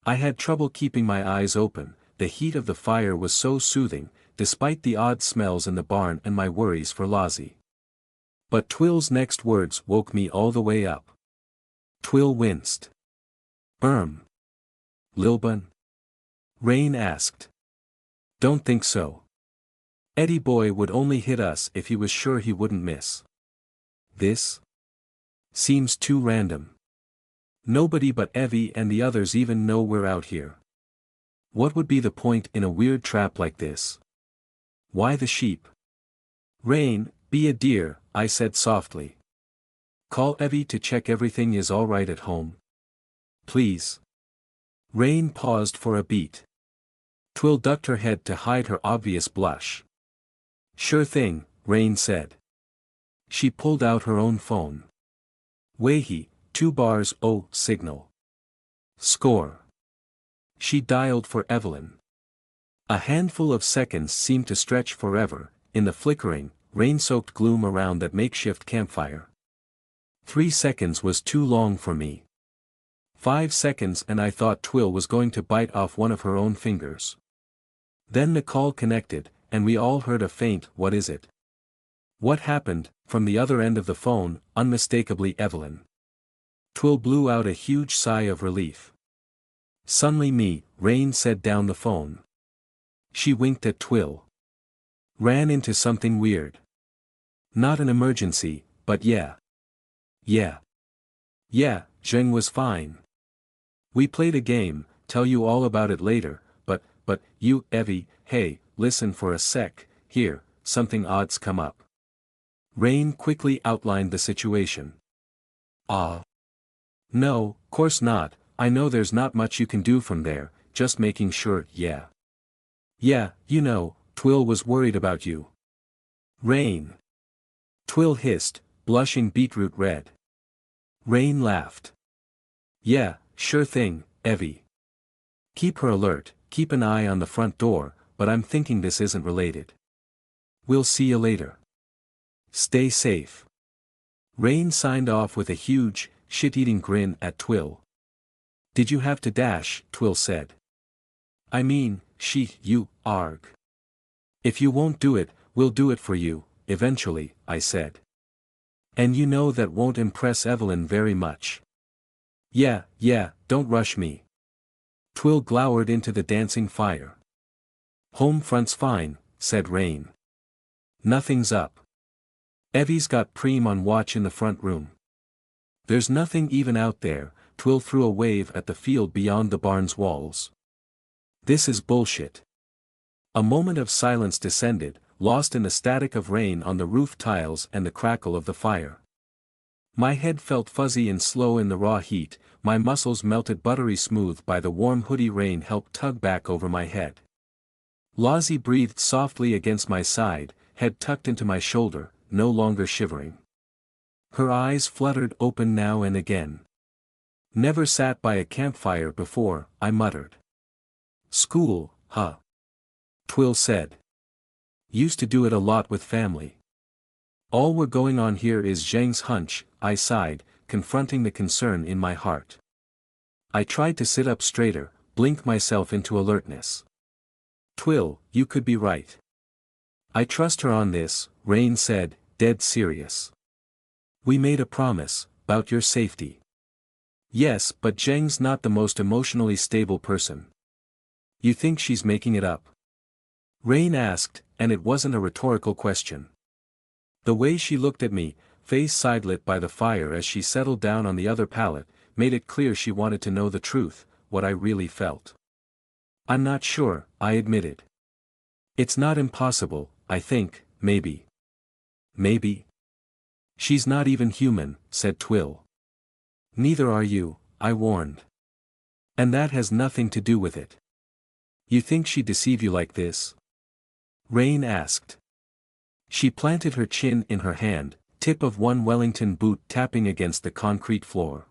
I had trouble keeping my eyes open, the heat of the fire was so soothing, despite the odd smells in the barn and my worries for Lozzie. But Twill's next words woke me all the way up. Twill winced. Lilbun? Rain asked. Don't think so. Eddie boy would only hit us if he was sure he wouldn't miss. This? Seems too random. Nobody but Evie and the others even know we're out here. What would be the point in a weird trap like this? Why the sheep? Rain, be a dear, I said softly. Call Evie to check everything is all right at home. Please. Rain paused for a beat. Twill ducked her head to hide her obvious blush. Sure thing, Rain said. She pulled out her own phone. Wehi, 2 bars. Oh, signal. Score. She dialed for Evelyn. A handful of seconds seemed to stretch forever, in the flickering, rain-soaked gloom around that makeshift campfire. 3 seconds was too long for me. 5 seconds and I thought Twill was going to bite off one of her own fingers. Then the call connected, and we all heard a faint "What is it?" "What happened?" from the other end of the phone, unmistakably Evelyn. Twill blew out a huge sigh of relief. "Suddenly me," Rain said down the phone. She winked at Twill. "Ran into something weird. Not an emergency, but yeah. Yeah. Yeah, Zheng was fine. We played a game, tell you all about it later, but, you, Evie, hey, listen for a sec, here, something odd's come up." Rain quickly outlined the situation. No, course not, I know there's not much you can do from there, just making sure, yeah. Yeah, you know, Twill was worried about you. Rain. Twill hissed, blushing beetroot red. Rain laughed. Yeah, sure thing, Evie. Keep her alert, keep an eye on the front door, but I'm thinking this isn't related. We'll see you later. Stay safe. Rain signed off with a huge, shit-eating grin at Twill. Did you have to dash? Twill said. I mean, you, arg. If you won't do it, we'll do it for you, eventually, I said. And you know that won't impress Evelyn very much. Yeah, don't rush me. Twill glowered into the dancing fire. Home front's fine, said Rain. Nothing's up. Evie's got Preem on watch in the front room. There's nothing even out there, Twill threw a wave at the field beyond the barn's walls. This is bullshit. A moment of silence descended, lost in the static of rain on the roof tiles and the crackle of the fire. My head felt fuzzy and slow in the raw heat, my muscles melted buttery smooth by the warm hoodie Rain helped tug back over my head. Lozzie breathed softly against my side, head tucked into my shoulder, no longer shivering. Her eyes fluttered open now and again. Never sat by a campfire before, I muttered. School, huh? Twill said. Used to do it a lot with family. All we're going on here is Zheng's hunch, I sighed, confronting the concern in my heart. I tried to sit up straighter, blink myself into alertness. Twill, you could be right. I trust her on this, Rain said, dead serious. We made a promise, about your safety. Yes, but Zheng's not the most emotionally stable person. You think she's making it up? Rain asked, and it wasn't a rhetorical question. The way she looked at me, face sidelit by the fire as she settled down on the other pallet, made it clear she wanted to know the truth, what I really felt. I'm not sure, I admitted. It's not impossible, I think, maybe. Maybe? She's not even human, said Twill. Neither are you, I warned. And that has nothing to do with it. You think she'd deceive you like this? Rain asked. She planted her chin in her hand, tip of one Wellington boot tapping against the concrete floor.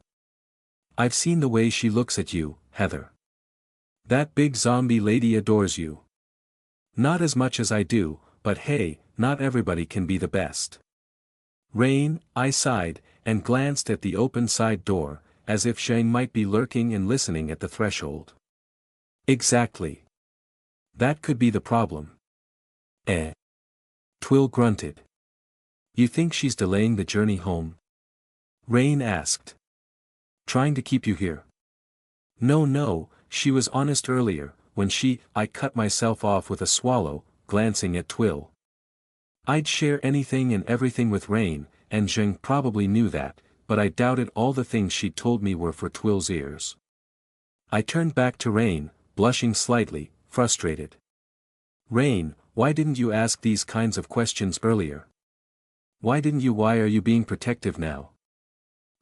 I've seen the way she looks at you, Heather. That big zombie lady adores you. Not as much as I do, but hey, not everybody can be the best. Rain, I sighed, and glanced at the open side door, as if Zheng might be lurking and listening at the threshold. Exactly. That could be the problem. Twill grunted. You think she's delaying the journey home? Rain asked. Trying to keep you here. No, she was honest earlier, when I cut myself off with a swallow, glancing at Twill. I'd share anything and everything with Rain, and Zheng probably knew that, but I doubted all the things she'd told me were for Twill's ears. I turned back to Rain, blushing slightly, frustrated. Rain, why didn't you ask these kinds of questions earlier? Why are you being protective now?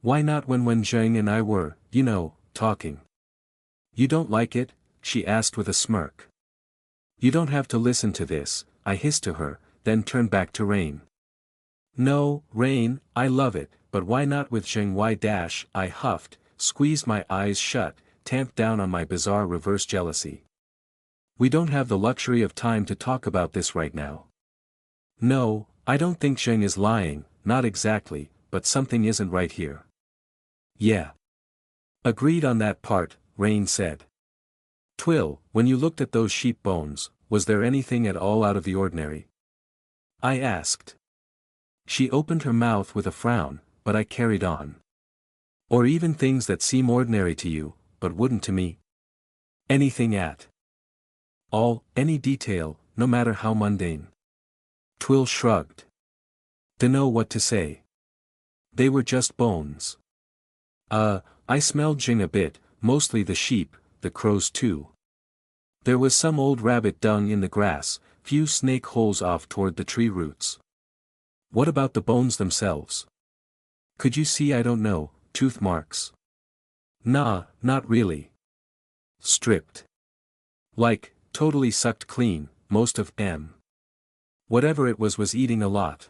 Why not when Zheng and I were, talking? You don't like it? She asked with a smirk. You don't have to listen to this, I hissed to her, then turned back to Rain. No, Rain, I love it, but why not with Zheng? I huffed, squeezed my eyes shut, tamped down on my bizarre reverse jealousy. We don't have the luxury of time to talk about this right now. No, I don't think Zheng is lying, not exactly, but something isn't right here. Yeah. Agreed on that part, Rain said. Twill, when you looked at those sheep bones, was there anything at all out of the ordinary? I asked. She opened her mouth with a frown, but I carried on. Or even things that seem ordinary to you, but wouldn't to me? Anything at all, any detail, no matter how mundane. Twill shrugged. Dunno what to say. They were just bones. I smelled Zheng a bit, mostly the sheep, the crows too. There was some old rabbit dung in the grass, few snake holes off toward the tree roots. What about the bones themselves? Could you see? I don't know, tooth marks? Nah, not really. Stripped. Like, totally sucked clean, most of them. Whatever it was eating a lot.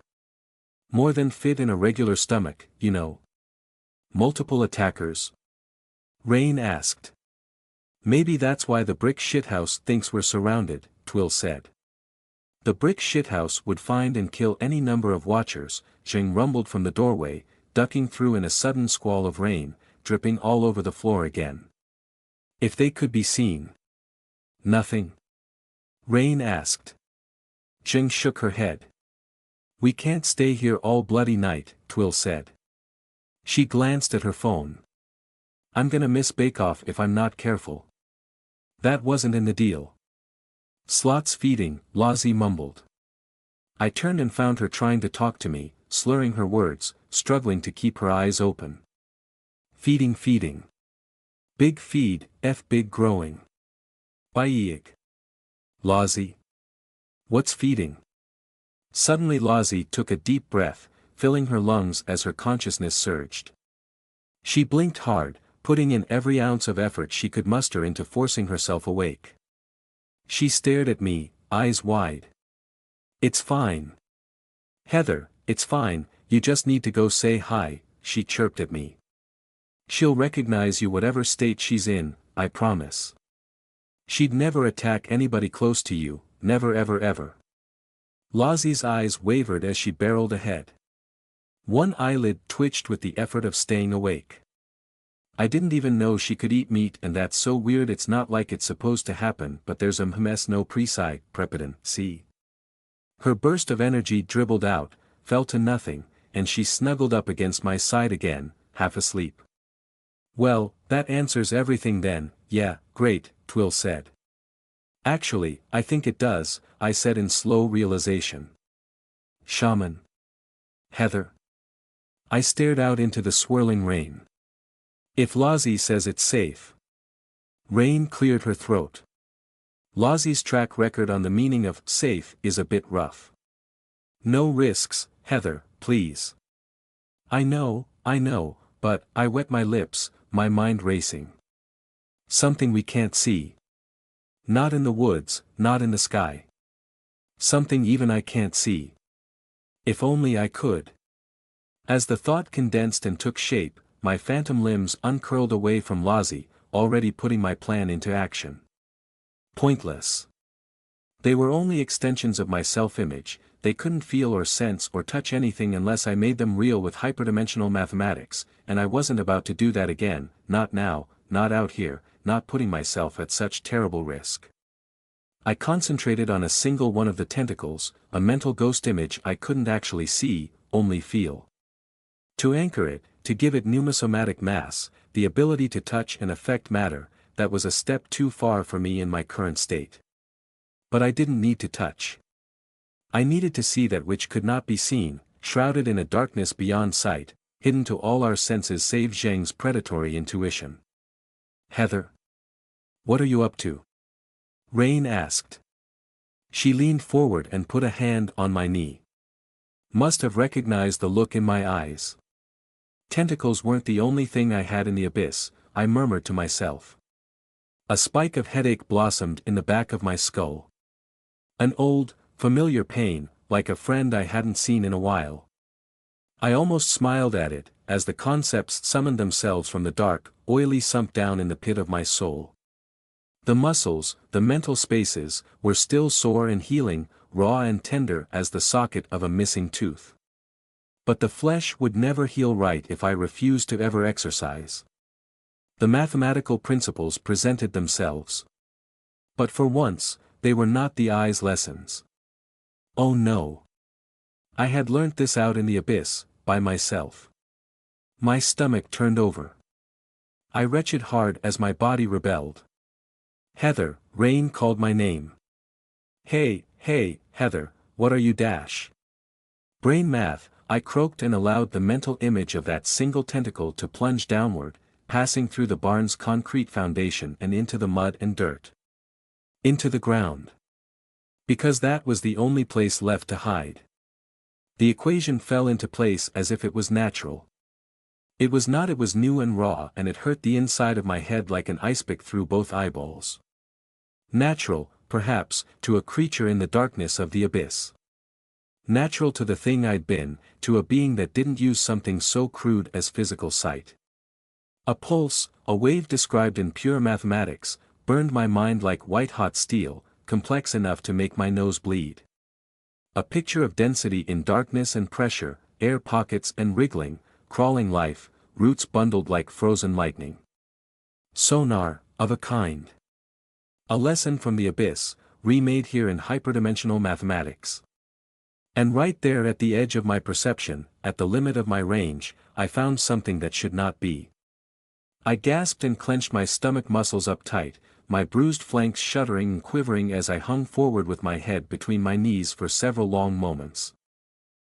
More than fit in a regular stomach, you know. Multiple attackers? Rain asked. Maybe that's why the brick shithouse thinks we're surrounded, Twill said. The brick shithouse would find and kill any number of watchers, Zheng rumbled from the doorway, ducking through in a sudden squall of rain, dripping all over the floor again. If they could be seen. Nothing? Rain asked. Zheng shook her head. We can't stay here all bloody night, Twill said. She glanced at her phone. I'm gonna miss Bake-Off if I'm not careful. That wasn't in the deal. Slots feeding, Lozzie mumbled. I turned and found her trying to talk to me, slurring her words, struggling to keep her eyes open. Feeding. Big feed, F big growing. Byeeg. Lozzie. What's feeding? Suddenly Lozzie took a deep breath, filling her lungs as her consciousness surged. She blinked hard, putting in every ounce of effort she could muster into forcing herself awake. She stared at me, eyes wide. It's fine. Heather, it's fine, you just need to go say hi, she chirped at me. She'll recognize you whatever state she's in, I promise. She'd never attack anybody close to you, never ever. Lozzie's eyes wavered as she barreled ahead. One eyelid twitched with the effort of staying awake. I didn't even know she could eat meat, and that's so weird. It's not like it's supposed to happen, but there's a mess no precedent, see. Her burst of energy dribbled out, fell to nothing, and she snuggled up against my side again, half asleep. Well, that answers everything then. Yeah, great, Twill said. Actually, I think it does, I said in slow realization. Shaman. Heather. I stared out into the swirling rain. If Lozzie says it's safe. Rain cleared her throat. Lozzie's track record on the meaning of safe is a bit rough. No risks, Heather, please. I know, but I wet my lips, my mind racing. Something we can't see. Not in the woods, not in the sky. Something even I can't see. If only I could. As the thought condensed and took shape, my phantom limbs uncurled away from Lozzie, already putting my plan into action. Pointless. They were only extensions of my self-image. They couldn't feel or sense or touch anything unless I made them real with hyperdimensional mathematics, and I wasn't about to do that again, not now, not out here, not putting myself at such terrible risk. I concentrated on a single one of the tentacles, a mental ghost image I couldn't actually see, only feel. To anchor it, to give it pneumosomatic mass, the ability to touch and affect matter, that was a step too far for me in my current state. But I didn't need to touch. I needed to see that which could not be seen, shrouded in a darkness beyond sight, hidden to all our senses save Zheng's predatory intuition. Heather. What are you up to? Rain asked. She leaned forward and put a hand on my knee. Must have recognized the look in my eyes. Tentacles weren't the only thing I had in the abyss, I murmured to myself. A spike of headache blossomed in the back of my skull. An old, familiar pain, like a friend I hadn't seen in a while. I almost smiled at it, as the concepts summoned themselves from the dark, oily sump down in the pit of my soul. The muscles, the mental spaces, were still sore and healing, raw and tender as the socket of a missing tooth. But the flesh would never heal right if I refused to ever exercise. The mathematical principles presented themselves. But for once, they were not the eye's lessons. Oh no. I had learnt this out in the abyss, by myself. My stomach turned over. I retched hard as my body rebelled. Heather, Rain called my name. Hey, Heather, what are you dash? Brain math, I croaked and allowed the mental image of that single tentacle to plunge downward, passing through the barn's concrete foundation and into the mud and dirt. Into the ground. Because that was the only place left to hide. The equation fell into place as if it was natural. It was not, it was new and raw, and it hurt the inside of my head like an ice pick through both eyeballs. Natural, perhaps, to a creature in the darkness of the abyss. Natural to the thing I'd been, to a being that didn't use something so crude as physical sight. A pulse, a wave described in pure mathematics, burned my mind like white-hot steel, complex enough to make my nose bleed. A picture of density in darkness and pressure, air pockets and wriggling, crawling life, roots bundled like frozen lightning. Sonar, of a kind. A lesson from the abyss, remade here in hyperdimensional mathematics. And right there at the edge of my perception, at the limit of my range, I found something that should not be. I gasped and clenched my stomach muscles up tight, my bruised flanks shuddering and quivering as I hung forward with my head between my knees for several long moments.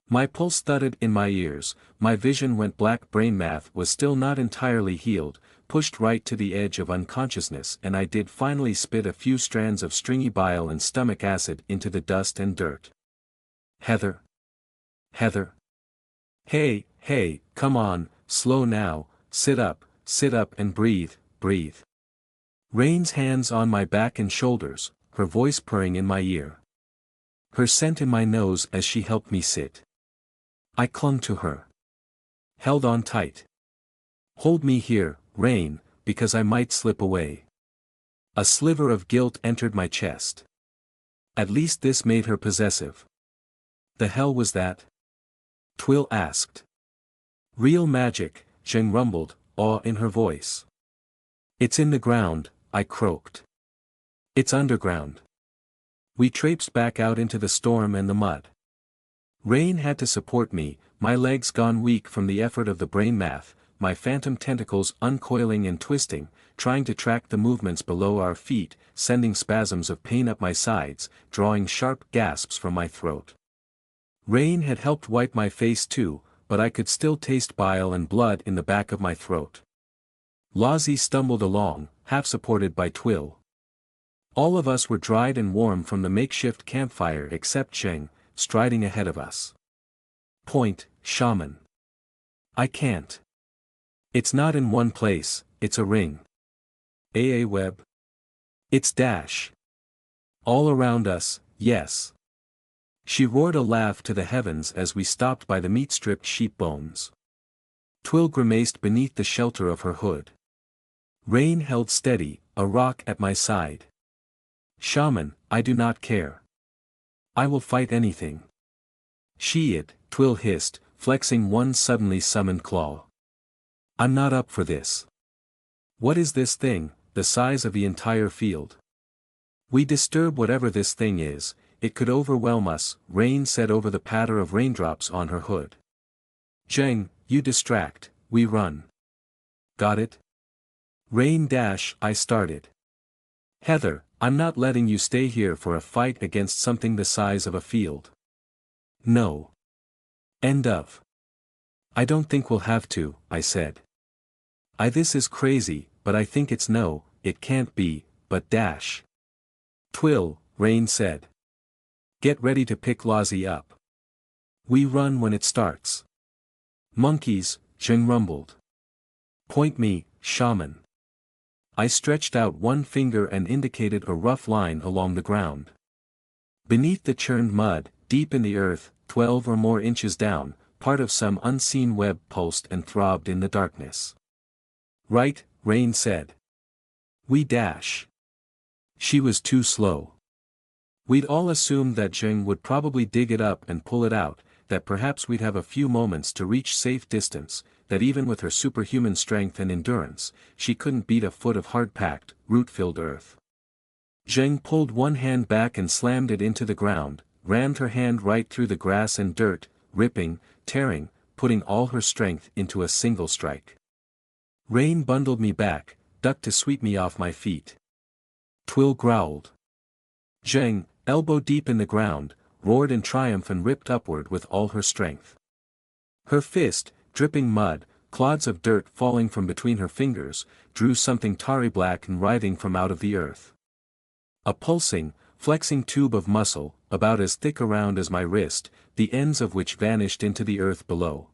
My pulse thudded in my ears, my vision went black. Brain math was still not entirely healed, pushed right to the edge of unconsciousness, and I did finally spit a few strands of stringy bile and stomach acid into the dust and dirt. Heather. Heather. Hey, come on, slow now, sit up and breathe. Rain's hands on my back and shoulders, her voice purring in my ear. Her scent in my nose as she helped me sit. I clung to her. Held on tight. Hold me here, Rain, because I might slip away. A sliver of guilt entered my chest. At least this made her possessive. The hell was that? Twill asked. Real magic, Zheng rumbled, awe in her voice. It's in the ground, I croaked. It's underground. We traipsed back out into the storm and the mud. Rain had to support me, my legs gone weak from the effort of the brain math, my phantom tentacles uncoiling and twisting, trying to track the movements below our feet, sending spasms of pain up my sides, drawing sharp gasps from my throat. Rain had helped wipe my face too, but I could still taste bile and blood in the back of my throat. Lozzie stumbled along, half supported by Twill. All of us were dried and warm from the makeshift campfire except Zheng, striding ahead of us. Point, shaman. I can't. It's not in one place, it's a ring. Web. It's dash. All around us, yes. She roared a laugh to the heavens as we stopped by the meat-stripped sheep bones. Twill grimaced beneath the shelter of her hood. Rain held steady, a rock at my side. Shaman, I do not care. I will fight anything. She-it, Twill hissed, flexing one suddenly summoned claw. I'm not up for this. What is this thing, the size of the entire field? We disturb whatever this thing is, it could overwhelm us, Rain said over the patter of raindrops on her hood. Zheng, you distract, we run. Got it? Rain dash, I started. Heather, I'm not letting you stay here for a fight against something the size of a field. No. End of. I don't think we'll have to, I said. This is crazy, but I think it's no, it can't be, but dash. Twill, Rain said. Get ready to pick Lozzie up. We run when it starts. Monkeys, Zheng rumbled. Point me, shaman. I stretched out one finger and indicated a rough line along the ground. Beneath the churned mud, deep in the earth, 12 or more inches down, part of some unseen web pulsed and throbbed in the darkness. "Right," Rain said. "We dash." She was too slow. We'd all assumed that Zheng would probably dig it up and pull it out, that perhaps we'd have a few moments to reach safe distance, that even with her superhuman strength and endurance, she couldn't beat a foot of hard-packed, root-filled earth. Zheng pulled one hand back and slammed it into the ground, rammed her hand right through the grass and dirt, ripping, tearing, putting all her strength into a single strike. Rain bundled me back, ducked to sweep me off my feet. Twill growled. Zheng, elbow deep in the ground, roared in triumph and ripped upward with all her strength. Her fist, dripping mud, clods of dirt falling from between her fingers, drew something tarry black and writhing from out of the earth. A pulsing, flexing tube of muscle, about as thick around as my wrist, the ends of which vanished into the earth below.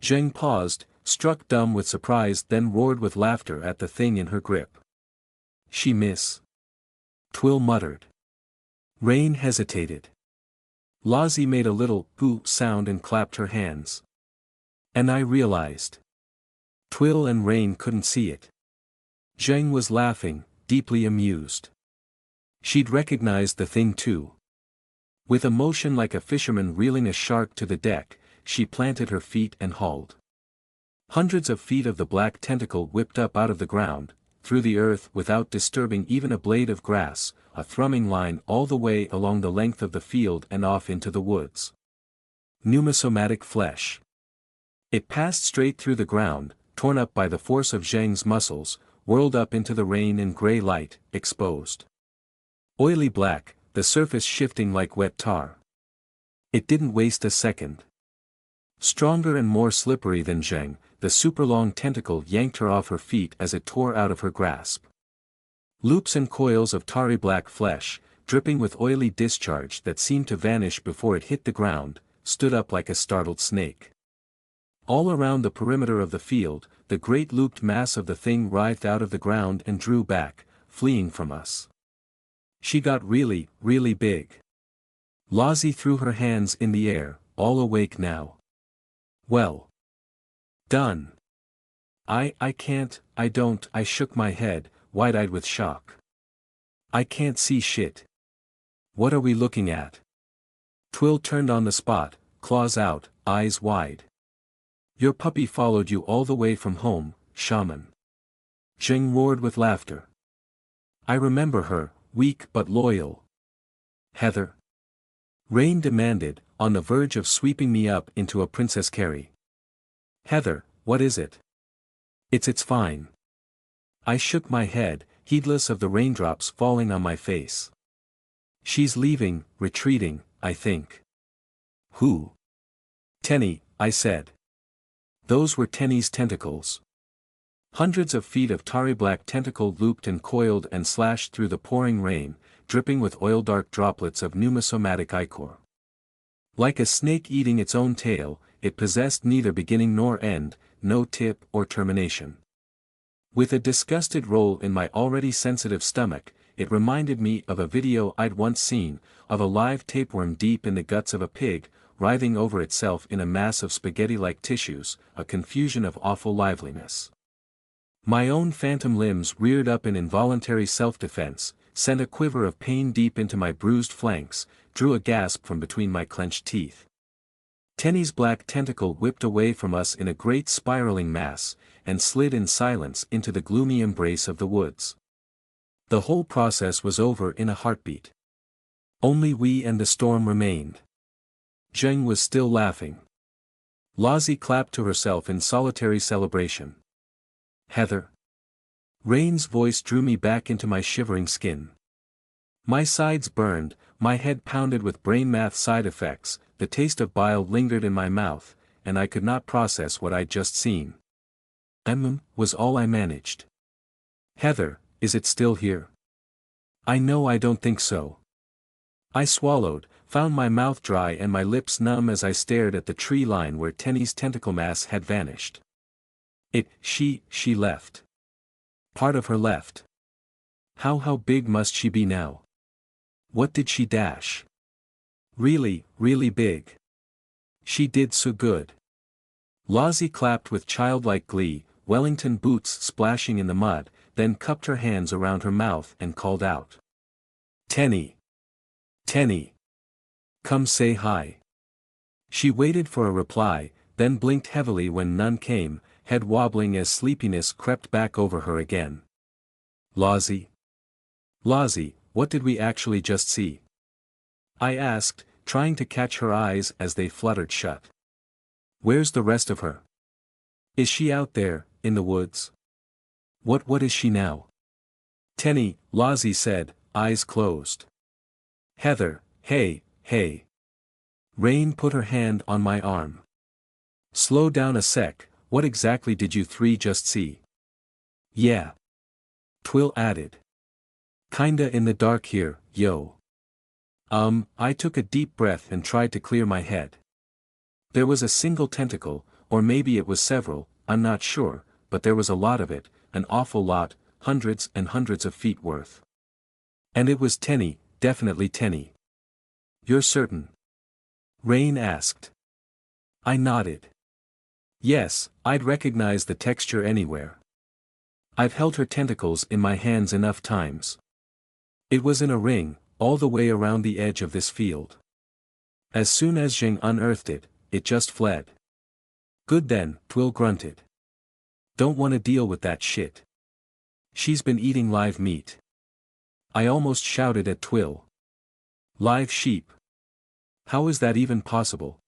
Zheng paused, struck dumb with surprise, then roared with laughter at the thing in her grip. "She miss." Twill muttered. Rain hesitated. Lozzie made a little "ooh" sound and clapped her hands. And I realized. Twill and Rain couldn't see it. Zheng was laughing, deeply amused. She'd recognized the thing too. With a motion like a fisherman reeling a shark to the deck, she planted her feet and hauled. Hundreds of feet of the black tentacle whipped up out of the ground, through the earth without disturbing even a blade of grass, a thrumming line all the way along the length of the field and off into the woods. Pneuma-somatic flesh. It passed straight through the ground, torn up by the force of Zheng's muscles, whirled up into the rain and gray light, exposed. Oily black, the surface shifting like wet tar. It didn't waste a second. Stronger and more slippery than Zheng, the super-long tentacle yanked her off her feet as it tore out of her grasp. Loops and coils of tarry black flesh, dripping with oily discharge that seemed to vanish before it hit the ground, stood up like a startled snake. All around the perimeter of the field, the great looped mass of the thing writhed out of the ground and drew back, fleeing from us. She got really, really big. Lozzie threw her hands in the air, all awake now. "Well. Done. I can't, I don't," I shook my head, wide-eyed with shock. "I can't see shit. What are we looking at?" Twill turned on the spot, claws out, eyes wide. "Your puppy followed you all the way from home, shaman." Zheng roared with laughter. "I remember her, weak but loyal." "Heather?" Rain demanded, on the verge of sweeping me up into a princess carry. "Heather, what is it?" It's fine." I shook my head, heedless of the raindrops falling on my face. "She's leaving, retreating, I think." "Who?" "Tenny," I said. Those were Tenny's tentacles. Hundreds of feet of tarry black tentacle looped and coiled and slashed through the pouring rain, dripping with oil-dark droplets of pneuma-somatic ichor. Like a snake eating its own tail, it possessed neither beginning nor end, no tip or termination. With a disgusted roll in my already sensitive stomach, it reminded me of a video I'd once seen, of a live tapeworm deep in the guts of a pig, writhing over itself in a mass of spaghetti-like tissues, a confusion of awful liveliness. My own phantom limbs reared up in involuntary self-defense, sent a quiver of pain deep into my bruised flanks, drew a gasp from between my clenched teeth. Tenny's black tentacle whipped away from us in a great spiraling mass, and slid in silence into the gloomy embrace of the woods. The whole process was over in a heartbeat. Only we and the storm remained. Zheng was still laughing. Lozzie clapped to herself in solitary celebration. "Heather?" Rain's voice drew me back into my shivering skin. My sides burned, my head pounded with brain math side effects, the taste of bile lingered in my mouth, and I could not process what I'd just seen. Was all I managed. "Heather, is it still here?" "I know I don't think so." I swallowed, found my mouth dry and my lips numb as I stared at the tree line where Tenny's tentacle mass had vanished. She left. Part of her left. How big must she be now? What did she dash? Really, really big. She did so good. Lozzie clapped with childlike glee, Wellington boots splashing in the mud, then cupped her hands around her mouth and called out. Tenny! Tenny! Come say hi. She waited for a reply, then blinked heavily when none came, head wobbling as sleepiness crept back over her again. Lozzie? Lozzie, what did we actually just see? I asked, trying to catch her eyes as they fluttered shut. Where's the rest of her? Is she out there, in the woods? What is she now? Tenny, Lozzie said, eyes closed. Heather, hey, hey. Rain put her hand on my arm. Slow down a sec, what exactly did you three just see? Yeah. Twill added. Kinda in the dark here, yo. I took a deep breath and tried to clear my head. There was a single tentacle, or maybe it was several, I'm not sure, but there was a lot of it, an awful lot, hundreds and hundreds of feet worth. And it was Tenny, definitely Tenny. You're certain? Rain asked. I nodded. Yes, I'd recognize the texture anywhere. I've held her tentacles in my hands enough times. It was in a ring, all the way around the edge of this field. As soon as Zheng unearthed it, it just fled. Good then, Twill grunted. Don't wanna deal with that shit. She's been eating live meat. I almost shouted at Twill. Live sheep. How is that even possible?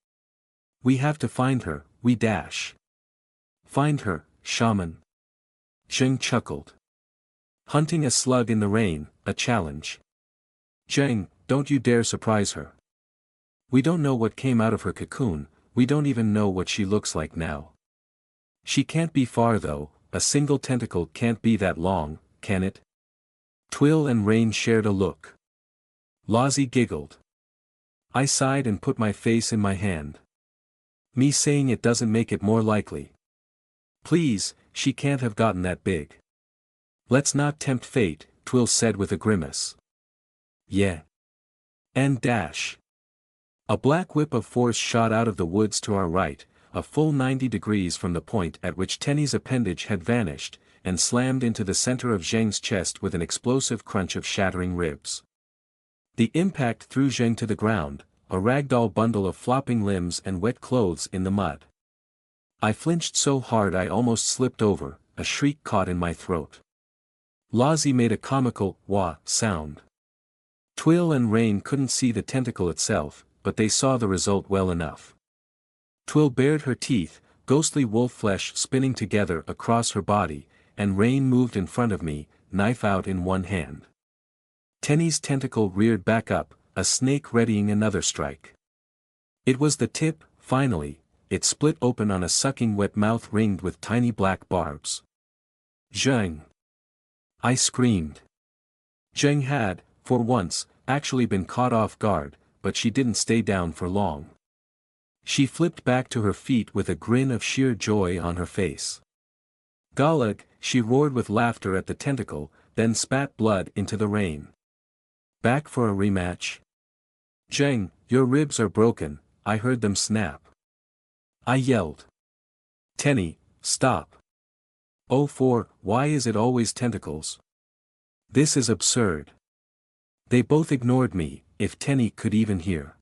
We have to find her, we dash. Find her, shaman. Zheng chuckled. Hunting a slug in the rain, a challenge. Zheng, don't you dare surprise her. We don't know what came out of her cocoon, we don't even know what she looks like now. She can't be far though, a single tentacle can't be that long, can it? Twill and Rain shared a look. Lozzie giggled. I sighed and put my face in my hand. Me saying it doesn't make it more likely. Please, she can't have gotten that big. Let's not tempt fate, Twill said with a grimace. Yeah. And dash. A black whip of force shot out of the woods to our right, a full 90 degrees from the point at which Tenny's appendage had vanished, and slammed into the center of Zheng's chest with an explosive crunch of shattering ribs. The impact threw Zheng to the ground, a ragdoll bundle of flopping limbs and wet clothes in the mud. I flinched so hard I almost slipped over, a shriek caught in my throat. Lozzie made a comical wah sound. Twill and Rain couldn't see the tentacle itself, but they saw the result well enough. Twill bared her teeth, ghostly wolf flesh spinning together across her body, and Rain moved in front of me, knife out in one hand. Tenny's tentacle reared back up, a snake readying another strike. It was the tip, finally, it split open on a sucking wet mouth ringed with tiny black barbs. Zheng! I screamed. Zheng had, for once, actually been caught off guard, but she didn't stay down for long. She flipped back to her feet with a grin of sheer joy on her face. Galag, she roared with laughter at the tentacle, then spat blood into the rain. Back for a rematch? Zheng, your ribs are broken, I heard them snap. I yelled. Tenny, stop. Oh why is it always tentacles? This is absurd. They both ignored me, if Tenny could even hear.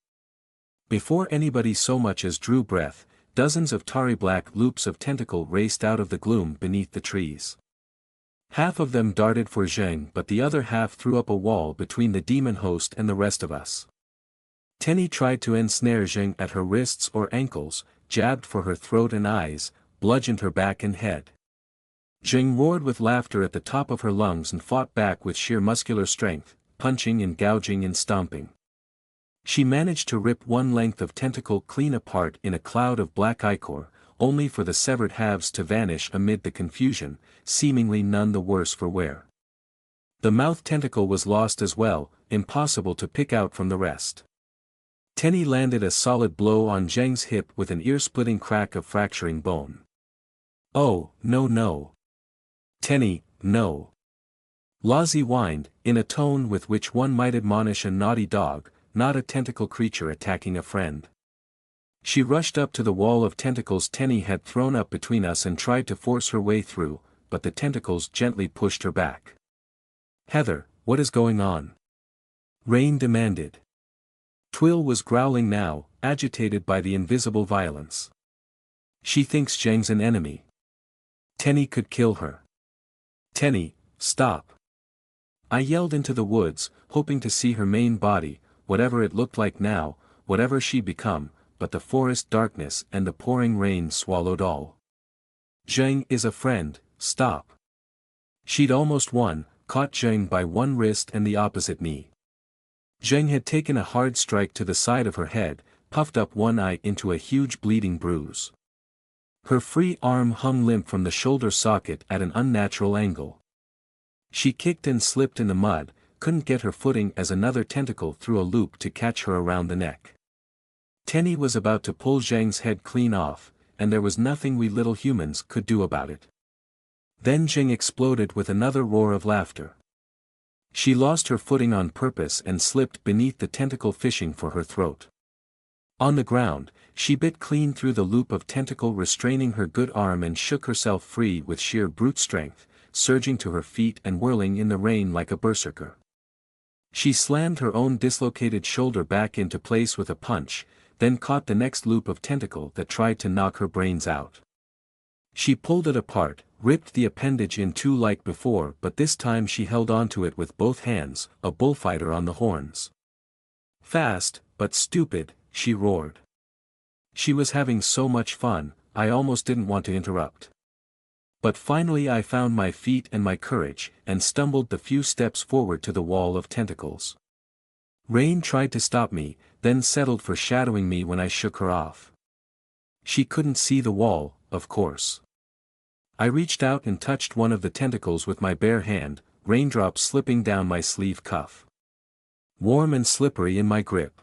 Before anybody so much as drew breath, dozens of tarry black loops of tentacle raced out of the gloom beneath the trees. Half of them darted for Zheng but the other half threw up a wall between the demon host and the rest of us. Tenny tried to ensnare Zheng at her wrists or ankles, jabbed for her throat and eyes, bludgeoned her back and head. Zheng roared with laughter at the top of her lungs and fought back with sheer muscular strength, punching and gouging and stomping. She managed to rip one length of tentacle clean apart in a cloud of black ichor, only for the severed halves to vanish amid the confusion, seemingly none the worse for wear. The mouth tentacle was lost as well, impossible to pick out from the rest. Tenny landed a solid blow on Zheng's hip with an ear-splitting crack of fracturing bone. Oh, no. Tenny, no. Lozzie whined, in a tone with which one might admonish a naughty dog, not a tentacle creature attacking a friend. She rushed up to the wall of tentacles Tenny had thrown up between us and tried to force her way through, but the tentacles gently pushed her back. "Heather, what is going on?" Rain demanded. Twill was growling now, agitated by the invisible violence. "She thinks Zheng's an enemy. Tenny could kill her." "Tenny, stop!" I yelled into the woods, hoping to see her main body, whatever it looked like now, whatever she'd become, but the forest darkness and the pouring rain swallowed all. "Zheng is a friend, stop." She'd almost won, caught Zheng by one wrist and the opposite knee. Zheng had taken a hard strike to the side of her head, puffed up one eye into a huge bleeding bruise. Her free arm hung limp from the shoulder socket at an unnatural angle. She kicked and slipped in the mud, couldn't get her footing as another tentacle threw a loop to catch her around the neck. Tenny was about to pull Zheng's head clean off, and there was nothing we little humans could do about it. Then Zheng exploded with another roar of laughter. She lost her footing on purpose and slipped beneath the tentacle fishing for her throat. On the ground, she bit clean through the loop of tentacle restraining her good arm and shook herself free with sheer brute strength, surging to her feet and whirling in the rain like a berserker. She slammed her own dislocated shoulder back into place with a punch, then caught the next loop of tentacle that tried to knock her brains out. She pulled it apart, ripped the appendage in two like before, but this time she held onto it with both hands, a bullfighter on the horns. "Fast, but stupid," she roared. She was having so much fun, I almost didn't want to interrupt. But finally I found my feet and my courage, and stumbled the few steps forward to the wall of tentacles. Rain tried to stop me, then settled for shadowing me when I shook her off. She couldn't see the wall, of course. I reached out and touched one of the tentacles with my bare hand, raindrops slipping down my sleeve cuff. Warm and slippery in my grip.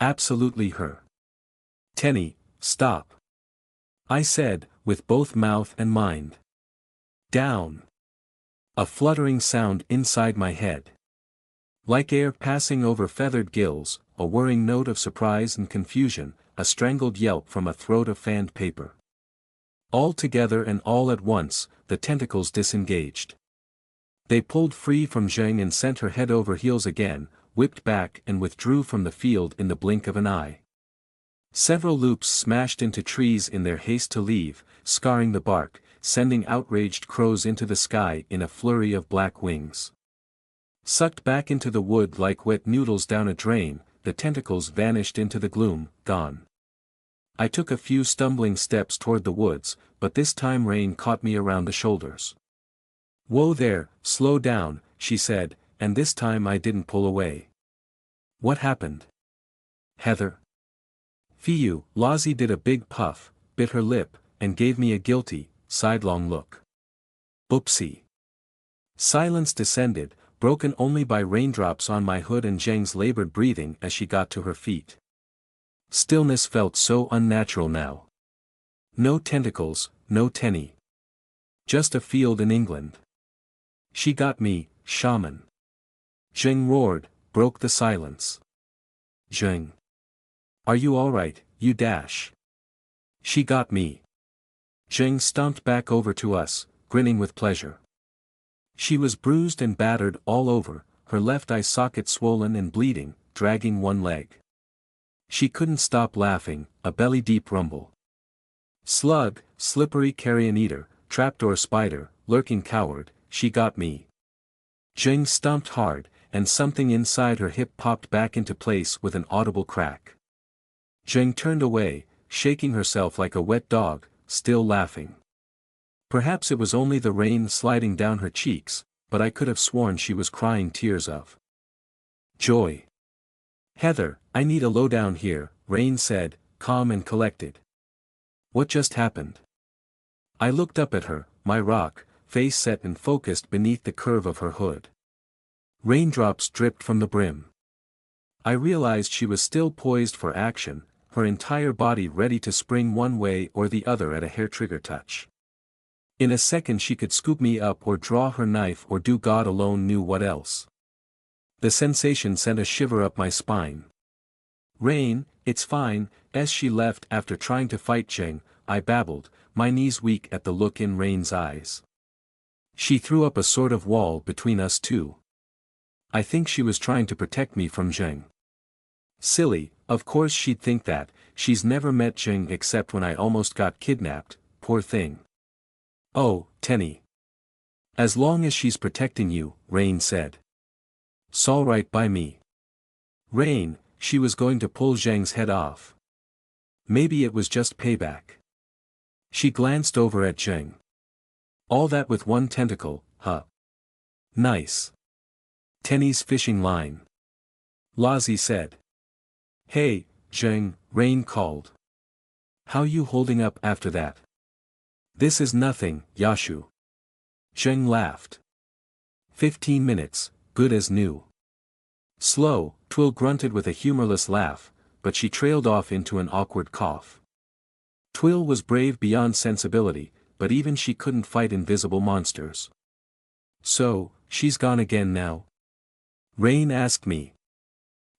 Absolutely her. "Tenny, stop!" I said, with both mouth and mind. "Down!" A fluttering sound inside my head. Like air passing over feathered gills, a whirring note of surprise and confusion, a strangled yelp from a throat of fanned paper. All together and all at once, the tentacles disengaged. They pulled free from Zheng and sent her head over heels again, whipped back and withdrew from the field in the blink of an eye. Several loops smashed into trees in their haste to leave, scarring the bark, sending outraged crows into the sky in a flurry of black wings. Sucked back into the wood like wet noodles down a drain, the tentacles vanished into the gloom, gone. I took a few stumbling steps toward the woods, but this time Rain caught me around the shoulders. "Whoa there, slow down," she said, and this time I didn't pull away. "What happened?" "Heather." Phew, Lozzie did a big puff, bit her lip, and gave me a guilty, sidelong look. "Oopsie." Silence descended, broken only by raindrops on my hood and Zheng's labored breathing as she got to her feet. Stillness felt so unnatural now. No tentacles, no Tenny. Just a field in England. "She got me, shaman." Zheng roared, broke the silence. "Zheng. Are you alright, you dash?" "She got me." Zheng stomped back over to us, grinning with pleasure. She was bruised and battered all over, her left eye socket swollen and bleeding, dragging one leg. She couldn't stop laughing, a belly-deep rumble. "Slug, slippery carrion eater, trapdoor spider, lurking coward, she got me." Zheng stomped hard, and something inside her hip popped back into place with an audible crack. Zheng turned away, shaking herself like a wet dog, still laughing. Perhaps it was only the rain sliding down her cheeks, but I could have sworn she was crying tears of joy. "Heather, I need a lowdown here," Rain said, calm and collected. "What just happened?" I looked up at her, my rock face set and focused beneath the curve of her hood. Raindrops dripped from the brim. I realized she was still poised for action, her entire body ready to spring one way or the other at a hair-trigger touch. In a second she could scoop me up or draw her knife or do God alone knew what else. The sensation sent a shiver up my spine. "Rain, it's fine, as she left after trying to fight Zheng, I babbled, my knees weak at the look in Rain's eyes. She threw up a sort of wall between us two. I think she was trying to protect me from Zheng. Silly, of course she'd think that, she's never met Zheng except when I almost got kidnapped, poor thing. Oh, Tenny. As long as she's protecting you, Rain said. "'S all right by me." Rain, she was going to pull Zheng's head off. Maybe it was just payback. She glanced over at Zheng. All that with one tentacle, huh? Nice. Tenny's fishing line. Lazi said. "Hey, Zheng," Rain called. "How you holding up after that?" "This is nothing, Yashu." Zheng laughed. 15 minutes, good as new. Slow, Twill grunted with a humorless laugh, but she trailed off into an awkward cough. Twill was brave beyond sensibility, but even she couldn't fight invisible monsters. "So, she's gone again now?" Rain asked me.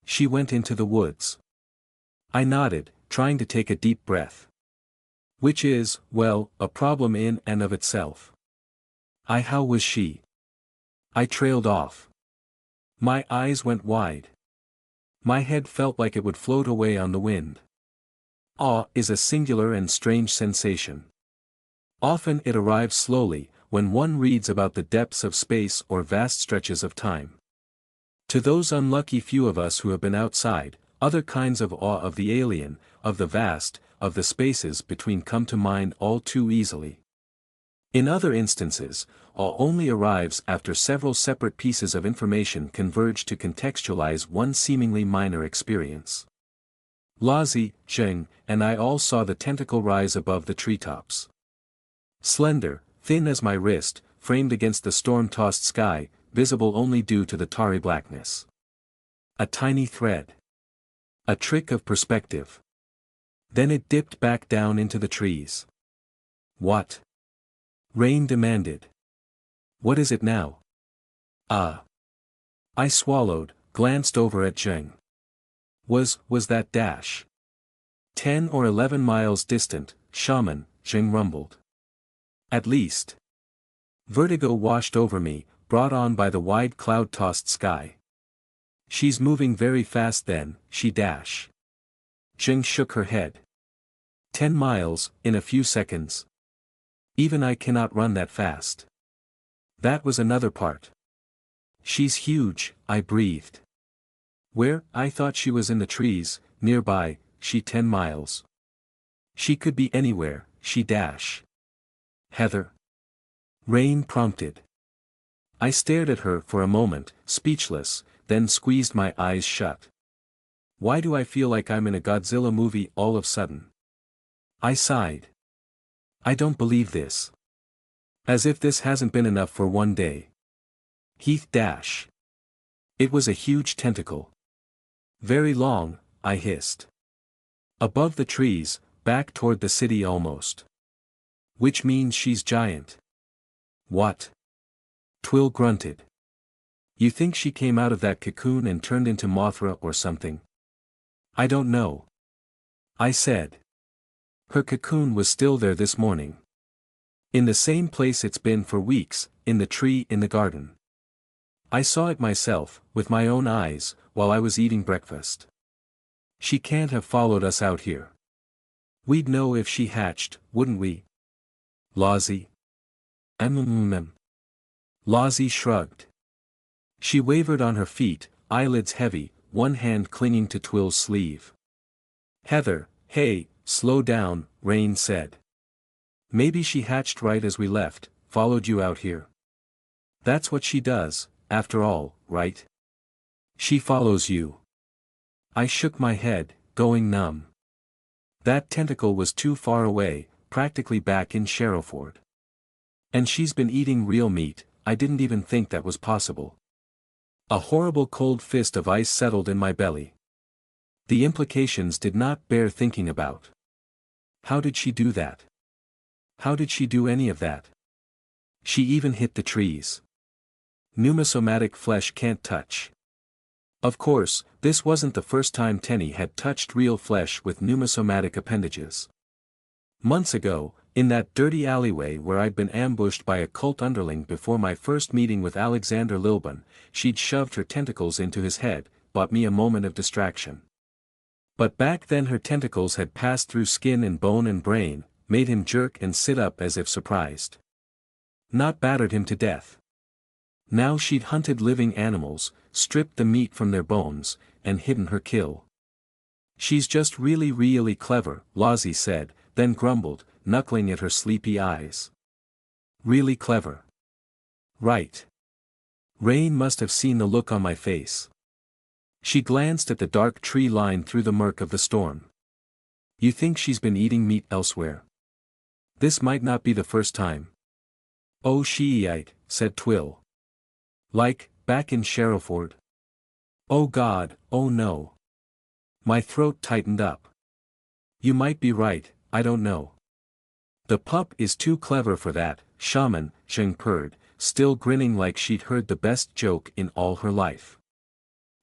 "She went into the woods." I nodded, trying to take a deep breath. Which is, well, a problem in and of itself. How was she? I trailed off. My eyes went wide. My head felt like it would float away on the wind. Awe is a singular and strange sensation. Often it arrives slowly, when one reads about the depths of space or vast stretches of time. To those unlucky few of us who have been outside, other kinds of awe of the alien, of the vast, of the spaces between come to mind all too easily. In other instances, awe only arrives after several separate pieces of information converge to contextualize one seemingly minor experience. Lazi, Zheng, and I all saw the tentacle rise above the treetops. Slender, thin as my wrist, framed against the storm-tossed sky, visible only due to the tarry blackness. A tiny thread. A trick of perspective. Then it dipped back down into the trees. "What?" Rain demanded. "What is it now?" I swallowed, glanced over at Zheng. Was that dash? 10 or 11 miles distant, shaman, Zheng rumbled. At least. Vertigo washed over me, brought on by the wide cloud-tossed sky. "She's moving very fast then, she dash." Zheng shook her head. 10 miles, in a few seconds. Even I cannot run that fast. That was another part. "She's huge," I breathed. "Where?" I thought she was in the trees, nearby. She 10 miles. She could be anywhere, she dash. "Heather?" Rain prompted. I stared at her for a moment, speechless, then squeezed my eyes shut. Why do I feel like I'm in a Godzilla movie all of a sudden? I sighed. I don't believe this. As if this hasn't been enough for one day. Heath dash. It was a huge tentacle. Very long, I hissed. Above the trees, back toward the city almost. Which means she's giant. What? Twill grunted. You think she came out of that cocoon and turned into Mothra or something? I don't know. I said. Her cocoon was still there this morning. In the same place it's been for weeks, in the tree in the garden. I saw it myself, with my own eyes, while I was eating breakfast. She can't have followed us out here. We'd know if she hatched, wouldn't we? Lazi. Lazi shrugged. She wavered on her feet, eyelids heavy, one hand clinging to Twill's sleeve. Heather, hey, slow down, Rain said. Maybe she hatched right as we left, followed you out here. That's what she does, after all, right? She follows you. I shook my head, going numb. That tentacle was too far away, practically back in Sherrowford. And she's been eating real meat, I didn't even think that was possible. A horrible cold fist of ice settled in my belly. The implications did not bear thinking about. How did she do that? How did she do any of that? She even hit the trees. Pneuma-somatic flesh can't touch. Of course, this wasn't the first time Tenny had touched real flesh with pneumosomatic appendages. Months ago, in that dirty alleyway where I'd been ambushed by a cult underling before my first meeting with Alexander Lilburn, she'd shoved her tentacles into his head, bought me a moment of distraction. But back then her tentacles had passed through skin and bone and brain, made him jerk and sit up as if surprised. Not battered him to death. Now she'd hunted living animals, stripped the meat from their bones, and hidden her kill. She's just really clever, Lozzie said, then grumbled, knuckling at her sleepy eyes. Really clever. Right. Rain must have seen the look on my face. She glanced at the dark tree line through the murk of the storm. You think she's been eating meat elsewhere? This might not be the first time. Oh, she-ite, said Twill. Like, back in Sherrowford? Oh God, oh no. My throat tightened up. You might be right, I don't know. The pup is too clever for that, shaman, Zheng purred, still grinning like she'd heard the best joke in all her life.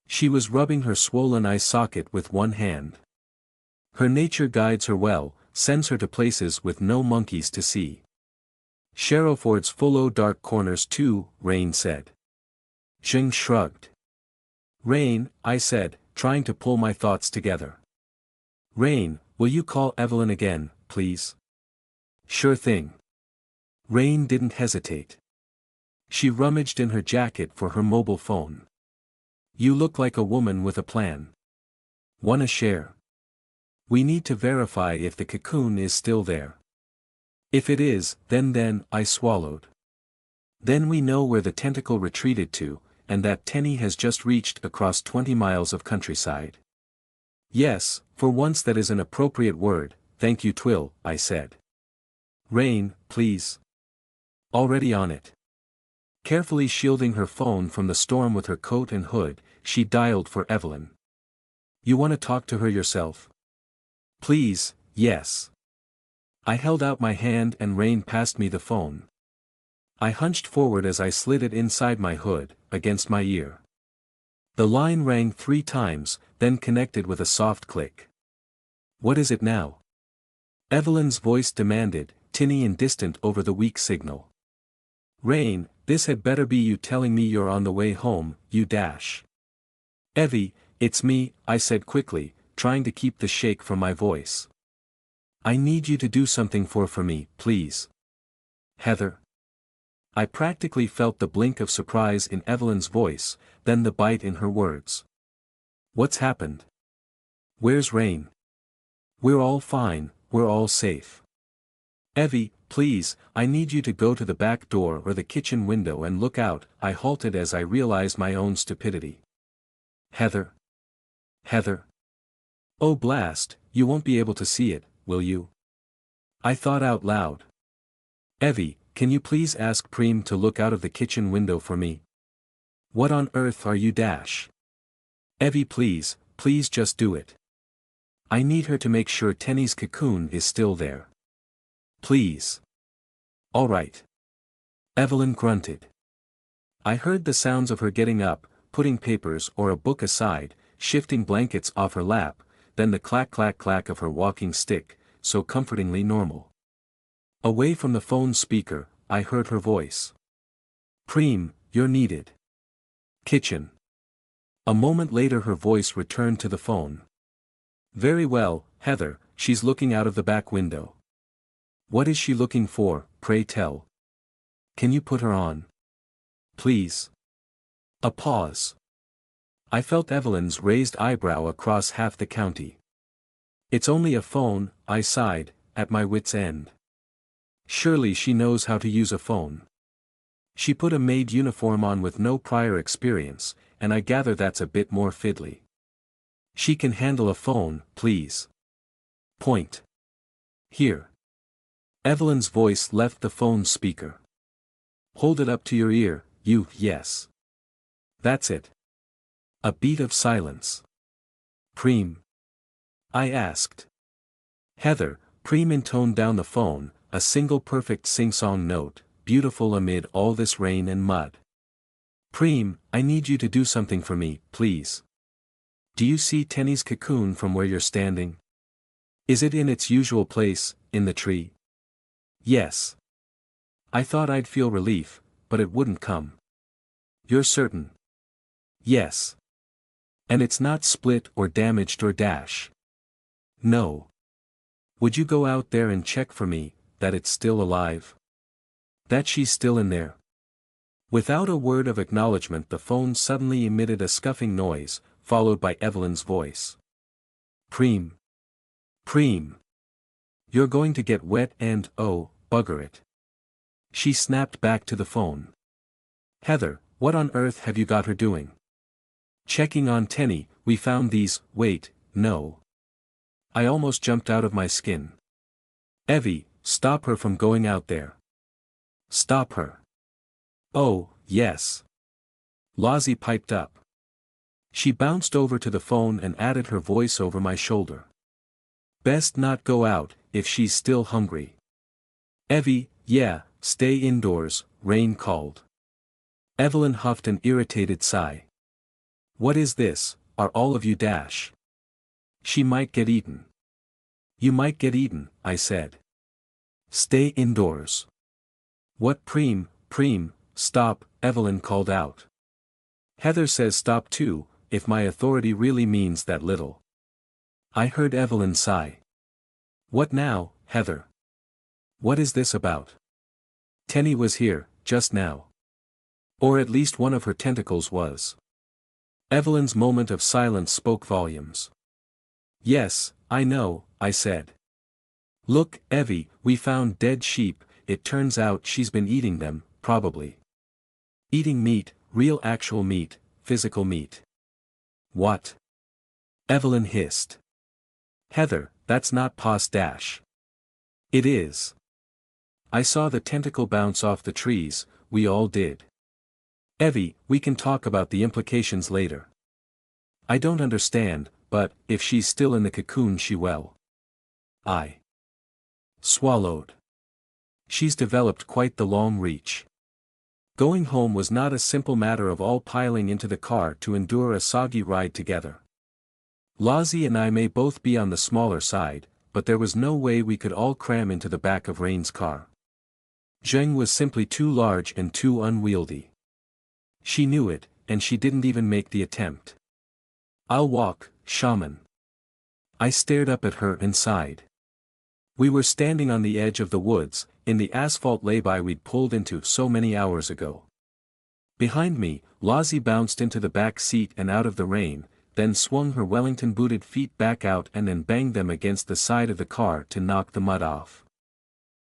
She was rubbing her swollen eye socket with one hand. Her nature guides her well, sends her to places with no monkeys to see. Sherrowford's full o' dark corners too, Rain said. Zheng shrugged. Rain, I said, trying to pull my thoughts together. Rain, will you call Evelyn again, please? Sure thing. Rain didn't hesitate. She rummaged in her jacket for her mobile phone. You look like a woman with a plan. Wanna share? We need to verify if the cocoon is still there. If it is, then I swallowed. Then we know where the tentacle retreated to, and that Tenny has just reached across 20 miles of countryside. Yes, for once that is an appropriate word, thank you Twill, I said. Rain, please. Already on it. Carefully shielding her phone from the storm with her coat and hood, she dialed for Evelyn. You want to talk to her yourself? Please, yes. I held out my hand and Rain passed me the phone. I hunched forward as I slid it inside my hood, against my ear. The line rang 3 times, then connected with a soft click. What is it now? Evelyn's voice demanded, tinny and distant over the weak signal. Rain, this had better be you telling me you're on the way home, you dash. Evie, it's me, I said quickly, trying to keep the shake from my voice. I need you to do something for me, please. Heather. I practically felt the blink of surprise in Evelyn's voice, then the bite in her words. What's happened? Where's Rain? We're all fine, we're all safe. Evie, please, I need you to go to the back door or the kitchen window and look out. I halted as I realized my own stupidity. Heather. Heather. Oh blast, you won't be able to see it, will you? I thought out loud. Evie, can you please ask Preem to look out of the kitchen window for me? What on earth are you dash? Evie please just do it. I need her to make sure Tenny's cocoon is still there. Please. Alright. Evelyn grunted. I heard the sounds of her getting up, putting papers or a book aside, shifting blankets off her lap, then the clack of her walking stick, so comfortingly normal. Away from the phone speaker, I heard her voice. Preem, you're needed. Kitchen. A moment later her voice returned to the phone. Very well, Heather, she's looking out of the back window. What is she looking for, pray tell? Can you put her on? Please. A pause. I felt Evelyn's raised eyebrow across half the county. It's only a phone, I sighed, at my wit's end. Surely she knows how to use a phone. She put a maid uniform on with no prior experience, and I gather that's a bit more fiddly. She can handle a phone, please. Point. Here. Evelyn's voice left the phone speaker. Hold it up to your ear, yes. That's it. A beat of silence. Preem. I asked. Heather, Preem intoned down the phone, a single perfect sing-song note, beautiful amid all this rain and mud. Preem, I need you to do something for me, please. Do you see Tenny's cocoon from where you're standing? Is it in its usual place, in the tree? Yes. I thought I'd feel relief, but it wouldn't come. You're certain? Yes. And it's not split or damaged or dash. No. Would you go out there and check for me, that it's still alive? That she's still in there? Without a word of acknowledgement, the phone suddenly emitted a scuffing noise, followed by Evelyn's voice. Preem. Preem. You're going to get wet and, oh, bugger it. She snapped back to the phone. Heather, what on earth have you got her doing? Checking on Tenny, we found these. Wait, no. I almost jumped out of my skin. Evie, stop her from going out there. Stop her. Oh, yes. Lozzie piped up. She bounced over to the phone and added her voice over my shoulder. Best not go out, if she's still hungry. Evie, yeah, stay indoors, Rain called. Evelyn huffed an irritated sigh. What is this, are all of you dash? She might get eaten. You might get eaten, I said. Stay indoors. What Preem, stop, Evelyn called out. Heather says stop too, if my authority really means that little. I heard Evelyn sigh. What now, Heather? What is this about? Tenny was here, just now. Or at least one of her tentacles was. Evelyn's moment of silence spoke volumes. Yes, I know, I said. Look, Evie, we found dead sheep, it turns out she's been eating them, probably. Eating meat, real actual meat, physical meat. What? Evelyn hissed. Heather, that's not pos dash. It is. I saw the tentacle bounce off the trees, we all did. Evie, we can talk about the implications later. I don't understand, but, if she's still in the cocoon she will. I swallowed. She's developed quite the long reach. Going home was not a simple matter of all piling into the car to endure a soggy ride together. Lozzie and I may both be on the smaller side, but there was no way we could all cram into the back of Rain's car. Zheng was simply too large and too unwieldy. She knew it, and she didn't even make the attempt. I'll walk, shaman. I stared up at her and sighed. We were standing on the edge of the woods, in the asphalt lay-by we'd pulled into so many hours ago. Behind me, Lozzie bounced into the back seat and out of the rain, then swung her Wellington-booted feet back out and then banged them against the side of the car to knock the mud off.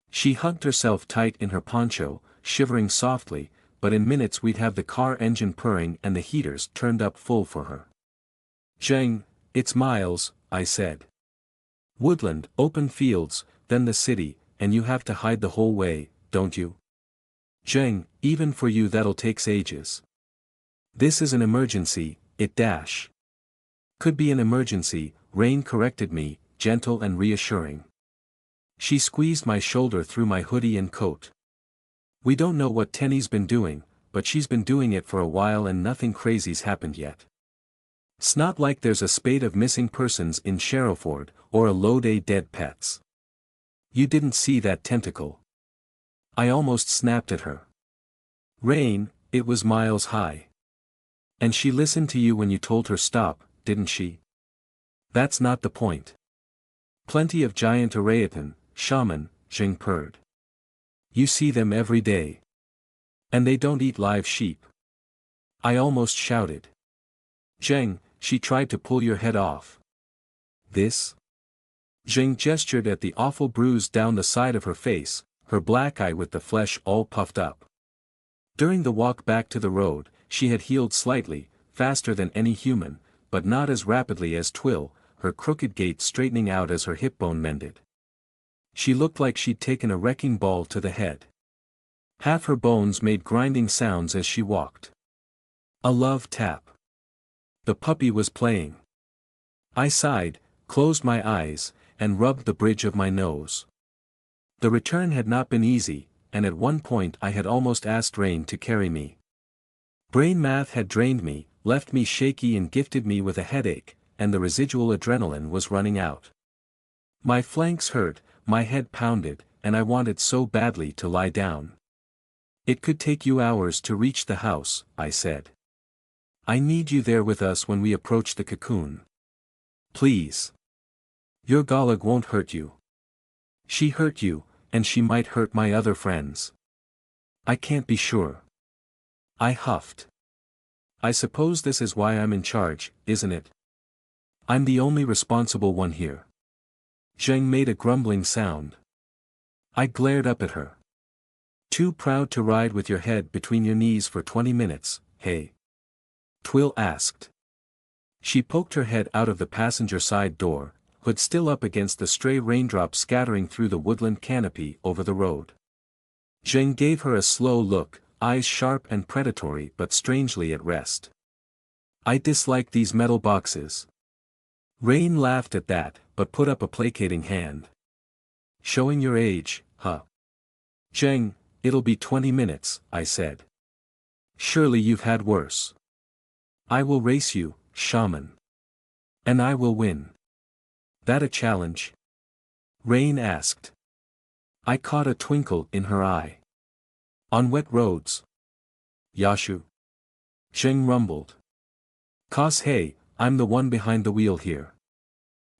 She hugged herself tight in her poncho, shivering softly, but in minutes we'd have the car engine purring and the heaters turned up full for her. Zheng, it's miles, I said. Woodland, open fields, then the city, and you have to hide the whole way, don't you? Zheng, even for you that'll take ages. This is an emergency, it dash. Could be an emergency, Rain corrected me, gentle and reassuring. She squeezed my shoulder through my hoodie and coat. We don't know what Tenny's been doing, but she's been doing it for a while and nothing crazy's happened yet. It's not like there's a spate of missing persons in Sherrowford, or a load of dead pets. You didn't see that tentacle. I almost snapped at her. Rain, it was miles high. And she listened to you when you told her stop, didn't she? That's not the point. Plenty of giant Araetan, shaman, Zheng purred. You see them every day. And they don't eat live sheep. I almost shouted. Zheng, she tried to pull your head off. This? Zheng gestured at the awful bruise down the side of her face, her black eye with the flesh all puffed up. During the walk back to the road, she had healed slightly, faster than any human, but not as rapidly as Twill, her crooked gait straightening out as her hip bone mended. She looked like she'd taken a wrecking ball to the head. Half her bones made grinding sounds as she walked. A love tap. The puppy was playing. I sighed, closed my eyes, and rubbed the bridge of my nose. The return had not been easy, and at one point I had almost asked Rain to carry me. Brain math had drained me, left me shaky and gifted me with a headache, and the residual adrenaline was running out. My flanks hurt, my head pounded, and I wanted so badly to lie down. "It could take you hours to reach the house," I said. "I need you there with us when we approach the cocoon. Please. Your Galag won't hurt you. She hurt you, and she might hurt my other friends. I can't be sure." I huffed. "I suppose this is why I'm in charge, isn't it? I'm the only responsible one here." Zheng made a grumbling sound. I glared up at her. "Too proud to ride with your head between your knees for 20 minutes, hey?" Twill asked. She poked her head out of the passenger side door, hood still up against the stray raindrops scattering through the woodland canopy over the road. Zheng gave her a slow look, eyes sharp and predatory but strangely at rest. "I dislike these metal boxes." Rain laughed at that, but put up a placating hand. "Showing your age, huh?" "Zheng, it'll be 20 minutes, I said. Surely you've had worse." "I will race you, shaman. And I will win." "That a challenge?" Rain asked. I caught a twinkle in her eye. "On wet roads?" "Yashu." Zheng rumbled. "'Cause hey, I'm the one behind the wheel here."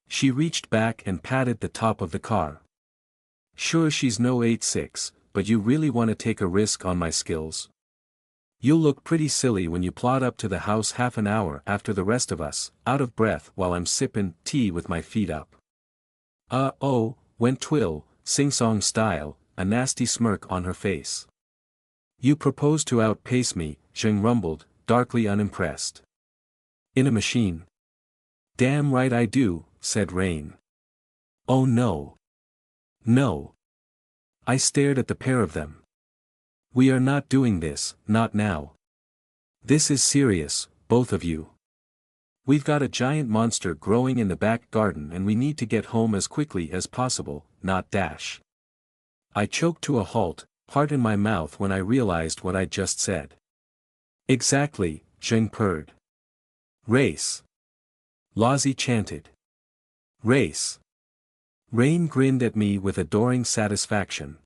She reached back and patted the top of the car. "Sure she's no 8'6", but you really want to take a risk on my skills? You'll look pretty silly when you plod up to the house half an hour after the rest of us, out of breath while I'm sippin' tea with my feet up." Oh, went Twill, sing-song style, a nasty smirk on her face. "You propose to outpace me," Zheng rumbled, darkly unimpressed. "In a machine?" "Damn right I do," said Rain. "Oh no. No." I stared at the pair of them. "We are not doing this, not now. This is serious, both of you. We've got a giant monster growing in the back garden and we need to get home as quickly as possible, not dash." I choked to a halt, heart in my mouth when I realized what I'd just said. "Exactly," Zheng purred. "Race." Lazi chanted. "Race." Rain grinned at me with adoring satisfaction.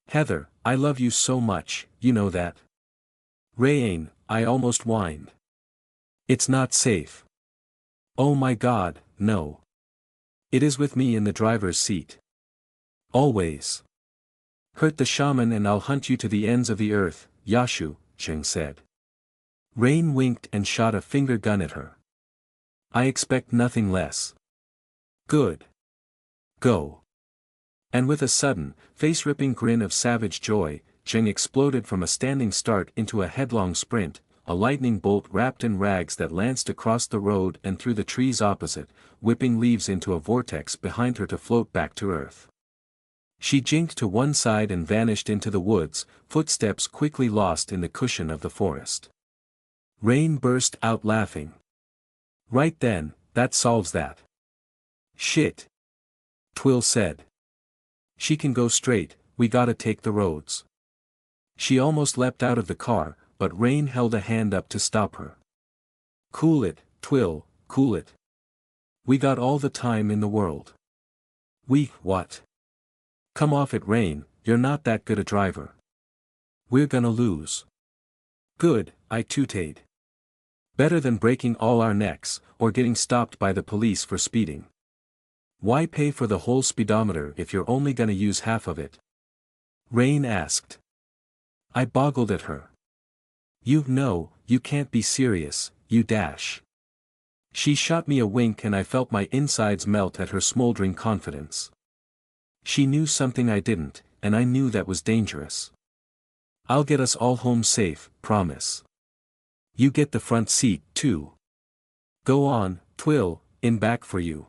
"Heather, I love you so much, you know that." "Rain," I almost whined. "It's not safe." "Oh my God, no. It is with me in the driver's seat. Always. Hurt the shaman and I'll hunt you to the ends of the earth, Yashu," Zheng said. Rain winked and shot a finger gun at her. "I expect nothing less." "Good. Go." And with a sudden, face-ripping grin of savage joy, Zheng exploded from a standing start into a headlong sprint, a lightning bolt wrapped in rags that lanced across the road and through the trees opposite, whipping leaves into a vortex behind her to float back to earth. She jinked to one side and vanished into the woods, footsteps quickly lost in the cushion of the forest. Rain burst out laughing. "Right then, that solves that." "Shit," Twill said. "She can go straight, we gotta take the roads." She almost leapt out of the car, but Rain held a hand up to stop her. "Cool it, Twill, cool it. We got all the time in the world." What? Come off it, Rain, you're not that good a driver. We're gonna lose." "Good," I tooted. "Better than breaking all our necks, or getting stopped by the police for speeding. Why pay for the whole speedometer if you're only gonna use half of it?" Rain asked. I boggled at her. You can't be serious, you dash." She shot me a wink and I felt my insides melt at her smoldering confidence. She knew something I didn't, and I knew that was dangerous. "I'll get us all home safe, promise. You get the front seat, too. Go on, Twill, in back for you."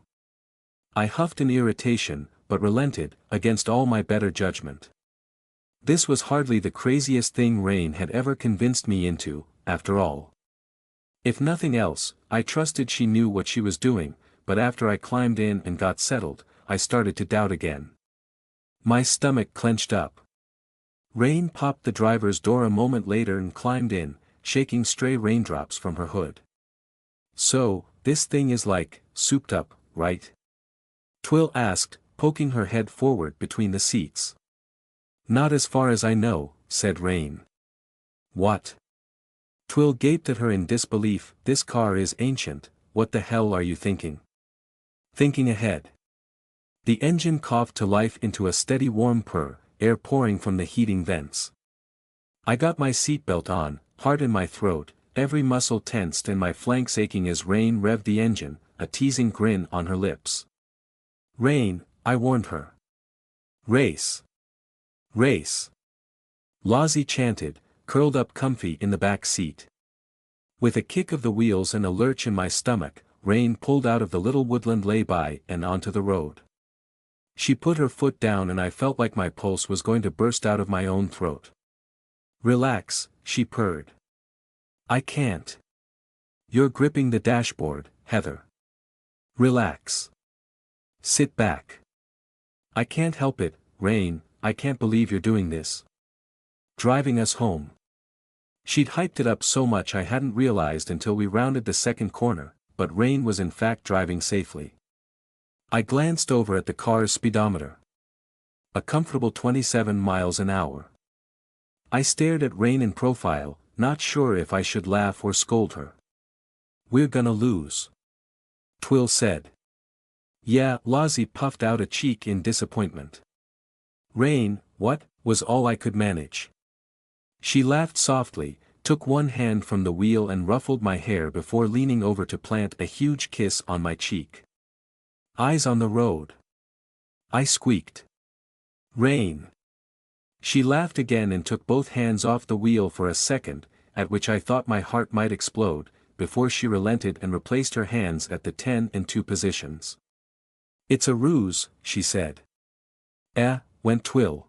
I huffed in irritation, but relented, against all my better judgment. This was hardly the craziest thing Rain had ever convinced me into, after all. If nothing else, I trusted she knew what she was doing, but after I climbed in and got settled, I started to doubt again. My stomach clenched up. Rain popped the driver's door a moment later and climbed in, shaking stray raindrops from her hood. "So, this thing is like, souped up, right? Twill asked, poking her head forward between the seats. Not as far as I know, said Rain. What? Twill gaped at her in disbelief. This car is ancient, what the hell are you thinking? Thinking ahead. The engine coughed to life into a steady warm purr, air pouring from the heating vents. I got my seatbelt on, heart in my throat, every muscle tensed and my flanks aching as Rain revved the engine, a teasing grin on her lips. Rain, I warned her. Race. Race. Lozzie chanted, curled up comfy in the back seat. With a kick of the wheels and a lurch in my stomach, Rain pulled out of the little woodland lay-by and onto the road. She put her foot down and I felt like my pulse was going to burst out of my own throat. Relax, she purred. I can't. You're gripping the dashboard, Heather. Relax. Sit back. I can't help it, Rain, I can't believe you're doing this. Driving us home. She'd hyped it up so much I hadn't realized until we rounded the second corner, but Rain was in fact driving safely. I glanced over at the car's speedometer. A comfortable 27 miles an hour. I stared at Rain in profile, not sure if I should laugh or scold her. We're gonna lose. Twill said. Yeah, Lozzie puffed out a cheek in disappointment. Rain, what, was all I could manage. She laughed softly, took one hand from the wheel and ruffled my hair before leaning over to plant a huge kiss on my cheek. Eyes on the road. I squeaked. Rain. She laughed again and took both hands off the wheel for a second, at which I thought my heart might explode, before she relented and replaced her hands at the 10 and 2 positions. It's a ruse, she said. Went Twill.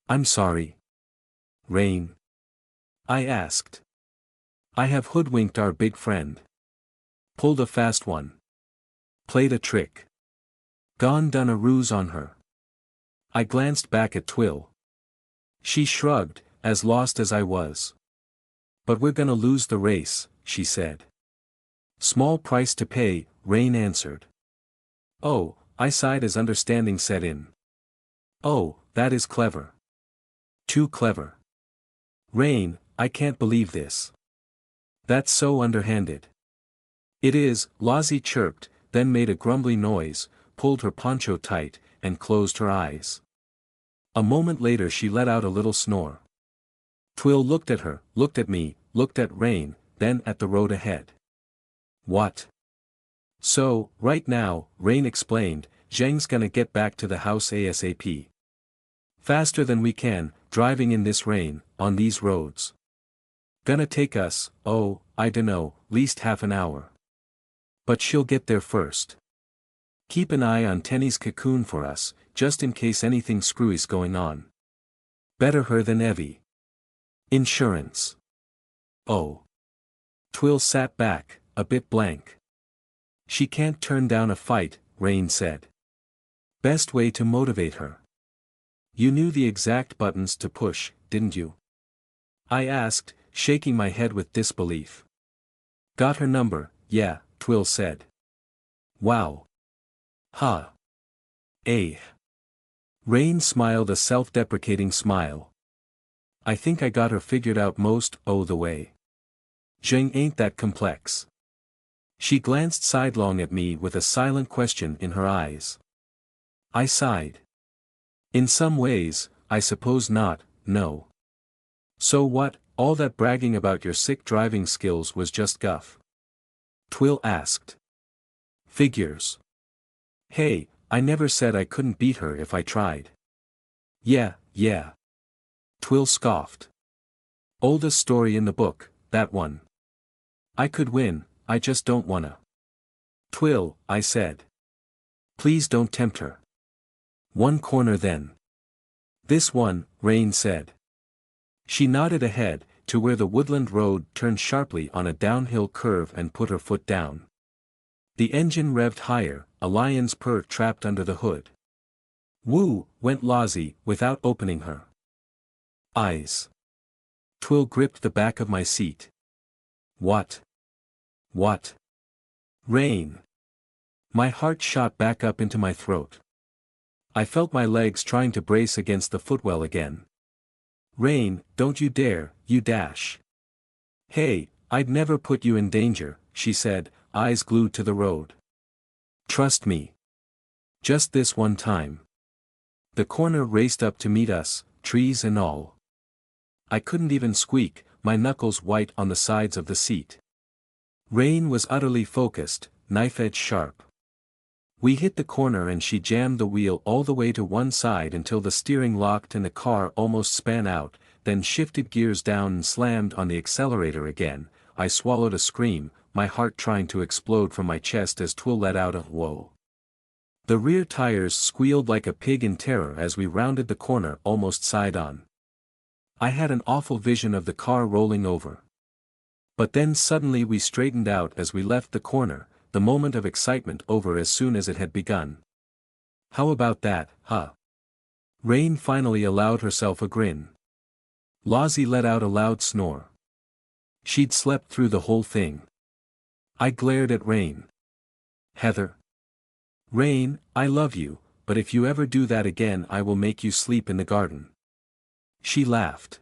I'm sorry. Rain. I asked. I have hoodwinked our big friend. Pulled a fast one. Played a trick. Gone done a ruse on her. I glanced back at Twill. She shrugged, as lost as I was. But we're gonna lose the race, she said. Small price to pay, Rain answered. Oh, I sighed as understanding set in. Oh, that is clever. Too clever. Rain, I can't believe this. That's so underhanded. It is, Lozzie chirped, then made a grumbly noise, pulled her poncho tight, and closed her eyes. A moment later she let out a little snore. Twill looked at her, looked at me, looked at Rain, then at the road ahead. What? So, right now, Rain explained, Zheng's gonna get back to the house ASAP. Faster than we can, driving in this rain, on these roads. Gonna take us, oh, I dunno, least half an hour. But she'll get there first. Keep an eye on Tenny's Cocoon for us, just in case anything screwy's going on. Better her than Evie. Insurance. Oh. Twill sat back, a bit blank. She can't turn down a fight, Rain said. Best way to motivate her. You knew the exact buttons to push, didn't you? I asked, shaking my head with disbelief. Got her number, yeah, Twill said. Wow. Huh. Rain smiled a self-deprecating smile. I think I got her figured out most, the way. Zheng ain't that complex. She glanced sidelong at me with a silent question in her eyes. I sighed. In some ways, I suppose not, no. So what, all that bragging about your sick driving skills was just guff? Twill asked. Figures. Hey, I never said I couldn't beat her if I tried. Yeah. Twill scoffed. Oldest story in the book, that one. I could win, I just don't wanna. Twill, I said. Please don't tempt her. One corner then. This one, Rain said. She nodded ahead, to where the woodland road turned sharply on a downhill curve and put her foot down. The engine revved higher, a lion's purr trapped under the hood. Woo, went Lozzie, without opening her eyes. Twill gripped the back of my seat. What? Rain. My heart shot back up into my throat. I felt my legs trying to brace against the footwell again. Rain, don't you dare, you dash. Hey, I'd never put you in danger, she said, eyes glued to the road. Trust me. Just this one time. The corner raced up to meet us, trees and all. I couldn't even squeak, my knuckles white on the sides of the seat. Rain was utterly focused, knife-edge sharp. We hit the corner and she jammed the wheel all the way to one side until the steering locked and the car almost span out, then shifted gears down and slammed on the accelerator again. I swallowed a scream, my heart trying to explode from my chest as Twill let out a whoa. The rear tires squealed like a pig in terror as we rounded the corner almost side-on. I had an awful vision of the car rolling over. But then suddenly we straightened out as we left the corner, the moment of excitement over as soon as it had begun. How about that, huh? Rain finally allowed herself a grin. Lozzie let out a loud snore. She'd slept through the whole thing. I glared at Rain. Heather. Rain, I love you, but if you ever do that again I will make you sleep in the garden. She laughed.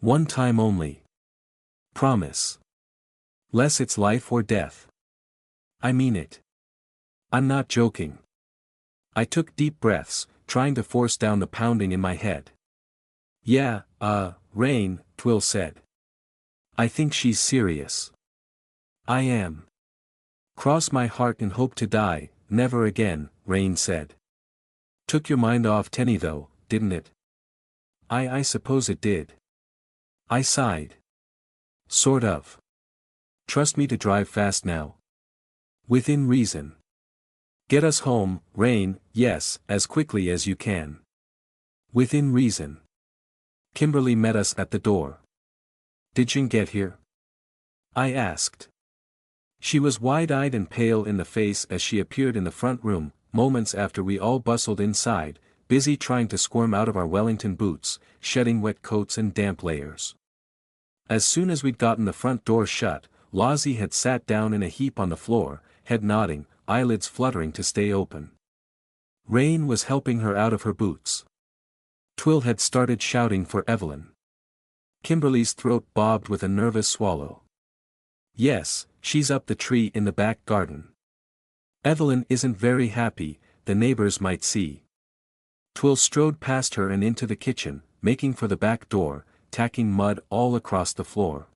One time only. Promise. Less it's life or death. I mean it. I'm not joking. I took deep breaths, trying to force down the pounding in my head. Yeah, Rain, Twill said. I think she's serious. I am. Cross my heart and hope to die, never again, Rain said. Took your mind off Tenny though, didn't it? I suppose it did. I sighed. Sort of. Trust me to drive fast now. Within reason. Get us home, Rain, yes, as quickly as you can. Within reason. Kimberly met us at the door. Did Zheng get here? I asked. She was wide-eyed and pale in the face as she appeared in the front room, moments after we all bustled inside, busy trying to squirm out of our Wellington boots, shedding wet coats and damp layers. As soon as we'd gotten the front door shut, Lozzie had sat down in a heap on the floor, head nodding, eyelids fluttering to stay open. Rain was helping her out of her boots. Twill had started shouting for Evelyn. Kimberly's throat bobbed with a nervous swallow. Yes, she's up the tree in the back garden. Evelyn isn't very happy, the neighbors might see. Twill strode past her and into the kitchen, making for the back door, tacking mud all across the floor.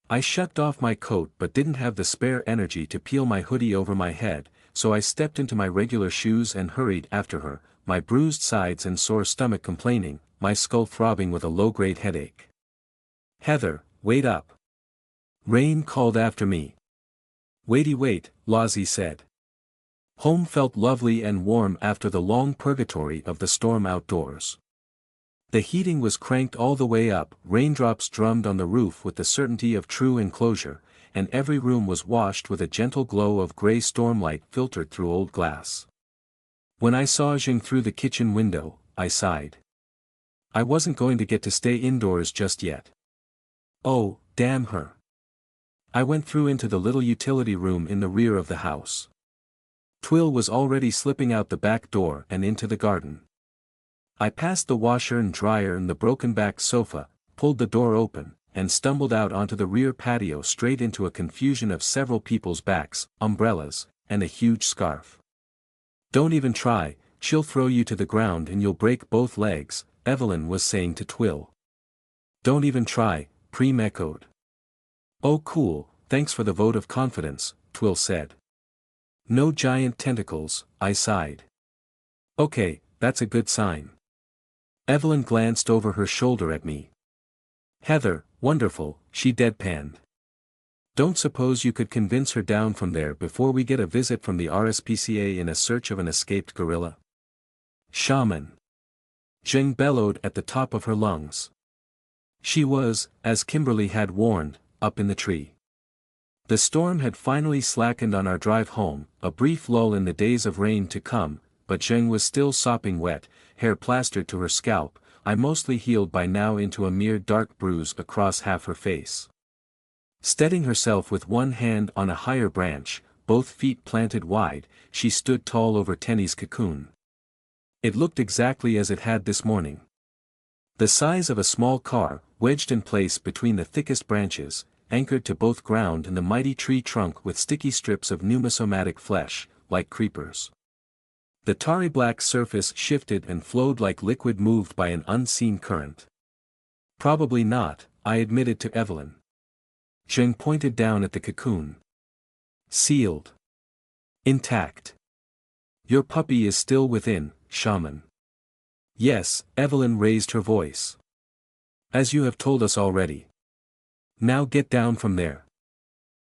I shucked off my coat but didn't have the spare energy to peel my hoodie over my head, so I stepped into my regular shoes and hurried after her, my bruised sides and sore stomach complaining, my skull throbbing with a low-grade headache. Heather, wait up. Rain called after me. Wait, Lozzie said. Home felt lovely and warm after the long purgatory of the storm outdoors. The heating was cranked all the way up, raindrops drummed on the roof with the certainty of true enclosure, and every room was washed with a gentle glow of gray stormlight filtered through old glass. When I saw Zheng through the kitchen window, I sighed. I wasn't going to get to stay indoors just yet. Oh, damn her. I went through into the little utility room in the rear of the house. Twill was already slipping out the back door and into the garden. I passed the washer and dryer and the broken-back sofa, pulled the door open, and stumbled out onto the rear patio straight into a confusion of several people's backs, umbrellas, and a huge scarf. Don't even try, she'll throw you to the ground and you'll break both legs, Evelyn was saying to Twill. Don't even try, Preem echoed. Oh cool, thanks for the vote of confidence, Twill said. No giant tentacles, I sighed. Okay, that's a good sign. Evelyn glanced over her shoulder at me. Heather, wonderful, she deadpanned. Don't suppose you could convince her down from there before we get a visit from the RSPCA in a search of an escaped gorilla? Shaman. Zheng bellowed at the top of her lungs. She was, as Kimberly had warned, up in the tree. The storm had finally slackened on our drive home, a brief lull in the days of rain to come, but Zheng was still sopping wet, hair plastered to her scalp, I mostly healed by now into a mere dark bruise across half her face. Steadying herself with one hand on a higher branch, both feet planted wide, she stood tall over Tenny's cocoon. It looked exactly as it had this morning. The size of a small car, wedged in place between the thickest branches, anchored to both ground and the mighty tree trunk with sticky strips of Pneuma-somatic flesh, like creepers. The tarry black surface shifted and flowed like liquid moved by an unseen current. Probably not, I admitted to Evelyn. Zheng pointed down at the cocoon. Sealed. Intact. Your puppy is still within, shaman. Yes, Evelyn raised her voice. As you have told us already. Now get down from there.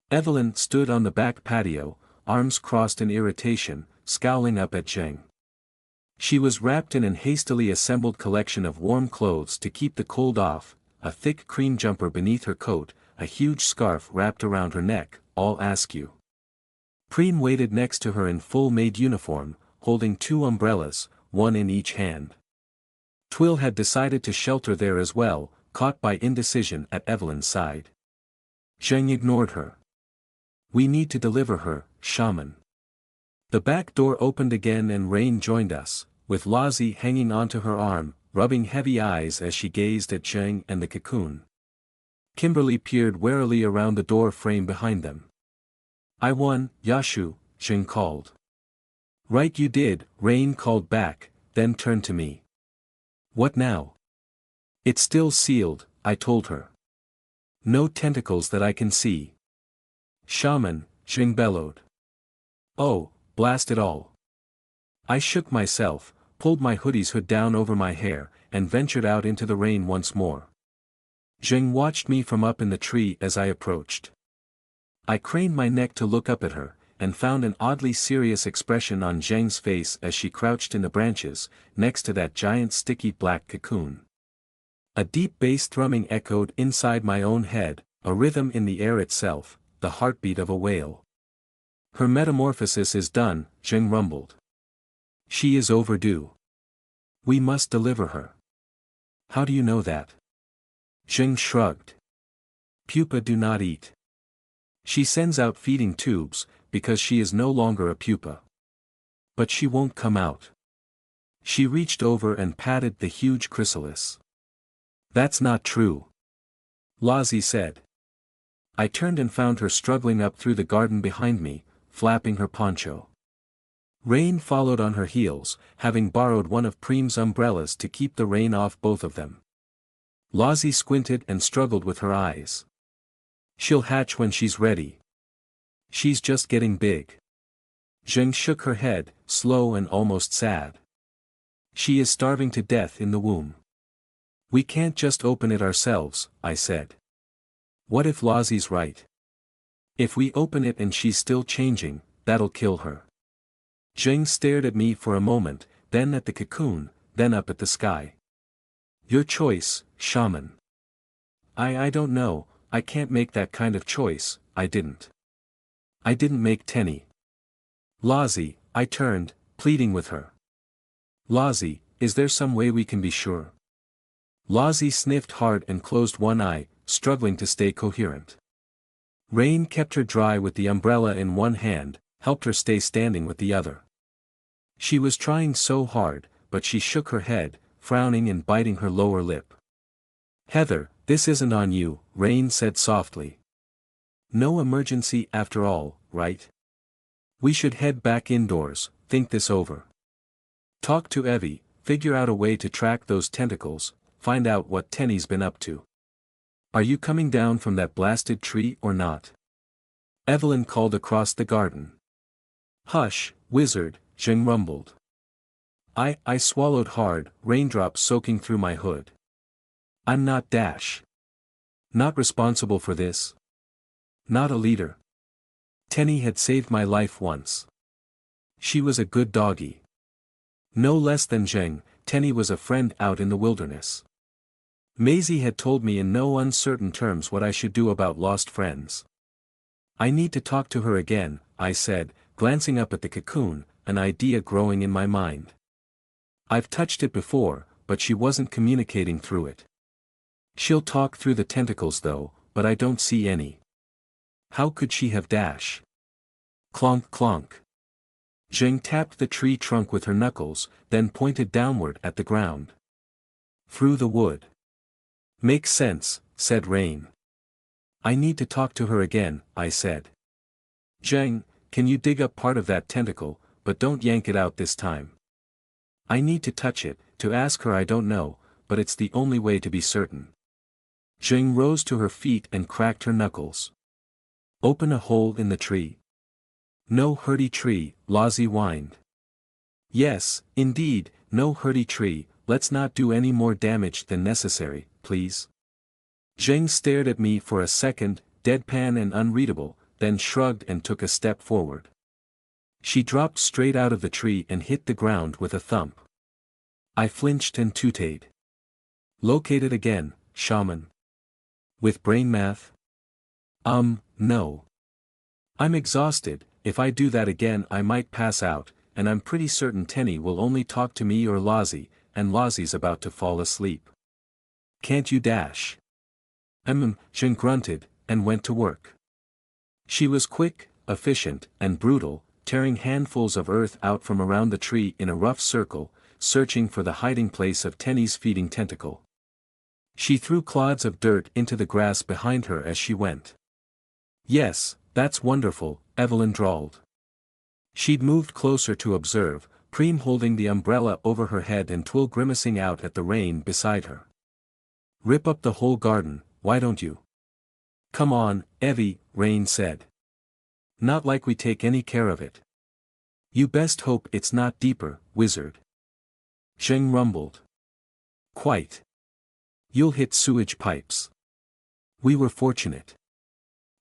Evelyn stood on the back patio, arms crossed in irritation, scowling up at Zheng. She was wrapped in an hastily assembled collection of warm clothes to keep the cold off, a thick cream jumper beneath her coat, a huge scarf wrapped around her neck, all askew. Preen waited next to her in full maid uniform, holding 2 umbrellas, one in each hand. Twill had decided to shelter there as well, caught by indecision at Evelyn's side. Zheng ignored her. We need to deliver her, shaman. The back door opened again and Rain joined us, with Lozzie hanging onto her arm, rubbing heavy eyes as she gazed at Zheng and the cocoon. Kimberly peered warily around the door frame behind them. I won, Yashu, Zheng called. Right you did, Rain called back, then turned to me. What now? It's still sealed, I told her. No tentacles that I can see. Shaman, Zheng bellowed. Oh, blast it all. I shook myself, pulled my hoodie's hood down over my hair, and ventured out into the rain once more. Zheng watched me from up in the tree as I approached. I craned my neck to look up at her, and found an oddly serious expression on Zheng's face as she crouched in the branches, next to that giant sticky black cocoon. A deep bass thrumming echoed inside my own head, a rhythm in the air itself, the heartbeat of a whale. Her metamorphosis is done, Zheng rumbled. She is overdue. We must deliver her. How do you know that? Zheng shrugged. Pupa do not eat. She sends out feeding tubes, because she is no longer a pupa. But she won't come out. She reached over and patted the huge chrysalis. That's not true. Lozzie said. I turned and found her struggling up through the garden behind me, flapping her poncho. Rain followed on her heels, having borrowed one of Preem's umbrellas to keep the rain off both of them. Lozzie squinted and struggled with her eyes. She'll hatch when she's ready. She's just getting big. Zheng shook her head, slow and almost sad. She is starving to death in the womb. We can't just open it ourselves, I said. What if Lozzie's right? If we open it and she's still changing, that'll kill her. Zheng stared at me for a moment, then at the cocoon, then up at the sky. Your choice, shaman. I don't know, I can't make that kind of choice, I didn't. I didn't make Tenny. Lozzie, I turned, pleading with her. Lozzie, is there some way we can be sure? Lozzie sniffed hard and closed one eye, struggling to stay coherent. Rain kept her dry with the umbrella in one hand, helped her stay standing with the other. She was trying so hard, but she shook her head, frowning and biting her lower lip. Heather, this isn't on you, Rain said softly. No emergency after all, right? We should head back indoors, think this over. Talk to Evie, figure out a way to track those tentacles, find out what Tenny's been up to. Are you coming down from that blasted tree or not? Evelyn called across the garden. Hush, wizard, Zheng rumbled. I swallowed hard, raindrops soaking through my hood. I'm not Dash. Not responsible for this. Not a leader. Tenny had saved my life once. She was a good doggy. No less than Zheng, Tenny was a friend out in the wilderness. Maisie had told me in no uncertain terms what I should do about lost friends. I need to talk to her again, I said, glancing up at the cocoon, an idea growing in my mind. I've touched it before, but she wasn't communicating through it. She'll talk through the tentacles though, but I don't see any. How could she have dash? Clonk clonk. Zheng tapped the tree trunk with her knuckles, then pointed downward at the ground. Through the wood. Makes sense, said Rain. I need to talk to her again, I said. Zheng, can you dig up part of that tentacle, but don't yank it out this time. I need to touch it, to ask her I don't know, but it's the only way to be certain. Zheng rose to her feet and cracked her knuckles. Open a hole in the tree. No hurdy tree, Lozzie whined. Yes, indeed, no hurdy tree, let's not do any more damage than necessary, please. Zheng stared at me for a second, deadpan and unreadable, then shrugged and took a step forward. She dropped straight out of the tree and hit the ground with a thump. I flinched and tooted. Locate it again, shaman. With brain math? No. I'm exhausted, if I do that again I might pass out, and I'm pretty certain Tenny will only talk to me or Lozzie, and Lozzie's about to fall asleep. Can't you dash? Zheng grunted, and went to work. She was quick, efficient, and brutal, tearing handfuls of earth out from around the tree in a rough circle, searching for the hiding place of Tenny's feeding tentacle. She threw clods of dirt into the grass behind her as she went. Yes, that's wonderful, Evelyn drawled. She'd moved closer to observe, Preem holding the umbrella over her head and Twill grimacing out at the rain beside her. Rip up the whole garden, why don't you? Come on, Evie, Rain said. Not like we take any care of it. You best hope it's not deeper, wizard. Zheng rumbled. Quite. You'll hit sewage pipes. We were fortunate.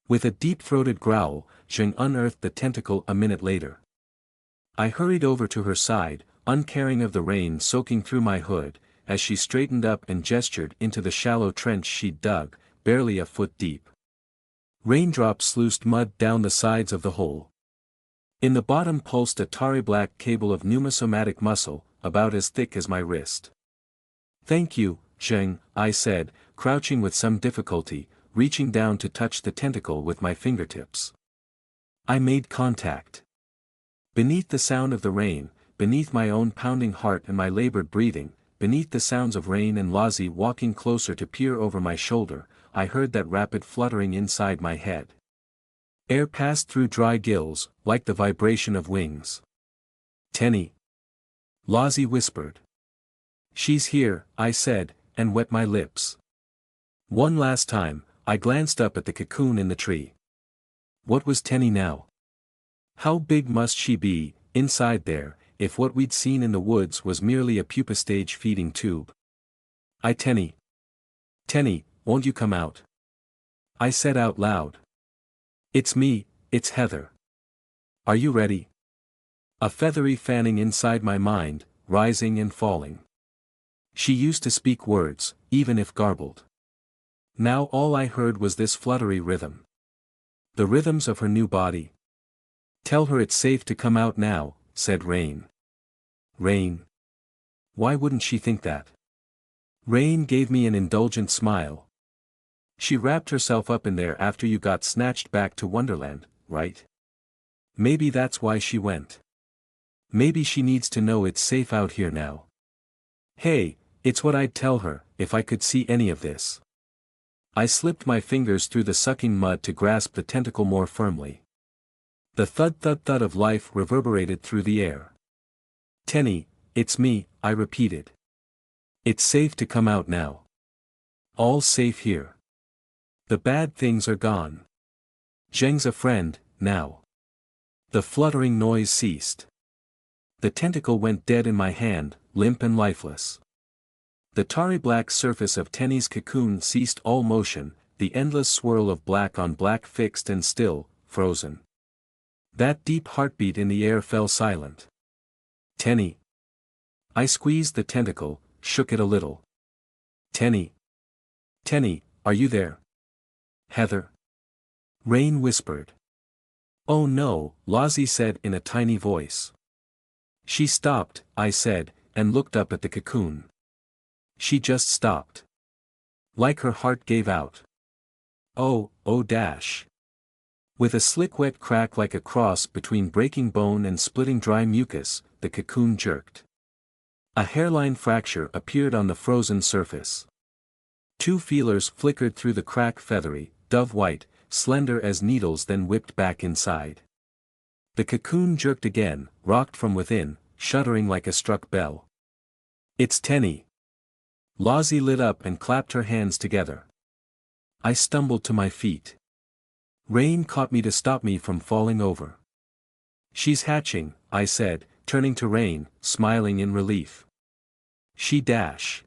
With a deep-throated growl, Zheng unearthed the tentacle a minute later. I hurried over to her side, uncaring of the rain soaking through my hood, as she straightened up and gestured into the shallow trench she'd dug, barely a foot deep. Raindrops sluiced mud down the sides of the hole. In the bottom pulsed a tarry black cable of pneumosomatic muscle, about as thick as my wrist. Thank you, Zheng, I said, crouching with some difficulty, reaching down to touch the tentacle with my fingertips. I made contact. Beneath the sound of the rain, beneath my own pounding heart and my labored breathing, beneath the sounds of Rain and Lozzie walking closer to peer over my shoulder, I heard that rapid fluttering inside my head. Air passed through dry gills, like the vibration of wings. Tenny. Lozzie whispered. She's here, I said, and wet my lips. One last time, I glanced up at the cocoon in the tree. What was Tenny now? How big must she be, inside there, if what we'd seen in the woods was merely a pupa-stage feeding tube? Tenny, won't you come out? I said out loud. It's me, it's Heather. Are you ready? A feathery fanning inside my mind, rising and falling. She used to speak words, even if garbled. Now all I heard was this fluttery rhythm. The rhythms of her new body. Tell her it's safe to come out now, said Rain. Rain. Why wouldn't she think that? Rain gave me an indulgent smile. She wrapped herself up in there after you got snatched back to Wonderland, right? Maybe that's why she went. Maybe she needs to know it's safe out here now. Hey, it's what I'd tell her, if I could see any of this. I slipped my fingers through the sucking mud to grasp the tentacle more firmly. The thud-thud-thud of life reverberated through the air. Tenny, it's me, I repeated. It's safe to come out now. All safe here. The bad things are gone. Zheng's a friend, now. The fluttering noise ceased. The tentacle went dead in my hand, limp and lifeless. The tarry black surface of Tenny's cocoon ceased all motion, the endless swirl of black on black fixed and still, frozen. That deep heartbeat in the air fell silent. Tenny. I squeezed the tentacle, shook it a little. Tenny. Tenny, are you there? Heather. Rain whispered. Oh no, Lozzie said in a tiny voice. She stopped, I said, and looked up at the cocoon. She just stopped. Like her heart gave out. Oh dash. With a slick wet crack like a cross between breaking bone and splitting dry mucus, the cocoon jerked. A hairline fracture appeared on the frozen surface. 2 feelers flickered through the crack, feathery, dove-white, slender as needles, then whipped back inside. The cocoon jerked again, rocked from within, shuddering like a struck bell. "It's Tenny." Lozzie lit up and clapped her hands together. I stumbled to my feet. Rain caught me to stop me from falling over. "She's hatching," I said, turning to Rain, smiling in relief. "She dash."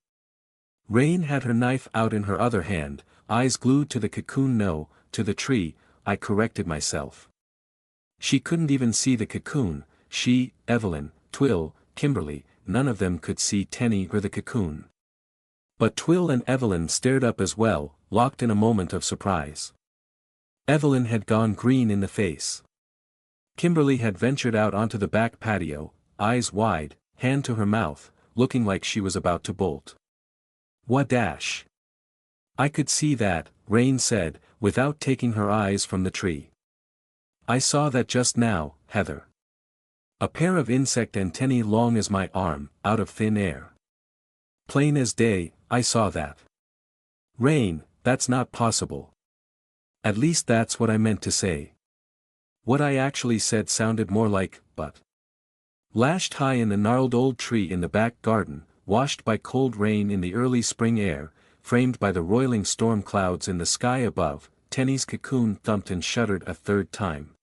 Rain had her knife out in her other hand, eyes glued to the cocoon. "No, to the tree," I corrected myself. She couldn't even see the cocoon. She, Evelyn, Twill, Kimberly, none of them could see Tenny or the cocoon. But Twill and Evelyn stared up as well, locked in a moment of surprise. Evelyn had gone green in the face. Kimberly had ventured out onto the back patio, eyes wide, hand to her mouth, looking like she was about to bolt. "What dash?" "I could see that," Rain said, without taking her eyes from the tree. "I saw that just now, Heather. A pair of insect antennae long as my arm, out of thin air. Plain as day, I saw that." "Rain, that's not possible." "At least that's what I meant to say." What I actually said sounded more like, "but." Lashed high in the gnarled old tree in the back garden, washed by cold rain in the early spring air, framed by the roiling storm clouds in the sky above, Tenny's cocoon thumped and shuddered a third time.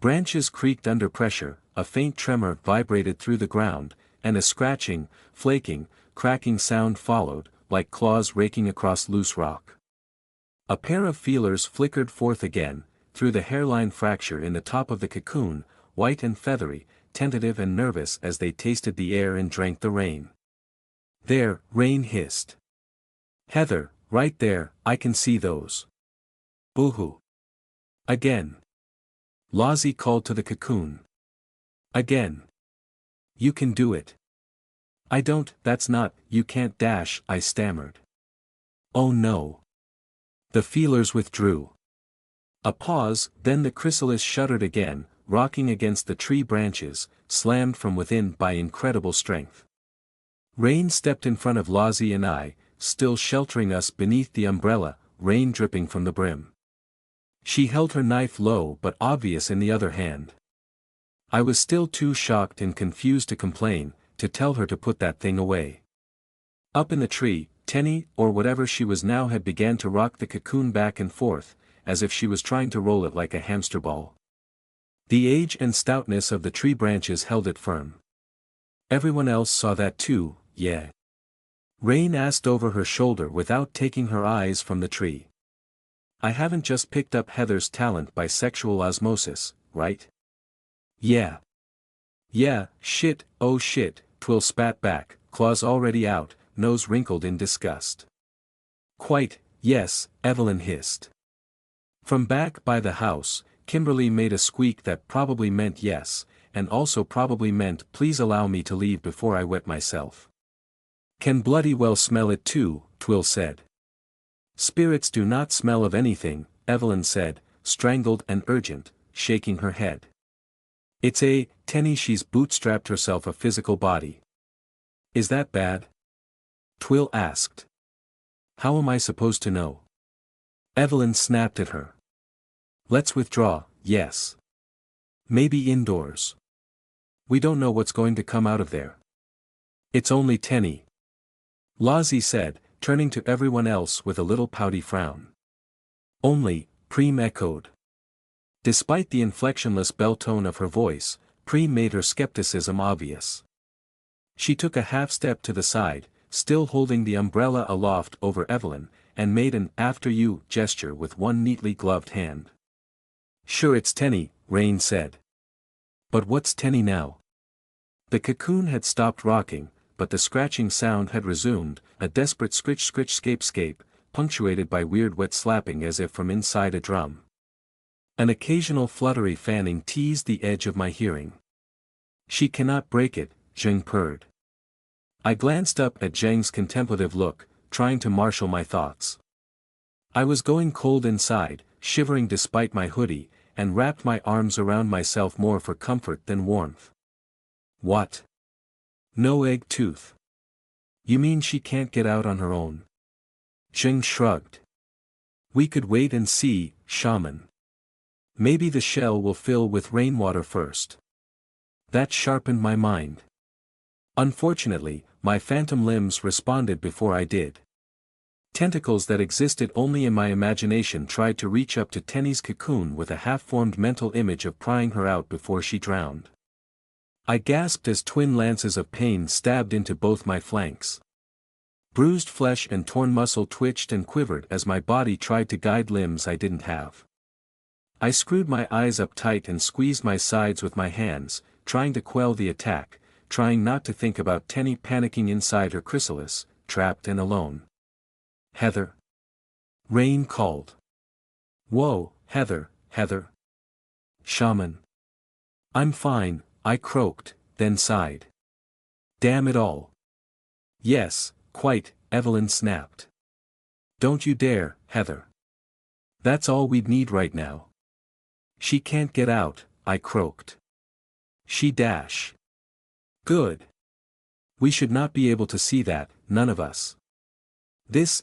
Branches creaked under pressure, a faint tremor vibrated through the ground, and a scratching, flaking, cracking sound followed, like claws raking across loose rock. A pair of feelers flickered forth again, through the hairline fracture in the top of the cocoon, white and feathery, tentative and nervous as they tasted the air and drank the rain. "There," Rain hissed. "Heather, right there, I can see those." "Boo-hoo." Again. Lozzie called to the cocoon. Again. "You can do it." "I don't, that's not, you can't dash," I stammered. "Oh no." The feelers withdrew. A pause, then the chrysalis shuddered again, rocking against the tree branches, slammed from within by incredible strength. Rain stepped in front of Lozzie and I, still sheltering us beneath the umbrella, rain dripping from the brim. She held her knife low but obvious in the other hand. I was still too shocked and confused to complain, to tell her to put that thing away. Up in the tree, Tenny, or whatever she was now, had began to rock the cocoon back and forth, as if she was trying to roll it like a hamster ball. The age and stoutness of the tree branches held it firm. Everyone else saw that too, yeah. Rain asked over her shoulder without taking her eyes from the tree. "I haven't just picked up Heather's talent by sexual osmosis, right?" "Yeah." "Yeah, shit, oh shit," Twill spat back, claws already out, nose wrinkled in disgust. "Quite, yes," Evelyn hissed. From back by the house, Kimberly made a squeak that probably meant yes, and also probably meant please allow me to leave before I wet myself. "Can bloody well smell it too," Twill said. "Spirits do not smell of anything," Evelyn said, strangled and urgent, shaking her head. "It's a, Tenny, she's bootstrapped herself a physical body." "Is that bad?" Twill asked. "How am I supposed to know?" Evelyn snapped at her. "Let's withdraw, yes. Maybe indoors. We don't know what's going to come out of there." "It's only Tenny," Lozzie said, turning to everyone else with a little pouty frown. "Only," Preem echoed. Despite the inflectionless bell tone of her voice, Preem made her skepticism obvious. She took a half step to the side, still holding the umbrella aloft over Evelyn, and made an "after you" gesture with one neatly gloved hand. "Sure, it's Tenny," Rain said. "But what's Tenny now?" The cocoon had stopped rocking, but the scratching sound had resumed, a desperate scritch-scape, punctuated by weird wet slapping as if from inside a drum. An occasional fluttery fanning teased the edge of my hearing. "She cannot break it," Zheng purred. I glanced up at Zheng's contemplative look, trying to marshal my thoughts. I was going cold inside, shivering despite my hoodie, and wrapped my arms around myself more for comfort than warmth. What? No egg tooth? You mean she can't get out on her own? Zheng shrugged. We could wait and see, shaman. Maybe the shell will fill with rainwater first. That sharpened my mind. Unfortunately, my phantom limbs responded before I did. Tentacles that existed only in my imagination tried to reach up to Tenny's cocoon with a half-formed mental image of prying her out before she drowned. I gasped as twin lances of pain stabbed into both my flanks. Bruised flesh and torn muscle twitched and quivered as my body tried to guide limbs I didn't have. I screwed my eyes up tight and squeezed my sides with my hands, trying to quell the attack, trying not to think about Tenny panicking inside her chrysalis, trapped and alone. Heather. Rain called. Whoa, Heather, Heather. Shaman. I'm fine, I croaked, then sighed. Damn it all. Yes, quite, Evelyn snapped. Don't you dare, Heather. That's all we'd need right now. She can't get out, I croaked. She dash. Good. We should not be able to see that, none of us. This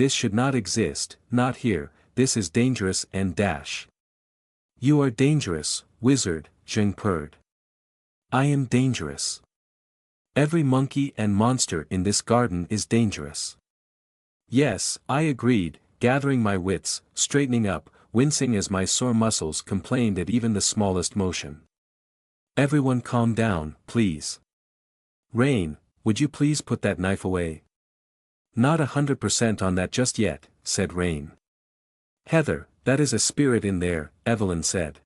should not exist, not here, this is dangerous and dash. You are dangerous, wizard, Zheng purred. I am dangerous. Every monkey and monster in this garden is dangerous. Yes, I agreed, gathering my wits, straightening up, wincing as my sore muscles complained at even the smallest motion. Everyone calm down, please. Rain, would you please put that knife away? Not 100% on that just yet, said Rain. Heather, that is a spirit in there, Evelyn said.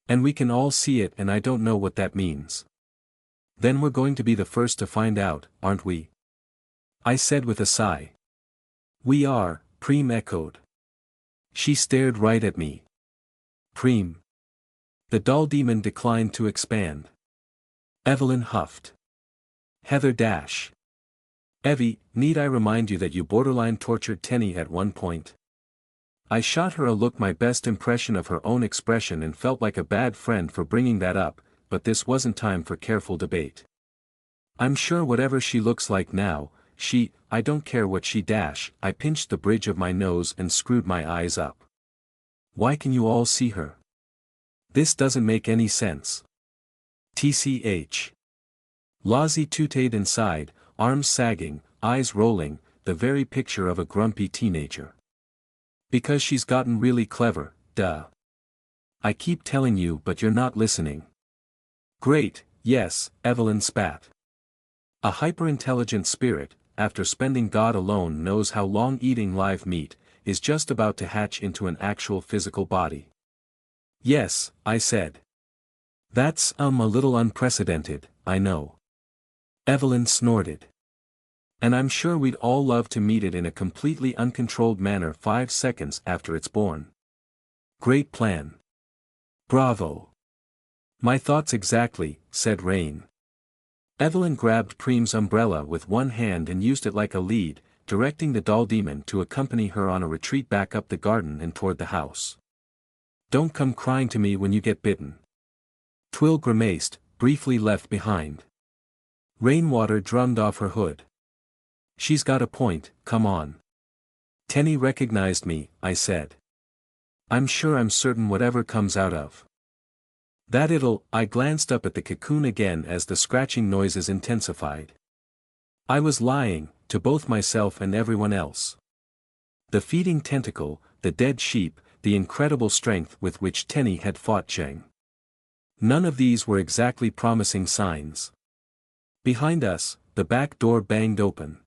And we can all see it and I don't know what that means. Then we're going to be the first to find out, aren't we? I said with a sigh. We are, Preem echoed. She stared right at me. Preem. The doll demon declined to expand. Evelyn huffed. Heather dash. Evie, need I remind you that you borderline tortured Tenny at one point? I shot her a look, my best impression of her own expression, and felt like a bad friend for bringing that up, but this wasn't time for careful debate. I'm sure whatever she looks like now, I don't care what she dash. I pinched the bridge of my nose and screwed my eyes up. Why can you all see her? This doesn't make any sense. TCH. Lozzie tooted inside, arms sagging, eyes rolling, the very picture of a grumpy teenager. Because she's gotten really clever, duh. I keep telling you but you're not listening. Great, yes, Evelyn spat. A hyper-intelligent spirit, after spending God alone knows how long eating live meat, is just about to hatch into an actual physical body. Yes, I said. That's a little unprecedented, I know. Evelyn snorted. And I'm sure we'd all love to meet it in a completely uncontrolled manner 5 seconds after it's born. Great plan. Bravo. My thoughts exactly, said Rain. Evelyn grabbed Preem's umbrella with one hand and used it like a lead, directing the doll demon to accompany her on a retreat back up the garden and toward the house. Don't come crying to me when you get bitten. Twill grimaced, briefly left behind. Rainwater drummed off her hood. She's got a point, come on. Tenny recognized me, I said. I'm certain whatever comes out of that I glanced up at the cocoon again as the scratching noises intensified. I was lying, to both myself and everyone else. The feeding tentacle, the dead sheep, the incredible strength with which Tenny had fought Zheng. None of these were exactly promising signs. Behind us, the back door banged open.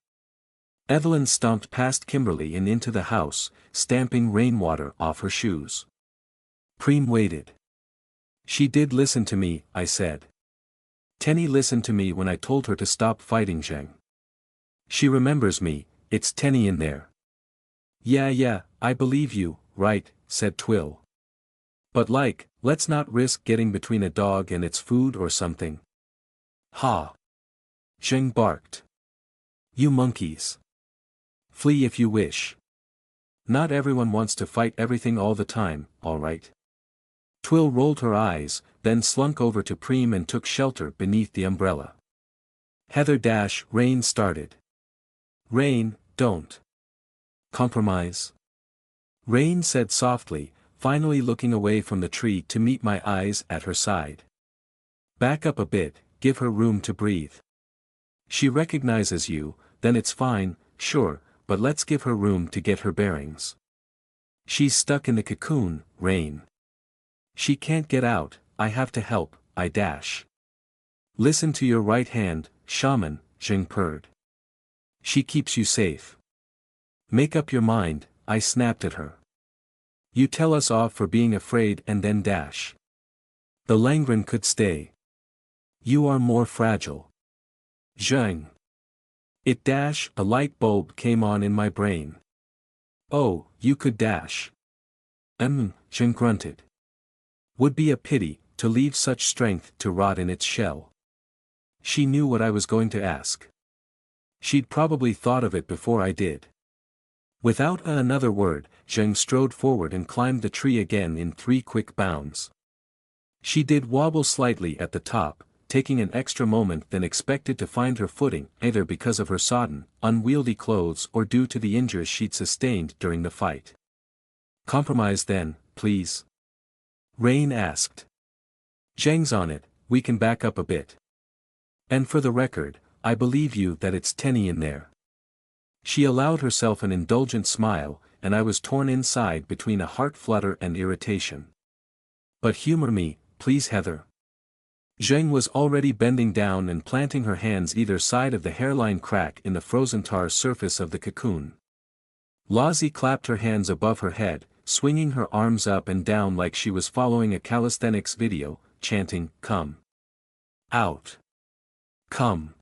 Evelyn stomped past Kimberly and into the house, stamping rainwater off her shoes. Preem waited. She did listen to me, I said. Tenny listened to me when I told her to stop fighting Zheng. She remembers me, it's Tenny in there. Yeah, I believe you, right, said Twill. But let's not risk getting between a dog and its food or something. Ha! Zheng barked. You monkeys. Flee if you wish. Not everyone wants to fight everything all the time, alright? Twill rolled her eyes, then slunk over to Preem and took shelter beneath the umbrella. Rain started. Rain, don't compromise. Rain said softly, finally looking away from the tree to meet my eyes at her side. Back up a bit, give her room to breathe. She recognizes you, then it's fine, sure, but let's give her room to get her bearings. She's stuck in the cocoon, Rain. She can't get out, I have to help, I dash. Listen to your right hand, shaman, Zheng purred. She keeps you safe. Make up your mind, I snapped at her. You tell us off for being afraid and then dash. The Langren could stay. You are more fragile. Zheng. It dash, a light bulb came on in my brain. Oh, you could dash. Zheng grunted. Would be a pity, to leave such strength to rot in its shell. She knew what I was going to ask. She'd probably thought of it before I did. Without another word, Zheng strode forward and climbed the tree again in 3 quick bounds. She did wobble slightly at the top, taking an extra moment than expected to find her footing, either because of her sodden, unwieldy clothes or due to the injuries she'd sustained during the fight. Compromise then, please. Rain asked. Zheng's on it, we can back up a bit. And for the record, I believe you that it's Tenny in there. She allowed herself an indulgent smile, and I was torn inside between a heart flutter and irritation. But humor me, please Heather. Zheng was already bending down and planting her hands either side of the hairline crack in the frozen tar surface of the cocoon. Lozzie clapped her hands above her head, swinging her arms up and down like she was following a calisthenics video, chanting, "Come out. Come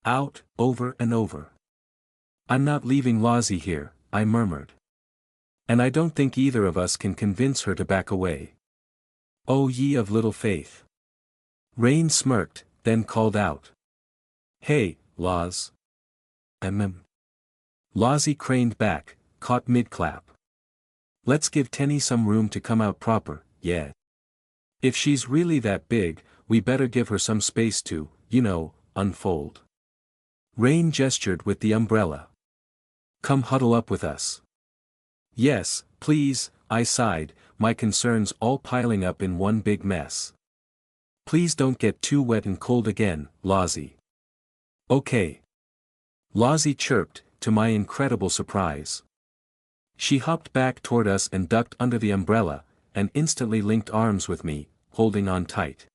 out," over and over. I'm not leaving Lozzie here, I murmured. And I don't think either of us can convince her to back away. O ye of little faith. Rain smirked, then called out. Hey, Loz. Lozzie craned back, caught mid-clap. Let's give Tenny some room to come out proper, yeah. If she's really that big, we better give her some space to, unfold. Rain gestured with the umbrella. Come huddle up with us. Yes, please, I sighed, my concerns all piling up in one big mess. Please don't get too wet and cold again, Lozzie. Okay. Lozzie chirped, to my incredible surprise. She hopped back toward us and ducked under the umbrella, and instantly linked arms with me, holding on tight.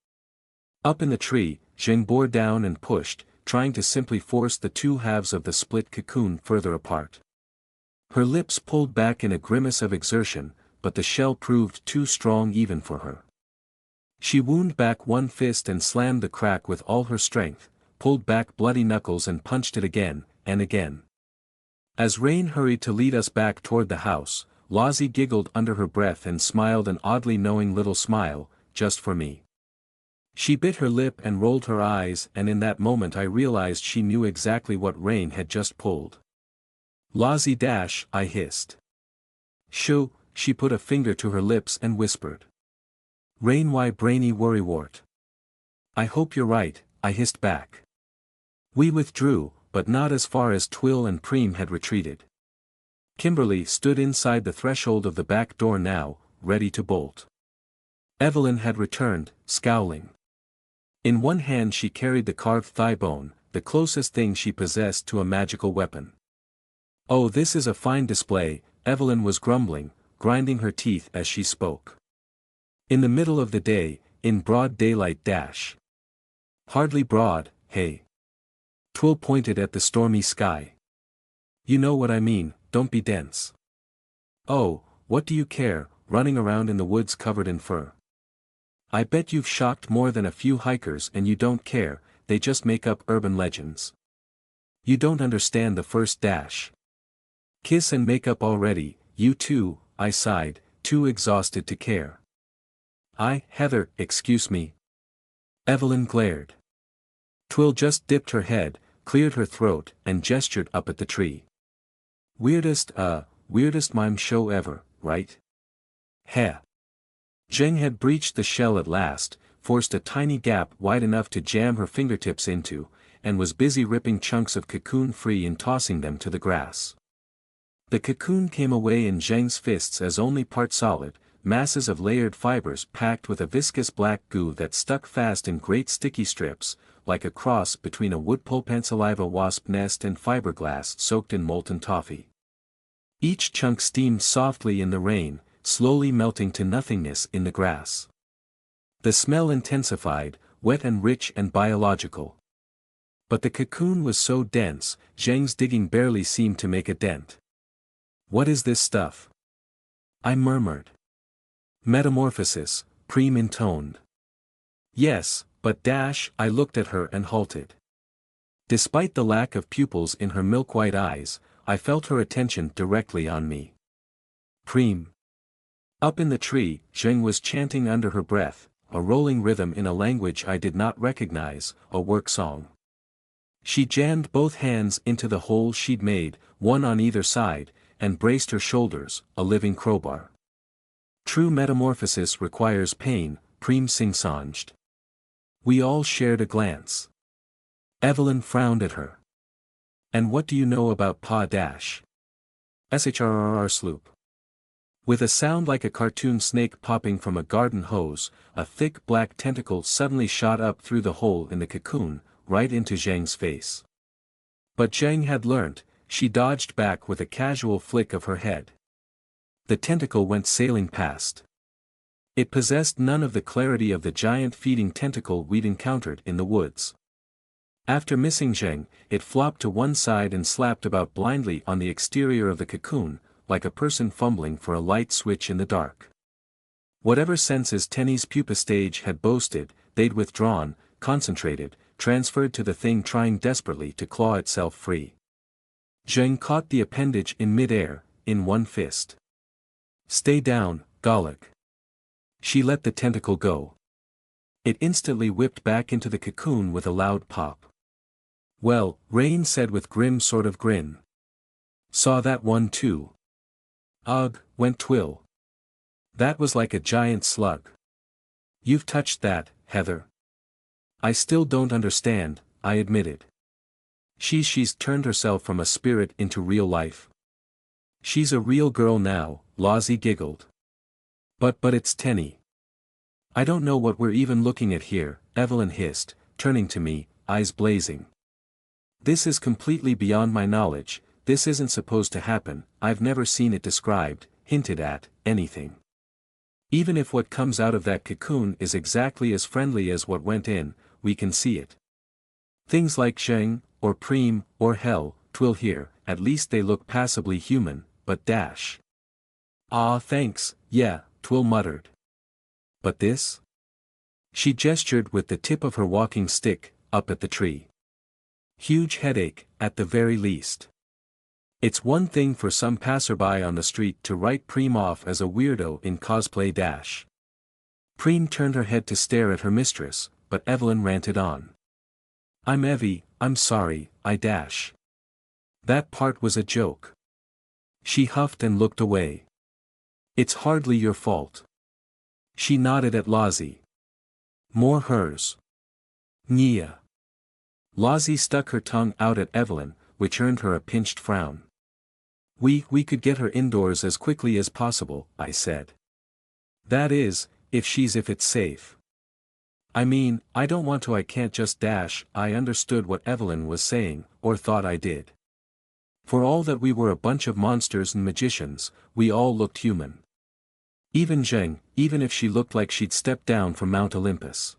Up in the tree, Zheng bore down and pushed, trying to simply force the two halves of the split cocoon further apart. Her lips pulled back in a grimace of exertion, but the shell proved too strong even for her. She wound back one fist and slammed the crack with all her strength, pulled back bloody knuckles and punched it again, and again. As Rain hurried to lead us back toward the house, Lozzie giggled under her breath and smiled an oddly knowing little smile, just for me. She bit her lip and rolled her eyes, and in that moment I realized she knew exactly what Rain had just pulled. Lozzie dash, I hissed. Shoo, she put a finger to her lips and whispered. Rain why brainy worrywart. I hope you're right, I hissed back. We withdrew, but not as far as Twill and Preem had retreated. Kimberly stood inside the threshold of the back door now, ready to bolt. Evelyn had returned, scowling. In one hand she carried the carved thigh bone, the closest thing she possessed to a magical weapon. Oh, this is a fine display, Evelyn was grumbling, grinding her teeth as she spoke. In the middle of the day, in broad daylight dash. Hardly broad, hey. Twill pointed at the stormy sky. You know what I mean, don't be dense. Oh, what do you care, running around in the woods covered in fur? I bet you've shocked more than a few hikers and you don't care, they just make up urban legends. You don't understand the first dash. Kiss and make up already, you too, I sighed, too exhausted to care. Heather, excuse me. Evelyn glared. Twill just dipped her head, cleared her throat, and gestured up at the tree. Weirdest, weirdest mime show ever, right? Heh. Zheng had breached the shell at last, forced a tiny gap wide enough to jam her fingertips into, and was busy ripping chunks of cocoon free and tossing them to the grass. The cocoon came away in Zheng's fists as only part solid, masses of layered fibers packed with a viscous black goo that stuck fast in great sticky strips, like a cross between a woodpulp saliva wasp nest and fiberglass soaked in molten toffee. Each chunk steamed softly in the rain, slowly melting to nothingness in the grass. The smell intensified, wet and rich and biological. But the cocoon was so dense, Zheng's digging barely seemed to make a dent. "What is this stuff?" I murmured. "Metamorphosis," Preem intoned. "Yes, but I looked at her and halted. Despite the lack of pupils in her milk-white eyes, I felt her attention directly on me. "Preem." Up in the tree, Zheng was chanting under her breath, a rolling rhythm in a language I did not recognize, a work song. She jammed both hands into the hole she'd made, one on either side, and braced her shoulders, a living crowbar. "True metamorphosis requires pain," Preem sing-songed. We all shared a glance. Evelyn frowned at her. "And what do you know about Pa-SHRRR sloop?" With a sound like a cartoon snake popping from a garden hose, a thick black tentacle suddenly shot up through the hole in the cocoon, right into Zheng's face. But Zheng had learnt, she dodged back with a casual flick of her head. The tentacle went sailing past. It possessed none of the clarity of the giant feeding tentacle we'd encountered in the woods. After missing Zheng, it flopped to one side and slapped about blindly on the exterior of the cocoon, like a person fumbling for a light switch in the dark. Whatever senses Tenny's pupa stage had boasted, they'd withdrawn, concentrated, transferred to the thing trying desperately to claw itself free. Zheng caught the appendage in midair, in one fist. "Stay down, Golok." She let the tentacle go. It instantly whipped back into the cocoon with a loud pop. "Well," Rain said with grim sort of grin. "Saw that one too." "Ugh," went Twill. "That was like a giant slug." "You've touched that, Heather." "I still don't understand," I admitted. She's turned herself from a spirit into real life. She's a real girl now," Lozzie giggled. But it's Tenny." "I don't know what we're even looking at here," Evelyn hissed, turning to me, eyes blazing. "This is completely beyond my knowledge, this isn't supposed to happen, I've never seen it described, hinted at, anything. Even if what comes out of that cocoon is exactly as friendly as what went in, we can see it. Things like Zheng, or Preem, or hell, Twill here, at least they look passably human, but "Ah thanks, yeah," Twill muttered. "But this?" She gestured with the tip of her walking stick, up at the tree. "Huge headache, at the very least. It's one thing for some passerby on the street to write Preem off as a weirdo in cosplay. Preem turned her head to stare at her mistress, but Evelyn ranted on. "I'm Evie, I'm sorry, That part was a joke." She huffed and looked away. "It's hardly your fault." She nodded at Lozzie. "More hers." "Nya." Lozzie stuck her tongue out at Evelyn, which earned her a pinched frown. We could get her indoors as quickly as possible," I said. "That is, if it's safe. I mean, I don't want to, I can't just I understood what Evelyn was saying, or thought I did. For all that we were a bunch of monsters and magicians, we all looked human. Even Zheng, even if she looked like she'd stepped down from Mount Olympus.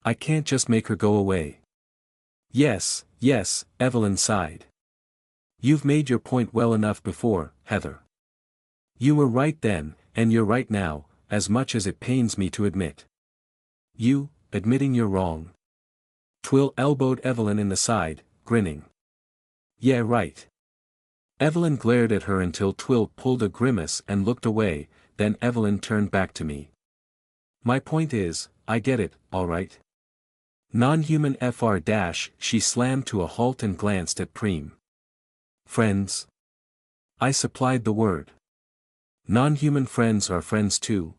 I can't just make her go away." Yes, Evelyn sighed. "You've made your point well enough before, Heather. You were right then, and you're right now, as much as it pains me to admit." "You, admitting you're wrong?" Twill elbowed Evelyn in the side, grinning. "Yeah, right." Evelyn glared at her until Twill pulled a grimace and looked away, then Evelyn turned back to me. "My point is, I get it, all right. Non-human she slammed to a halt and glanced at Preem. "Friends?" I supplied the word. Non-human friends are friends too.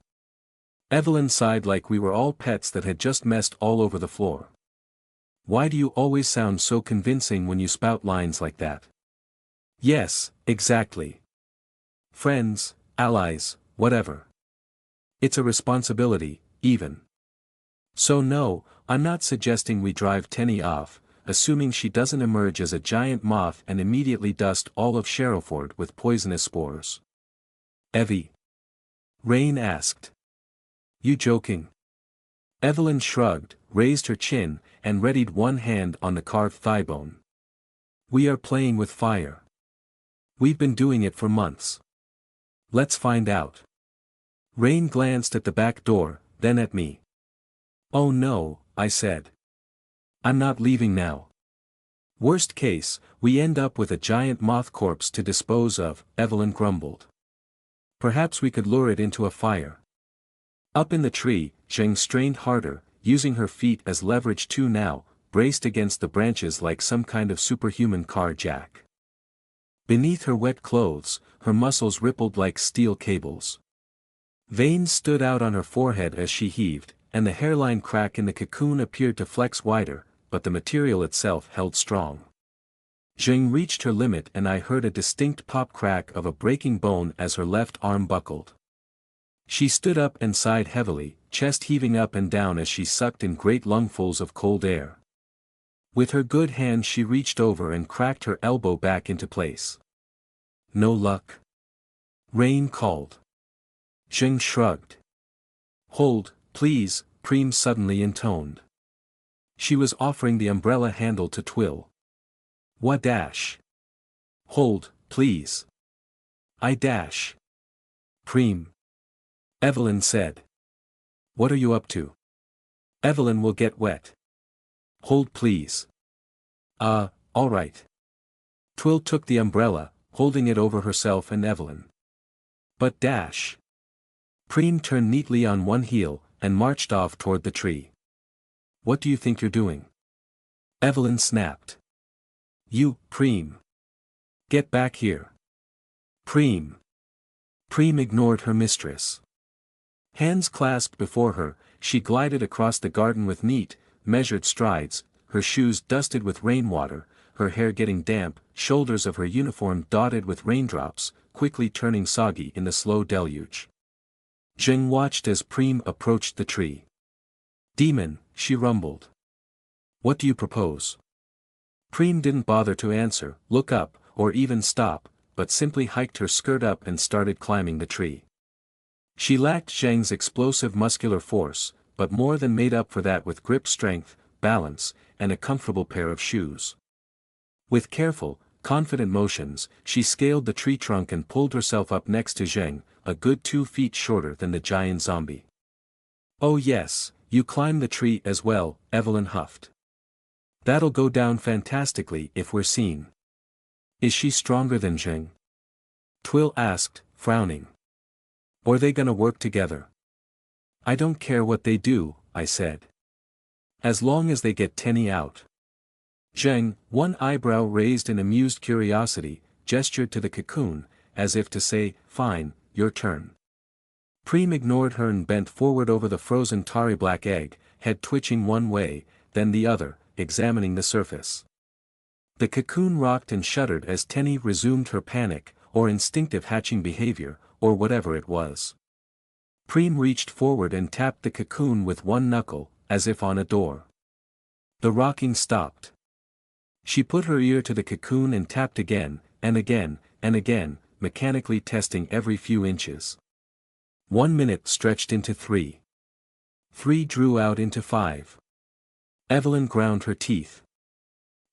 Evelyn sighed like we were all pets that had just messed all over the floor. Why do you always sound so convincing when you spout lines like that? Yes, exactly. Friends, allies, whatever. It's a responsibility, even. So no, I'm not suggesting we drive Tenny off, assuming she doesn't emerge as a giant moth and immediately dust all of Sherrowford with poisonous spores. Evie? Rain asked. You joking? Evelyn shrugged, raised her chin, and readied one hand on the carved thigh bone. We are playing with fire. We've been doing it for months. Let's find out. Rain glanced at the back door, then at me. Oh no, I said. I'm not leaving now. Worst case, we end up with a giant moth corpse to dispose of, Evelyn grumbled. Perhaps we could lure it into a fire. Up in the tree, Zheng strained harder, using her feet as leverage too now, braced against the branches like some kind of superhuman car jack. Beneath her wet clothes, her muscles rippled like steel cables. Veins stood out on her forehead as she heaved, and the hairline crack in the cocoon appeared to flex wider, but the material itself held strong. Zheng reached her limit and I heard a distinct pop crack of a breaking bone as her left arm buckled. She stood up and sighed heavily, chest heaving up and down as she sucked in great lungfuls of cold air. With her good hand she reached over and cracked her elbow back into place. No luck? Rain called. Zheng shrugged. Hold, please, Preem suddenly intoned. She was offering the umbrella handle to Twill. What dash? Hold, please. I dash. Preem. Evelyn said. What are you up to? Evelyn will get wet. Hold please. Alright. Twill took the umbrella, holding it over herself and Evelyn. But dash. Preem turned neatly on one heel, and marched off toward the tree. What do you think you're doing? Evelyn snapped. You, Preem. Get back here. Preem. Preem ignored her mistress. Hands clasped before her, she glided across the garden with neat, measured strides, her shoes dusted with rainwater, her hair getting damp, shoulders of her uniform dotted with raindrops, quickly turning soggy in the slow deluge. Zheng watched as Preem approached the tree. Demon, she rumbled. What do you propose? Preem didn't bother to answer, look up, or even stop, but simply hiked her skirt up and started climbing the tree. She lacked Zheng's explosive muscular force, but more than made up for that with grip strength, balance, and a comfortable pair of shoes. With careful, confident motions, she scaled the tree trunk and pulled herself up next to Zheng, a good 2 feet shorter than the giant zombie. Oh yes, you climb the tree as well, Evelyn huffed. That'll go down fantastically if we're seen. Is she stronger than Zheng? Twill asked, frowning. Or they gonna work together? I don't care what they do, I said. As long as they get Tenny out. Zheng, one eyebrow raised in amused curiosity, gestured to the cocoon, as if to say, fine, your turn. Preem ignored her and bent forward over the frozen tarry black egg, head twitching one way, then the other, examining the surface. The cocoon rocked and shuddered as Tenny resumed her panic, or instinctive hatching behavior, or whatever it was. Preem reached forward and tapped the cocoon with one knuckle, as if on a door. The rocking stopped. She put her ear to the cocoon and tapped again, and again, and again, mechanically testing every few inches. 1 minute stretched into 3. 3 drew out into 5. Evelyn ground her teeth.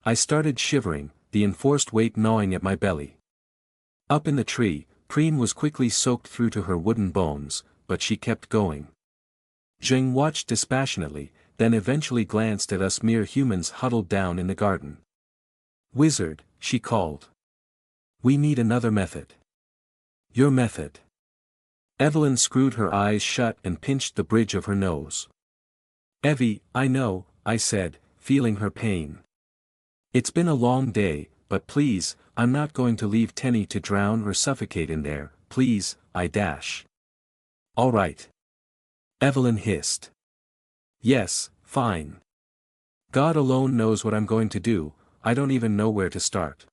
I started shivering, the enforced weight gnawing at my belly. Up in the tree, Preem was quickly soaked through to her wooden bones, but she kept going. Zheng watched dispassionately, then eventually glanced at us mere humans huddled down in the garden. Wizard, she called. We need another method. Your method. Evelyn screwed her eyes shut and pinched the bridge of her nose. Evie, I know, I said, feeling her pain. It's been a long day, but please, I'm not going to leave Tenny to drown or suffocate in there, please, I dash. All right. Evelyn hissed. Yes, fine. God alone knows what I'm going to do, I don't even know where to start.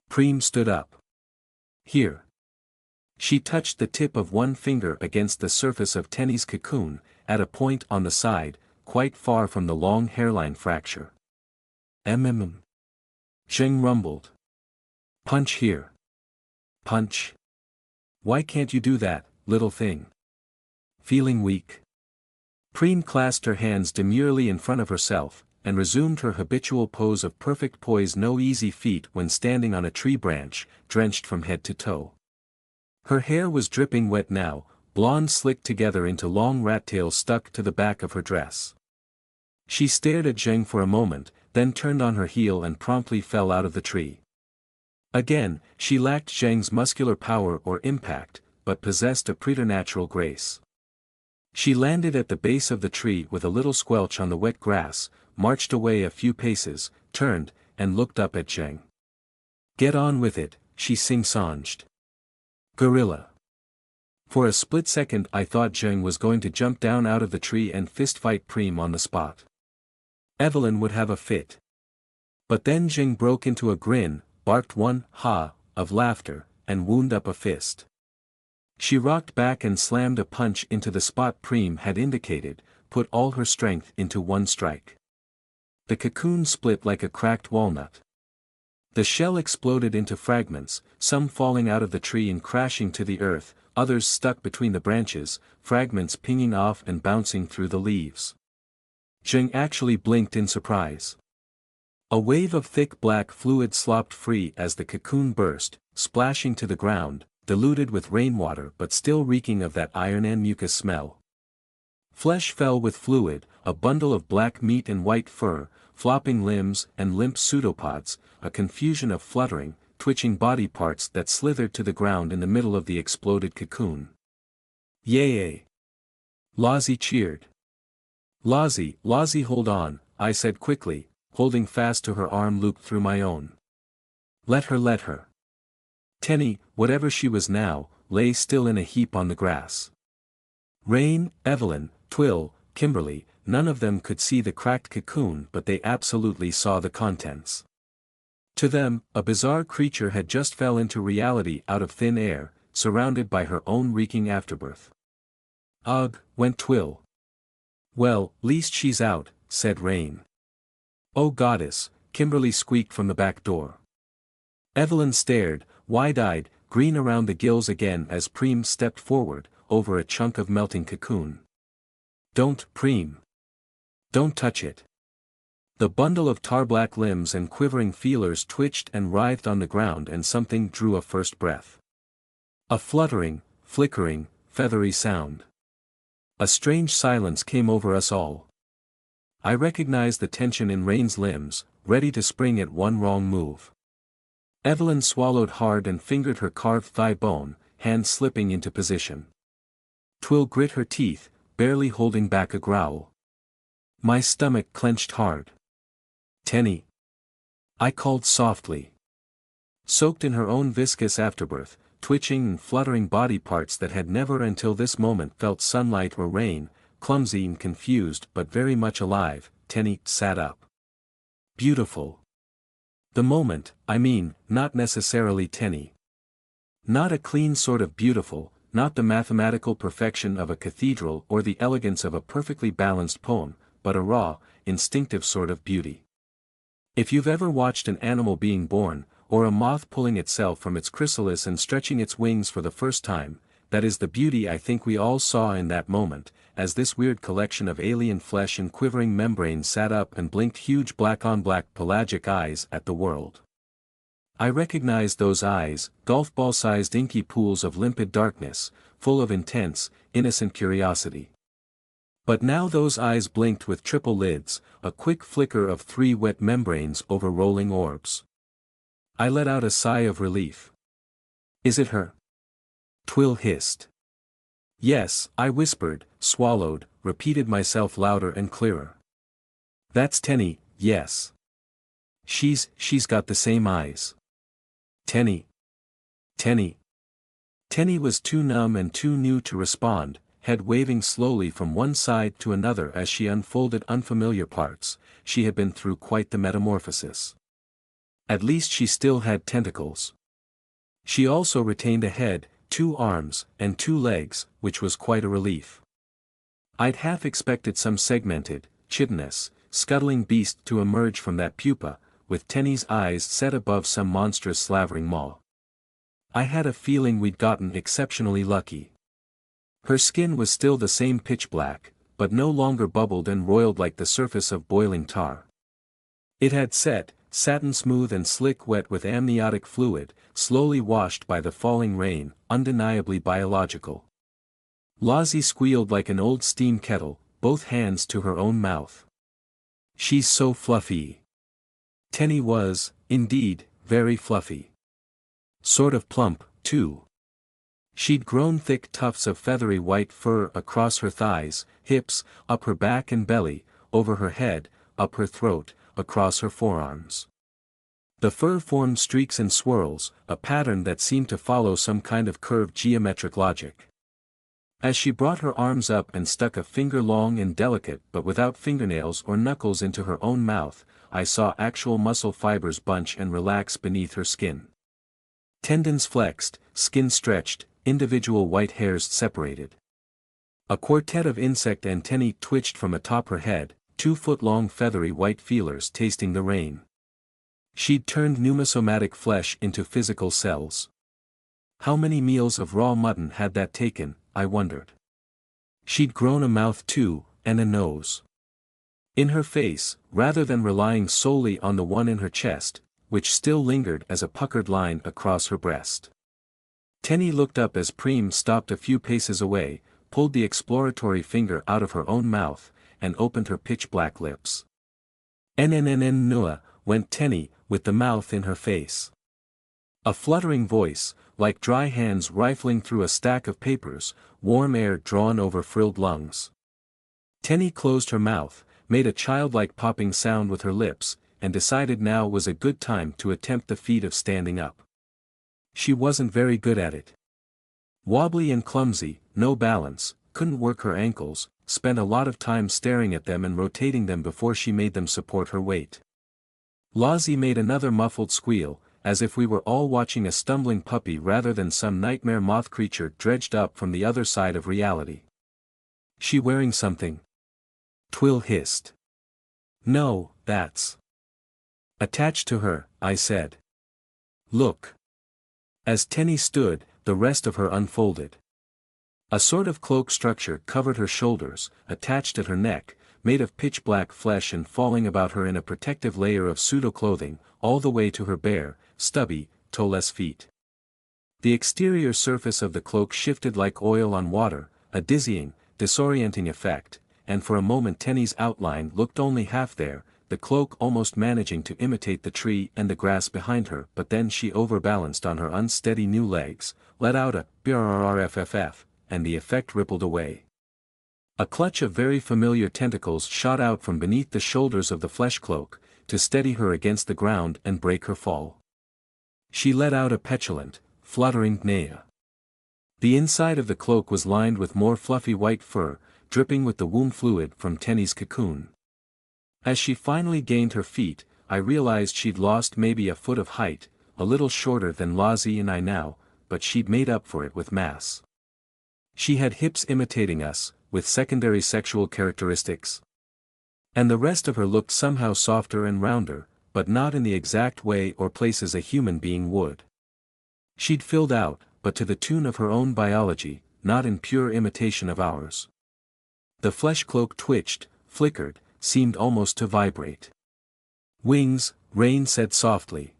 Preem stood up. Here. She touched the tip of one finger against the surface of Tenny's cocoon, at a point on the side, quite far from the long hairline fracture. Zheng rumbled. Punch here. Punch. Why can't you do that, little thing? Feeling weak? Preem clasped her hands demurely in front of herself, and resumed her habitual pose of perfect poise. No easy feat when standing on a tree branch, drenched from head to toe. Her hair was dripping wet now, blonde slicked together into long rat tails stuck to the back of her dress. She stared at Zheng for a moment, then turned on her heel and promptly fell out of the tree. Again, she lacked Zheng's muscular power or impact, but possessed a preternatural grace. She landed at the base of the tree with a little squelch on the wet grass, marched away a few paces, turned, and looked up at Zheng. Get on with it, she sing-songed. Gorilla. For a split second I thought Zheng was going to jump down out of the tree and fistfight Preem on the spot. Evelyn would have a fit. But then Zheng broke into a grin, barked one ha of laughter, and wound up a fist. She rocked back and slammed a punch into the spot Preem had indicated, put all her strength into one strike. The cocoon split like a cracked walnut. The shell exploded into fragments, some falling out of the tree and crashing to the earth, others stuck between the branches, fragments pinging off and bouncing through the leaves. Zheng actually blinked in surprise. A wave of thick black fluid slopped free as the cocoon burst, splashing to the ground, diluted with rainwater but still reeking of that iron and mucus smell. Flesh fell with fluid, a bundle of black meat and white fur, flopping limbs and limp pseudopods, a confusion of fluttering, twitching body parts that slithered to the ground in the middle of the exploded cocoon. Yay! Lozzie cheered. Lozzie hold on, I said quickly, holding fast to her arm looped through my own. Let her. Tenny, whatever she was now, lay still in a heap on the grass. Rain, Evelyn, Twill, Kimberly, none of them could see the cracked cocoon but they absolutely saw the contents. To them, a bizarre creature had just fell into reality out of thin air, surrounded by her own reeking afterbirth. Ugh, went Twill. Well, least she's out, said Rain. Oh goddess, Kimberly squeaked from the back door. Evelyn stared, wide-eyed, green around the gills again as Preem stepped forward, over a chunk of melting cocoon. Don't, Preem. Don't touch it. The bundle of tar-black limbs and quivering feelers twitched and writhed on the ground and something drew a first breath. A fluttering, flickering, feathery sound. A strange silence came over us all. I recognized the tension in Rain's limbs, ready to spring at one wrong move. Evelyn swallowed hard and fingered her carved thigh bone, hand slipping into position. Twill grit her teeth, barely holding back a growl. My stomach clenched hard. Tenny. I called softly. Soaked in her own viscous afterbirth, twitching and fluttering body parts that had never until this moment felt sunlight or rain, clumsy and confused but very much alive, Tenny sat up. Beautiful. The moment, I mean, not necessarily Tenny. Not a clean sort of beautiful, not the mathematical perfection of a cathedral or the elegance of a perfectly balanced poem, but a raw, instinctive sort of beauty. If you've ever watched an animal being born, or a moth pulling itself from its chrysalis and stretching its wings for the first time, that is the beauty I think we all saw in that moment, as this weird collection of alien flesh and quivering membranes sat up and blinked huge black-on-black pelagic eyes at the world. I recognized those eyes, golf ball-sized inky pools of limpid darkness, full of intense, innocent curiosity. But now those eyes blinked with triple lids, a quick flicker of 3 wet membranes over rolling orbs. I let out a sigh of relief. Is it her? Twill hissed. Yes, I whispered, swallowed, repeated myself louder and clearer. That's Tenny, yes. She's got the same eyes. Tenny. Tenny. Tenny was too numb and too new to respond, head waving slowly from one side to another as she unfolded unfamiliar parts. She had been through quite the metamorphosis. At least she still had tentacles. She also retained a head, 2 arms, and 2 legs, which was quite a relief. I'd half expected some segmented, chitinous, scuttling beast to emerge from that pupa, with Tenny's eyes set above some monstrous slavering maw. I had a feeling we'd gotten exceptionally lucky. Her skin was still the same pitch black, but no longer bubbled and roiled like the surface of boiling tar. It had set, satin smooth and slick wet with amniotic fluid, slowly washed by the falling rain, undeniably biological. Lozzie squealed like an old steam kettle, both hands to her own mouth. She's so fluffy. Tenny was, indeed, very fluffy. Sort of plump, too. She'd grown thick tufts of feathery white fur across her thighs, hips, up her back and belly, over her head, up her throat, across her forearms. The fur formed streaks and swirls, a pattern that seemed to follow some kind of curved geometric logic. As she brought her arms up and stuck a finger long and delicate but without fingernails or knuckles into her own mouth, I saw actual muscle fibers bunch and relax beneath her skin. Tendons flexed, skin stretched, individual white hairs separated. A quartet of insect antennae twitched from atop her head, 2-foot-long feathery white feelers tasting the rain. She'd turned pneumosomatic flesh into physical cells. How many meals of raw mutton had that taken, I wondered. She'd grown a mouth too, and a nose. In her face, rather than relying solely on the one in her chest, which still lingered as a puckered line across her breast. Tenny looked up as Preem stopped a few paces away, pulled the exploratory finger out of her own mouth, and opened her pitch-black lips. "Nua," went Tenny, with the mouth in her face. A fluttering voice, like dry hands rifling through a stack of papers, warm air drawn over frilled lungs. Tenny closed her mouth, made a childlike popping sound with her lips, and decided now was a good time to attempt the feat of standing up. She wasn't very good at it. Wobbly and clumsy, no balance, couldn't work her ankles, spent a lot of time staring at them and rotating them before she made them support her weight. Lozzie made another muffled squeal, as if we were all watching a stumbling puppy rather than some nightmare moth creature dredged up from the other side of reality. "She wearing something?" Twill hissed. "No, that's attached to her," I said. "Look." As Tenny stood, the rest of her unfolded. A sort of cloak structure covered her shoulders, attached at her neck, made of pitch-black flesh and falling about her in a protective layer of pseudo-clothing, all the way to her bare, stubby, toeless feet. The exterior surface of the cloak shifted like oil on water, a dizzying, disorienting effect, and for a moment Tenny's outline looked only half there, the cloak almost managing to imitate the tree and the grass behind her, but then she overbalanced on her unsteady new legs, let out a brrrrfff, and the effect rippled away. A clutch of very familiar tentacles shot out from beneath the shoulders of the flesh cloak, to steady her against the ground and break her fall. She let out a petulant, fluttering neigh. The inside of the cloak was lined with more fluffy white fur, dripping with the womb fluid from Tenny's cocoon. As she finally gained her feet, I realized she'd lost maybe a foot of height, a little shorter than Lozzie and I now, but she'd made up for it with mass. She had hips imitating us, with secondary sexual characteristics. And the rest of her looked somehow softer and rounder, but not in the exact way or places a human being would. She'd filled out, but to the tune of her own biology, not in pure imitation of ours. The flesh cloak twitched, flickered, seemed almost to vibrate. "Wings," Rain said softly.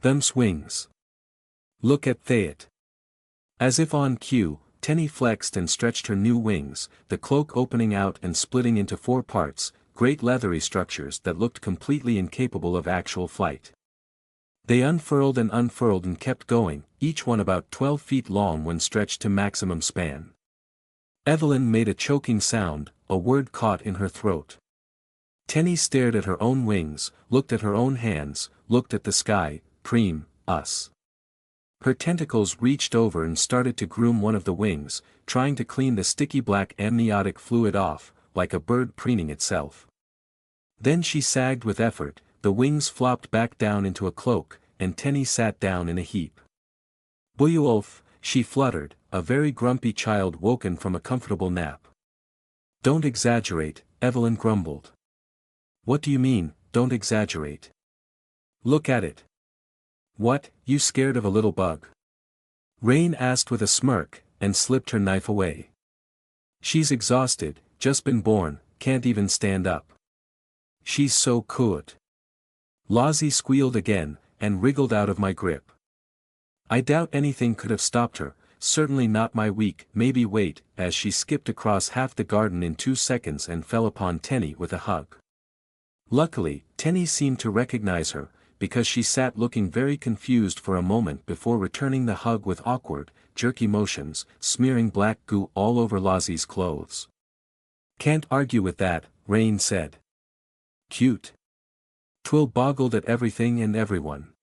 "Them's wings. Look at that." As if on cue, Tenny flexed and stretched her new wings, the cloak opening out and splitting into 4 parts, great leathery structures that looked completely incapable of actual flight. They unfurled and kept going, each one about 12 feet long when stretched to maximum span. Evelyn made a choking sound, a word caught in her throat. Tenny stared at her own wings, looked at her own hands, looked at the sky, us. Her tentacles reached over and started to groom one of the wings, trying to clean the sticky black amniotic fluid off, like a bird preening itself. Then she sagged with effort, the wings flopped back down into a cloak, and Tenny sat down in a heap. Beowulf, she fluttered, a very grumpy child woken from a comfortable nap. Don't exaggerate, Evelyn grumbled. What do you mean, don't exaggerate? Look at it. What, you scared of a little bug? Rain asked with a smirk, and slipped her knife away. She's exhausted, just been born, can't even stand up. She's so cute. Lozzie squealed again, and wriggled out of my grip. I doubt anything could have stopped her, certainly not my weak, maybe weight, as she skipped across half the garden in 2 seconds and fell upon Tenny with a hug. Luckily, Tenny seemed to recognize her, because she sat looking very confused for a moment before returning the hug with awkward, jerky motions, smearing black goo all over Lozzie's clothes. Can't argue with that, Rain said. Cute. Twill boggled at everything and everyone.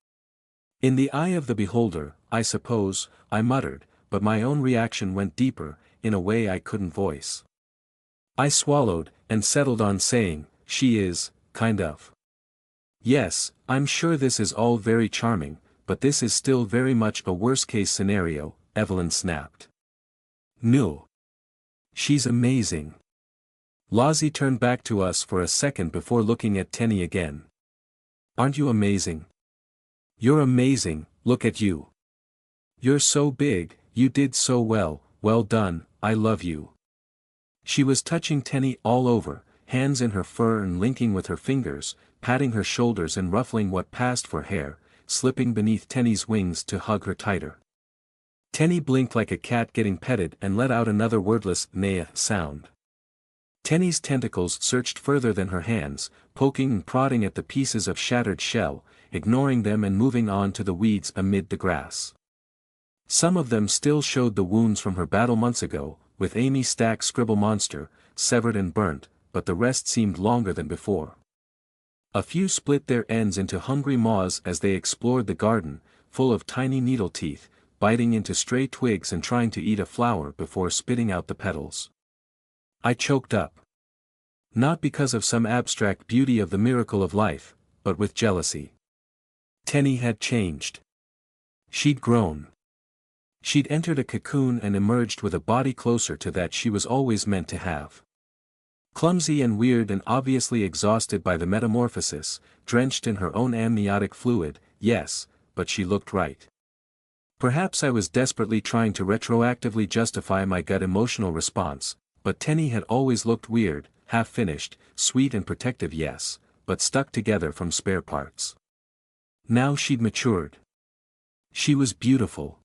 In the eye of the beholder, I suppose, I muttered, but my own reaction went deeper, in a way I couldn't voice. I swallowed, and settled on saying, she is, kind of. Yes, I'm sure this is all very charming, but this is still very much a worst-case scenario, Evelyn snapped. No. She's amazing. Lozzie turned back to us for a second before looking at Tenny again. Aren't you amazing? You're amazing, look at you. You're so big, you did so well, well done, I love you. She was touching Tenny all over, hands in her fur and linking with her fingers, patting her shoulders and ruffling what passed for hair, slipping beneath Tenny's wings to hug her tighter. Tenny blinked like a cat getting petted and let out another wordless neigh sound. Tenny's tentacles searched further than her hands, poking and prodding at the pieces of shattered shell, ignoring them and moving on to the weeds amid the grass. Some of them still showed the wounds from her battle months ago, with Amy Stack Scribble Monster, severed and burnt, but the rest seemed longer than before. A few split their ends into hungry maws as they explored the garden, full of tiny needle teeth, biting into stray twigs and trying to eat a flower before spitting out the petals. I choked up. Not because of some abstract beauty of the miracle of life, but with jealousy. Tenny had changed. She'd grown. She'd entered a cocoon and emerged with a body closer to that she was always meant to have. Clumsy and weird and obviously exhausted by the metamorphosis, drenched in her own amniotic fluid, yes, but she looked right. Perhaps I was desperately trying to retroactively justify my gut emotional response, but Tenny had always looked weird, half-finished, sweet and protective, yes, but stuck together from spare parts. Now she'd matured. She was beautiful.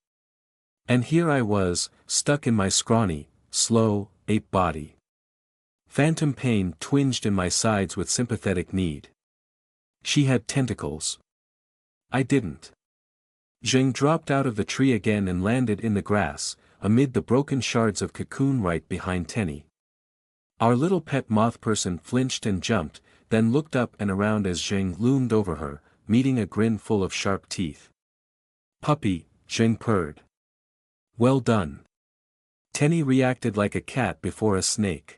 And here I was, stuck in my scrawny, slow, ape body. Phantom pain twinged in my sides with sympathetic need. She had tentacles. I didn't. Zheng dropped out of the tree again and landed in the grass, amid the broken shards of cocoon right behind Tenny. Our little pet moth person flinched and jumped, then looked up and around as Zheng loomed over her, meeting a grin full of sharp teeth. Puppy, Zheng purred. Well done. Tenny reacted like a cat before a snake.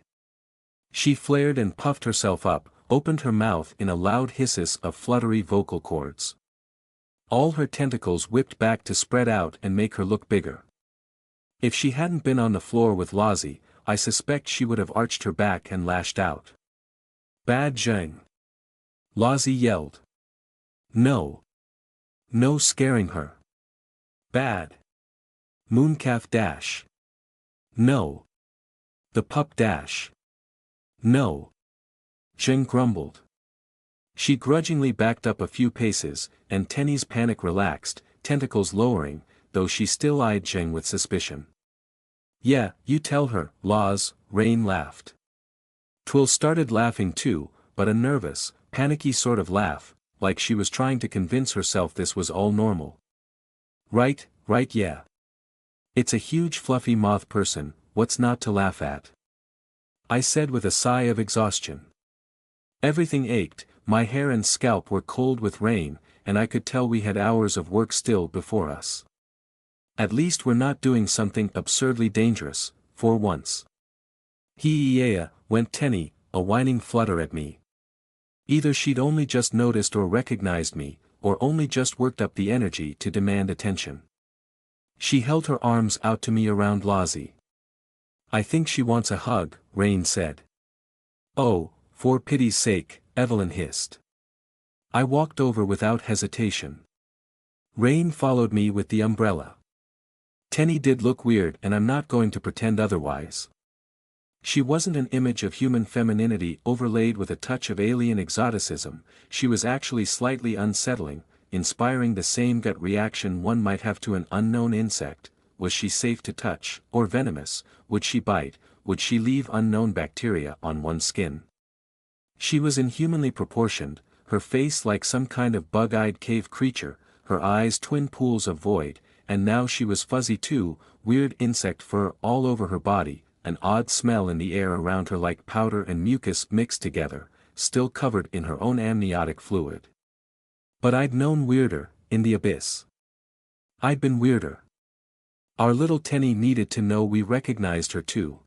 She flared and puffed herself up, opened her mouth in a loud hisses of fluttery vocal cords. All her tentacles whipped back to spread out and make her look bigger. If she hadn't been on the floor with Lozzie, I suspect she would have arched her back and lashed out. Bad Zheng. Lozzie yelled. No. No scaring her. Bad. Mooncalf dash. No. The pup dash. No. Zheng grumbled. She grudgingly backed up a few paces, and Tenny's panic relaxed, tentacles lowering, though she still eyed Zheng with suspicion. Yeah, you tell her, Loz, Rain laughed. Twill started laughing too, but a nervous, panicky sort of laugh, like she was trying to convince herself this was all normal. Right, yeah. It's a huge fluffy moth person, what's not to laugh at? I said with a sigh of exhaustion. Everything ached, my hair and scalp were cold with rain, and I could tell we had hours of work still before us. At least we're not doing something absurdly dangerous, for once. Hee-yeah, went Tenny, a whining flutter at me. Either she'd only just noticed or recognized me, or only just worked up the energy to demand attention. She held her arms out to me around Lozzie. I think she wants a hug, Rain said. Oh, for pity's sake, Evelyn hissed. I walked over without hesitation. Rain followed me with the umbrella. Tenny did look weird, and I'm not going to pretend otherwise. She wasn't an image of human femininity overlaid with a touch of alien exoticism, she was actually slightly unsettling, inspiring the same gut reaction one might have to an unknown insect. Was she safe to touch, or venomous? Would she bite? Would she leave unknown bacteria on one's skin? She was inhumanly proportioned, her face like some kind of bug-eyed cave creature, her eyes twin pools of void, and now she was fuzzy too, weird insect fur all over her body, an odd smell in the air around her like powder and mucus mixed together, still covered in her own amniotic fluid. But I'd known weirder, in the abyss. I'd been weirder. Our little Tenny needed to know we recognized her too.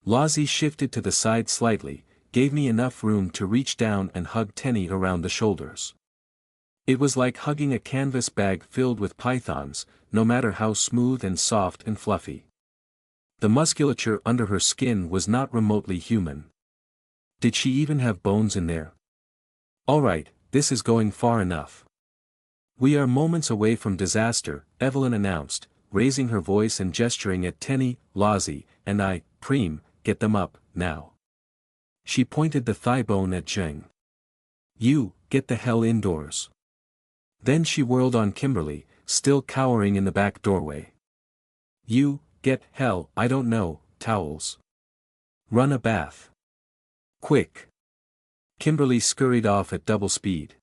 Lozzie shifted to the side slightly, gave me enough room to reach down and hug Tenny around the shoulders. It was like hugging a canvas bag filled with pythons, no matter how smooth and soft and fluffy. The musculature under her skin was not remotely human. Did she even have bones in there? Alright, this is going far enough. We are moments away from disaster, Evelyn announced, raising her voice and gesturing at Tenny, Lozzie, and I. Preem, get them up, now. She pointed the thigh bone at Zheng. You, get the hell indoors. Then she whirled on Kimberly, still cowering in the back doorway. You, get hell, I don't know, towels. Run a bath. Quick. Kimberly scurried off at double speed.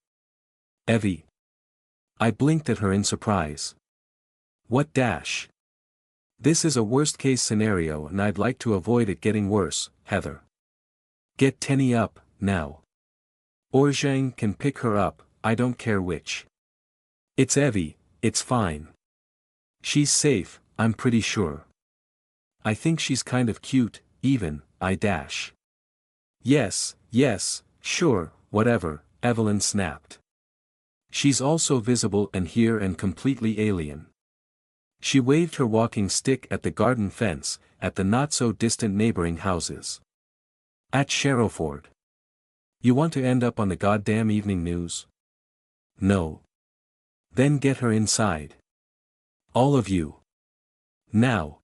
Evie. I blinked at her in surprise. What dash? This is a worst-case scenario and I'd like to avoid it getting worse, Heather. Get Tenny up, now. Or Zheng can pick her up, I don't care which. It's Evie, it's fine. She's safe, I'm pretty sure. I think she's kind of cute, even, I dash. Yes, sure, whatever, Evelyn snapped. She's also visible and here and completely alien. She waved her walking stick at the garden fence, at the not-so-distant neighboring houses. At Sherrowford. You want to end up on the goddamn evening news? No. Then get her inside. All of you. Now.